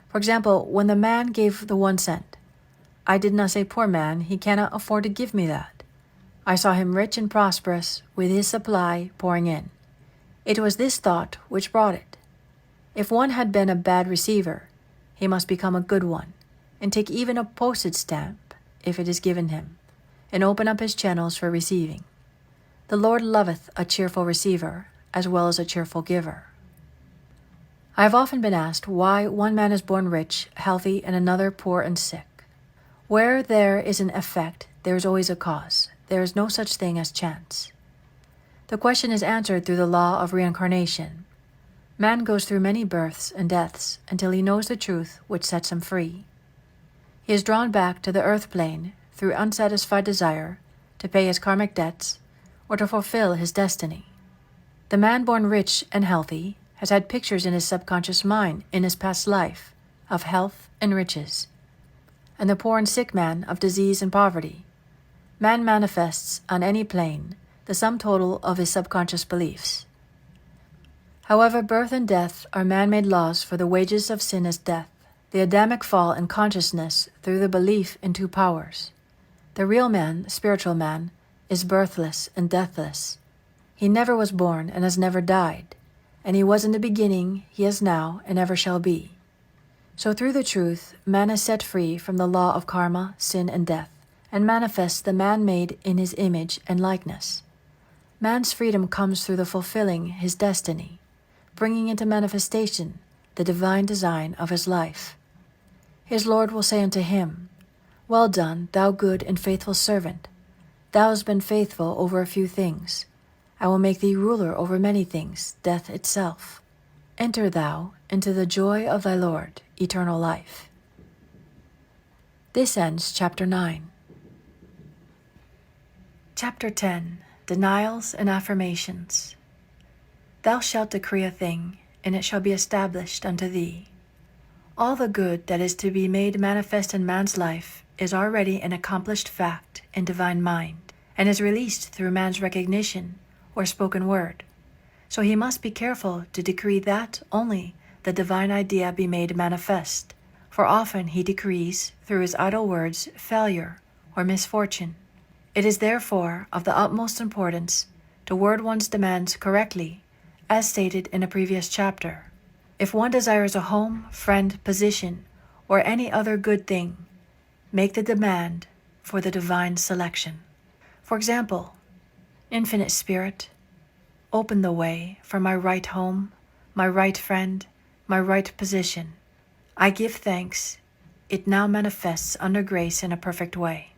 For example, when the man gave the 1 cent, I did not say, "Poor man, he cannot afford to give me that." I saw him rich and prosperous, with his supply pouring in. It was this thought which brought it. If one had been a bad receiver, he must become a good one, and take even a postage stamp, if it is given him, and open up his channels for receiving. The Lord loveth a cheerful receiver, as well as a cheerful giver. I have often been asked why one man is born rich, healthy, and another poor and sick. Where there is an effect, there is always a cause. There is no such thing as chance. The question is answered through the law of reincarnation. Man goes through many births and deaths until he knows the truth which sets him free. He is drawn back to the earth plane through unsatisfied desire to pay his karmic debts or to fulfill his destiny. The man born rich and healthy has had pictures in his subconscious mind in his past life of health and riches, and the poor and sick man of disease and poverty. Man manifests on any plane the sum total of his subconscious beliefs. However, birth and death are man-made laws, for the wages of sin is death. The Adamic fall in consciousness through the belief in two powers. The real man, spiritual man, is birthless and deathless. He never was born and has never died, and he was in the beginning, he is now, and ever shall be. So through the truth, man is set free from the law of karma, sin, and death, and manifests the man made in his image and likeness. Man's freedom comes through the fulfilling his destiny, bringing into manifestation the divine design of his life. His Lord will say unto him, "Well done, thou good and faithful servant. Thou hast been faithful over a few things. I will make thee ruler over many things, death itself. Enter thou into the joy of thy Lord, eternal life." This ends Chapter 9. Chapter 10. Denials and Affirmations. Thou shalt decree a thing, and it shall be established unto thee. All the good that is to be made manifest in man's life is already an accomplished fact in divine mind, and is released through man's recognition or spoken word. So he must be careful to decree that only the divine idea be made manifest, for often he decrees, through his idle words, failure or misfortune. It is therefore of the utmost importance to word one's demands correctly, as stated in a previous chapter. If one desires a home, friend, position, or any other good thing, make the demand for the divine selection. For example, Infinite Spirit, open the way for my right home, my right friend, my right position. I give thanks. It now manifests under grace in a perfect way.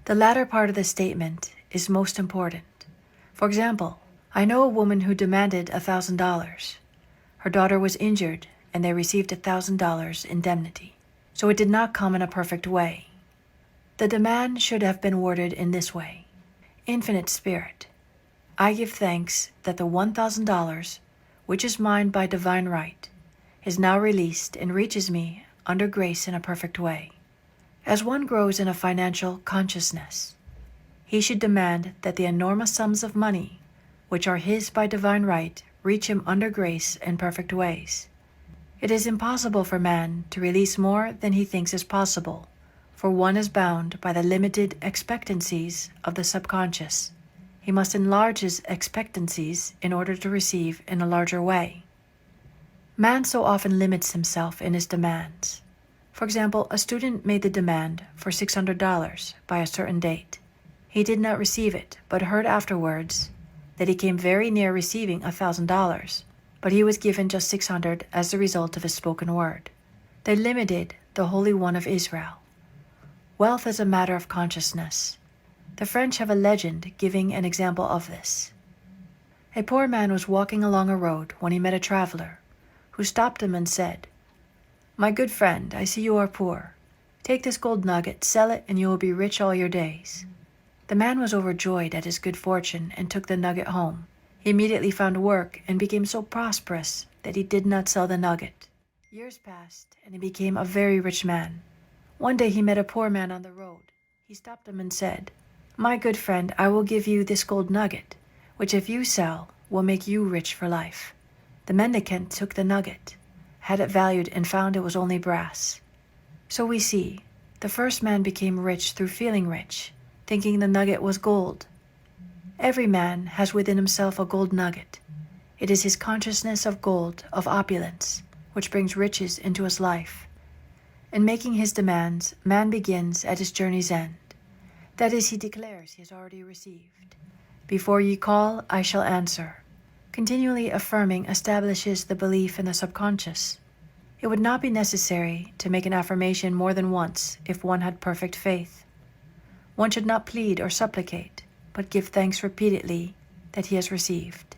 The latter part of the statement is most important. For example, I know a woman who demanded $1,000. Her daughter was injured, and they received $1,000 indemnity. So it did not come in a perfect way. The demand should have been worded in this way: Infinite Spirit, I give thanks that the $1,000, which is mine by divine right, is now released and reaches me under grace in a perfect way. As one grows in a financial consciousness, he should demand that the enormous sums of money, which are his by divine right, reach him under grace in perfect ways. It is impossible for man to release more than he thinks is possible, for one is bound by the limited expectancies of the subconscious. He must enlarge his expectancies in order to receive in a larger way. Man so often limits himself in his demands. For example, a student made the demand for $600 by a certain date. He did not receive it, but heard afterwards that he came very near receiving $1,000, but he was given just $600 as the result of his spoken word. They limited the Holy One of Israel. Wealth is a matter of consciousness. The French have a legend giving an example of this. A poor man was walking along a road when he met a traveler, who stopped him and said, "My good friend, I see you are poor. Take this gold nugget, sell it, and you will be rich all your days." The man was overjoyed at his good fortune and took the nugget home. He immediately found work and became so prosperous that he did not sell the nugget. Years passed, and he became a very rich man. One day he met a poor man on the road. He stopped him and said, "My good friend, I will give you this gold nugget, which if you sell, will make you rich for life." The mendicant took the nugget, had it valued, and found it was only brass. So we see, the first man became rich through feeling rich, thinking the nugget was gold. Every man has within himself a gold nugget. It is his consciousness of gold, of opulence, which brings riches into his life. In making his demands, man begins at his journey's end. That is, he declares he has already received. "Before ye call, I shall answer. Continually affirming establishes the belief in the subconscious. It would not be necessary to make an affirmation more than once if one had perfect faith. One should not plead or supplicate, but give thanks repeatedly that he has received.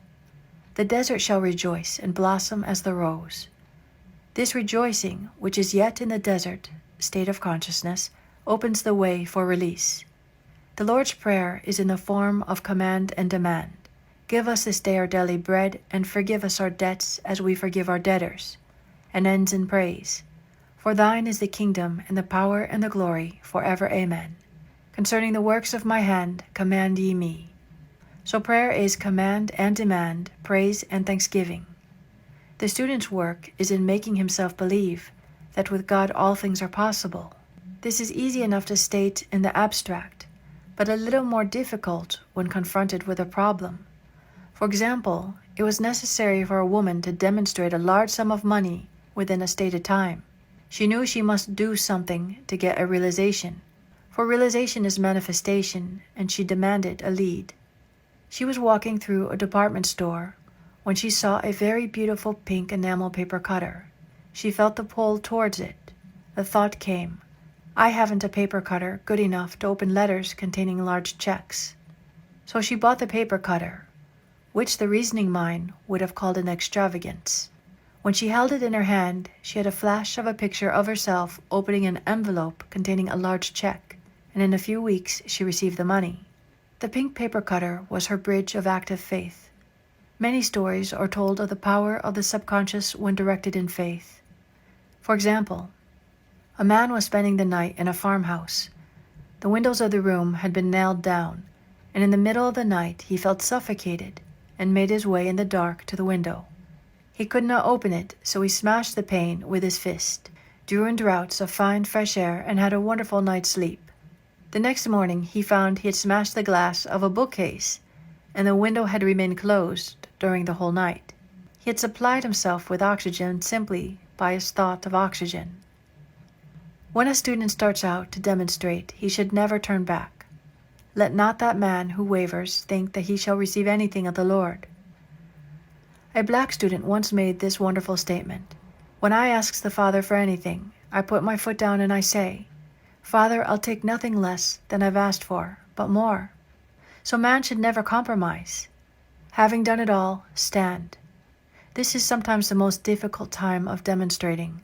The desert shall rejoice and blossom as the rose. This rejoicing, which is yet in the desert state of consciousness, opens the way for release. The Lord's Prayer is in the form of command and demand. Give us this day our daily bread, and forgive us our debts as we forgive our debtors, and ends in praise. For thine is the kingdom, and the power, and the glory, forever. Amen. Concerning the works of my hand, command ye me. So prayer is command and demand, praise and thanksgiving. The student's work is in making himself believe that with God all things are possible. This is easy enough to state in the abstract, but a little more difficult when confronted with a problem. For example, it was necessary for a woman to demonstrate a large sum of money within a stated time. She knew she must do something to get a realization, for realization is manifestation, and she demanded a lead. She was walking through a department store when she saw a very beautiful pink enamel paper cutter. She felt the pull towards it. The thought came, I haven't a paper cutter good enough to open letters containing large checks. So she bought the paper cutter, which the reasoning mind would have called an extravagance. When she held it in her hand, she had a flash of a picture of herself opening an envelope containing a large check, and in a few weeks she received the money. The pink paper cutter was her bridge of active faith. Many stories are told of the power of the subconscious when directed in faith. For example, a man was spending the night in a farmhouse. The windows of the room had been nailed down, and in the middle of the night he felt suffocated and made his way in the dark to the window. He could not open it, so he smashed the pane with his fist, drew in draughts of fine fresh air, and had a wonderful night's sleep. The next morning he found he had smashed the glass of a bookcase, and the window had remained closed during the whole night. He had supplied himself with oxygen simply by his thought of oxygen. When a student starts out to demonstrate, he should never turn back. Let not that man who wavers think that he shall receive anything of the Lord. A black student once made this wonderful statement. When I ask the Father for anything, I put my foot down and I say, Father, I'll take nothing less than I've asked for, but more. So man should never compromise. Having done it all, stand. This is sometimes the most difficult time of demonstrating.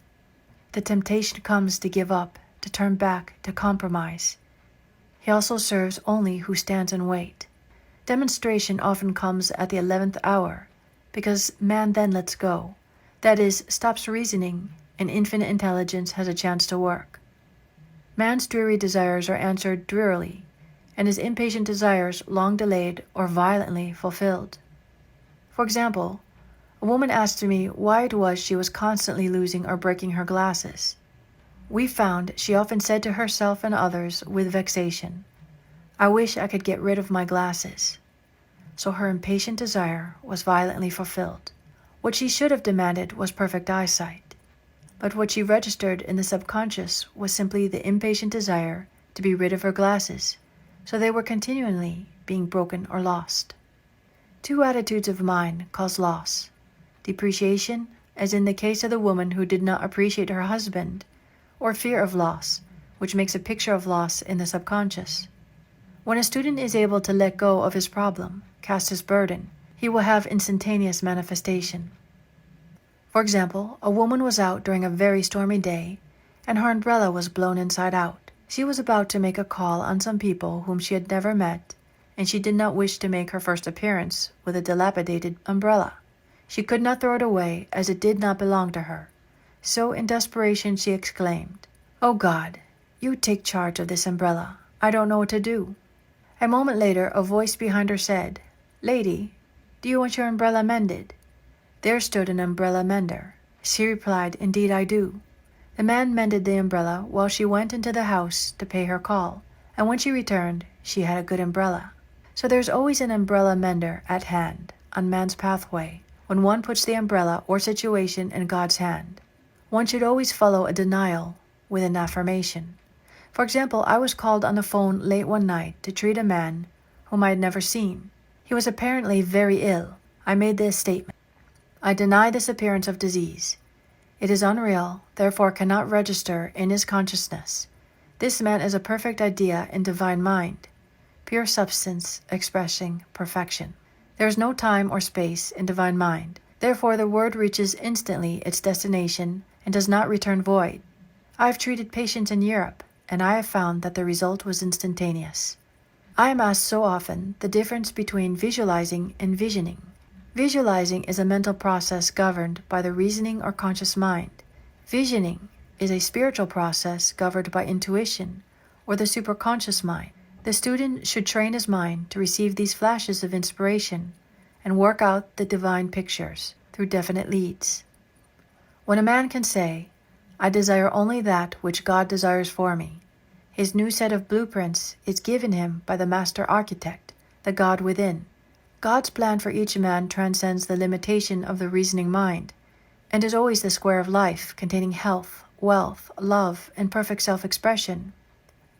The temptation comes to give up, to turn back, to compromise. He also serves only who stands and wait. Demonstration often comes at the 11th hour, because man then lets go. That is, stops reasoning, and infinite intelligence has a chance to work. Man's dreary desires are answered drearily, and his impatient desires long delayed or violently fulfilled. For example, a woman asked me why it was she was constantly losing or breaking her glasses. We found she often said to herself and others with vexation, I wish I could get rid of my glasses. So her impatient desire was violently fulfilled. What she should have demanded was perfect eyesight. But what she registered in the subconscious was simply the impatient desire to be rid of her glasses, so they were continually being broken or lost. Two attitudes of mind cause loss. Depreciation, as in the case of the woman who did not appreciate her husband, or fear of loss, which makes a picture of loss in the subconscious. When a student is able to let go of his problem, cast his burden, he will have instantaneous manifestation. For example, a woman was out during a very stormy day, and her umbrella was blown inside out. She was about to make a call on some people whom she had never met, and she did not wish to make her first appearance with a dilapidated umbrella. She could not throw it away, as it did not belong to her. So in desperation she exclaimed, "Oh God, you take charge of this umbrella. I don't know what to do." A moment later, a voice behind her said, "Lady, do you want your umbrella mended?" There stood an umbrella mender. She replied, "Indeed I do." The man mended the umbrella while she went into the house to pay her call, and when she returned, she had a good umbrella. So there's always an umbrella mender at hand on man's pathway when one puts the umbrella or situation in God's hand. One should always follow a denial with an affirmation. For example, I was called on the phone late one night to treat a man whom I had never seen. He was apparently very ill. I made this statement: I deny this appearance of disease. It is unreal, therefore cannot register in his consciousness. This man is a perfect idea in divine mind, pure substance expressing perfection. There is no time or space in divine mind. Therefore the word reaches instantly its destination and does not return void. I have treated patients in Europe, and I have found that the result was instantaneous. I am asked so often the difference between visualizing and visioning. Visualizing is a mental process governed by the reasoning or conscious mind. Visioning is a spiritual process governed by intuition or the superconscious mind. The student should train his mind to receive these flashes of inspiration and work out the divine pictures through definite leads. When a man can say, I desire only that which God desires for me, his new set of blueprints is given him by the master architect, the God within. God's plan for each man transcends the limitation of the reasoning mind, and is always the square of life containing health, wealth, love, and perfect self-expression.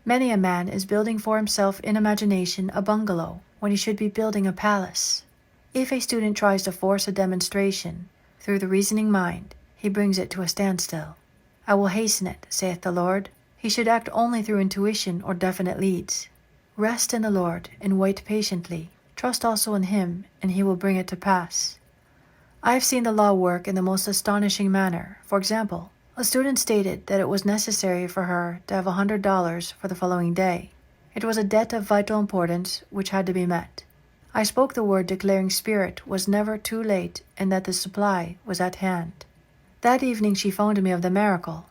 Many a man is building for himself in imagination a bungalow when he should be building a palace. If a student tries to force a demonstration through the reasoning mind, he brings it to a standstill. I will hasten it, saith the Lord. He should act only through intuition or definite leads. Rest in the Lord and wait patiently. Trust also in Him, and He will bring it to pass. I have seen the law work in the most astonishing manner. For example, a student stated that it was necessary for her to have $100 for the following day. It was a debt of vital importance which had to be met. I spoke the word declaring Spirit was never too late and that the supply was at hand. That evening she phoned me of the miracle.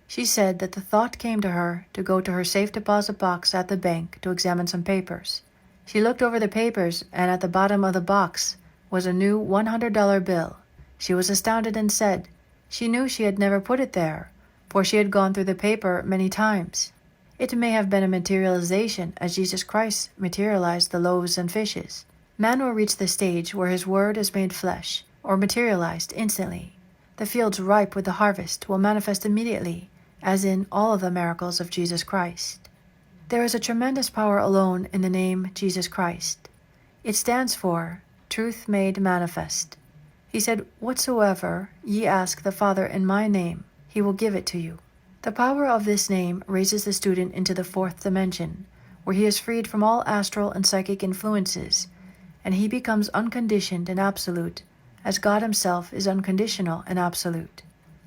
She said that the thought came to her to go to her safe deposit box at the bank to examine some papers. She looked over the papers, and at the bottom of the box was a new $100 bill. She was astounded and said she knew she had never put it there, for she had gone through the paper many times. It may have been a materialization as Jesus Christ materialized the loaves and fishes. Man will reach the stage where his word is made flesh, or materialized instantly. The fields ripe with the harvest will manifest immediately, as in all of the miracles of Jesus Christ. There is a tremendous power alone in the name Jesus Christ. It stands for Truth Made Manifest. He said, Whatsoever ye ask the Father in my name, He will give it to you. The power of this name raises the student into the fourth dimension, where he is freed from all astral and psychic influences, and he becomes unconditioned and absolute, as God Himself is unconditional and absolute.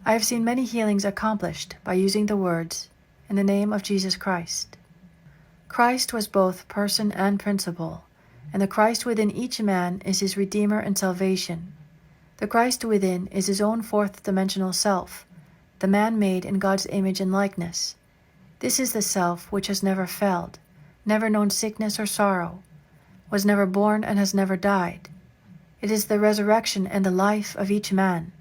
I have seen many healings accomplished by using the words, in the name of Jesus Christ. Christ was both person and principle, and the Christ within each man is his Redeemer and salvation. The Christ within is his own fourth-dimensional self, the man made in God's image and likeness. This is the self which has never failed, never known sickness or sorrow, was never born and has never died. It is the resurrection and the life of each man.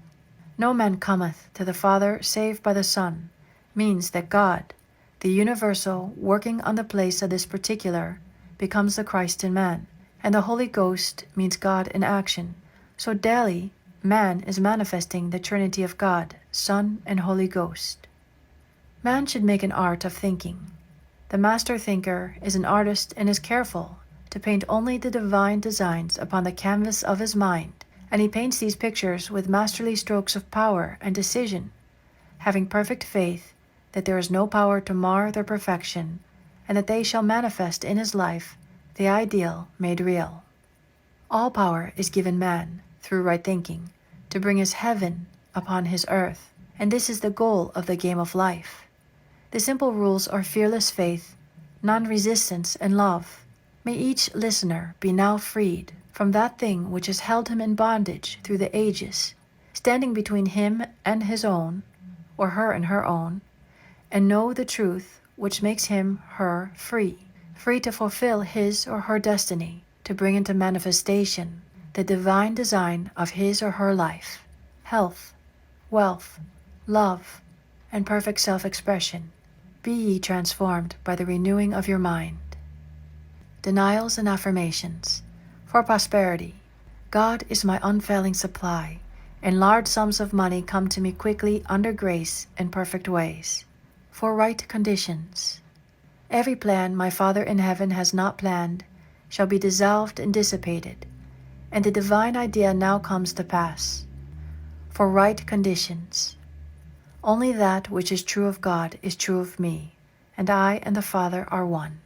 No man cometh to the Father save by the Son, means that God, the universal, working on the place of this particular, becomes the Christ in man, and the Holy Ghost means God in action. So daily, man is manifesting the Trinity of God, Son, and Holy Ghost. Man should make an art of thinking. The master thinker is an artist and is careful to paint only the divine designs upon the canvas of his mind, and he paints these pictures with masterly strokes of power and decision, having perfect faith that there is no power to mar their perfection, and that they shall manifest in his life the ideal made real. All power is given man, through right thinking, to bring his heaven upon his earth, and this is the goal of the game of life. The simple rules are fearless faith, non-resistance, and love. May each listener be now freed from that thing which has held him in bondage through the ages, standing between him and his own, or her and her own, and know the truth which makes him, her, free to fulfill his or her destiny, to bring into manifestation the divine design of his or her life, health, wealth, love, and perfect self-expression. Be ye transformed by the renewing of your mind. Denials and affirmations. For prosperity, God is my unfailing supply, and large sums of money come to me quickly under grace and perfect ways. For right conditions, every plan my Father in heaven has not planned shall be dissolved and dissipated. and the divine idea now comes to pass. For right conditions. Only that which is true of God is true of me, and I and the Father are one.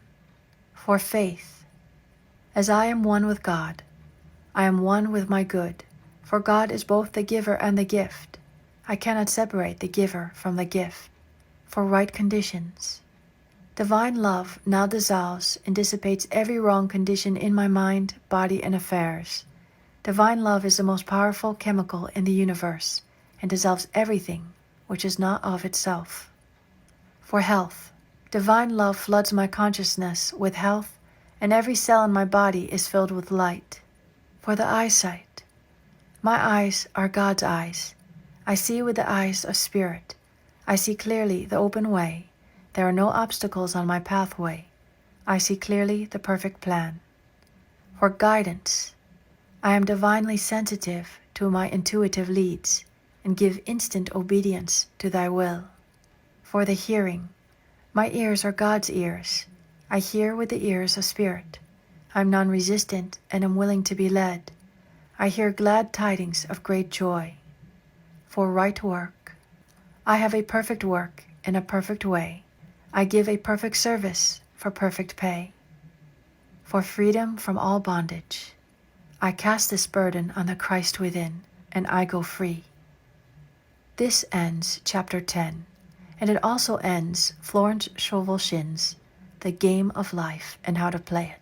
For faith. As I am one with God, I am one with my good, for God is both the giver and the gift. I cannot separate the giver from the gift. For right conditions. Divine love now dissolves and dissipates every wrong condition in my mind, body, and affairs. Divine love is the most powerful chemical in the universe and dissolves everything which is not of itself. For health. Divine love floods my consciousness with health, and every cell in my body is filled with light. For the eyesight. My eyes are God's eyes. I see with the eyes of spirit. I see clearly the open way. There are no obstacles on my pathway. I see clearly the perfect plan. For guidance. I am divinely sensitive to my intuitive leads and give instant obedience to thy will. For the hearing. My ears are God's ears. I hear with the ears of spirit. I am non-resistant and am willing to be led. I hear glad tidings of great joy. For right work. I have a perfect work in a perfect way. I give a perfect service for perfect pay. For freedom from all bondage. I cast this burden on the Christ within, and I go free. This ends chapter 10, and it also ends Florence Scovel Shinn's The Game of Life and How to Play It.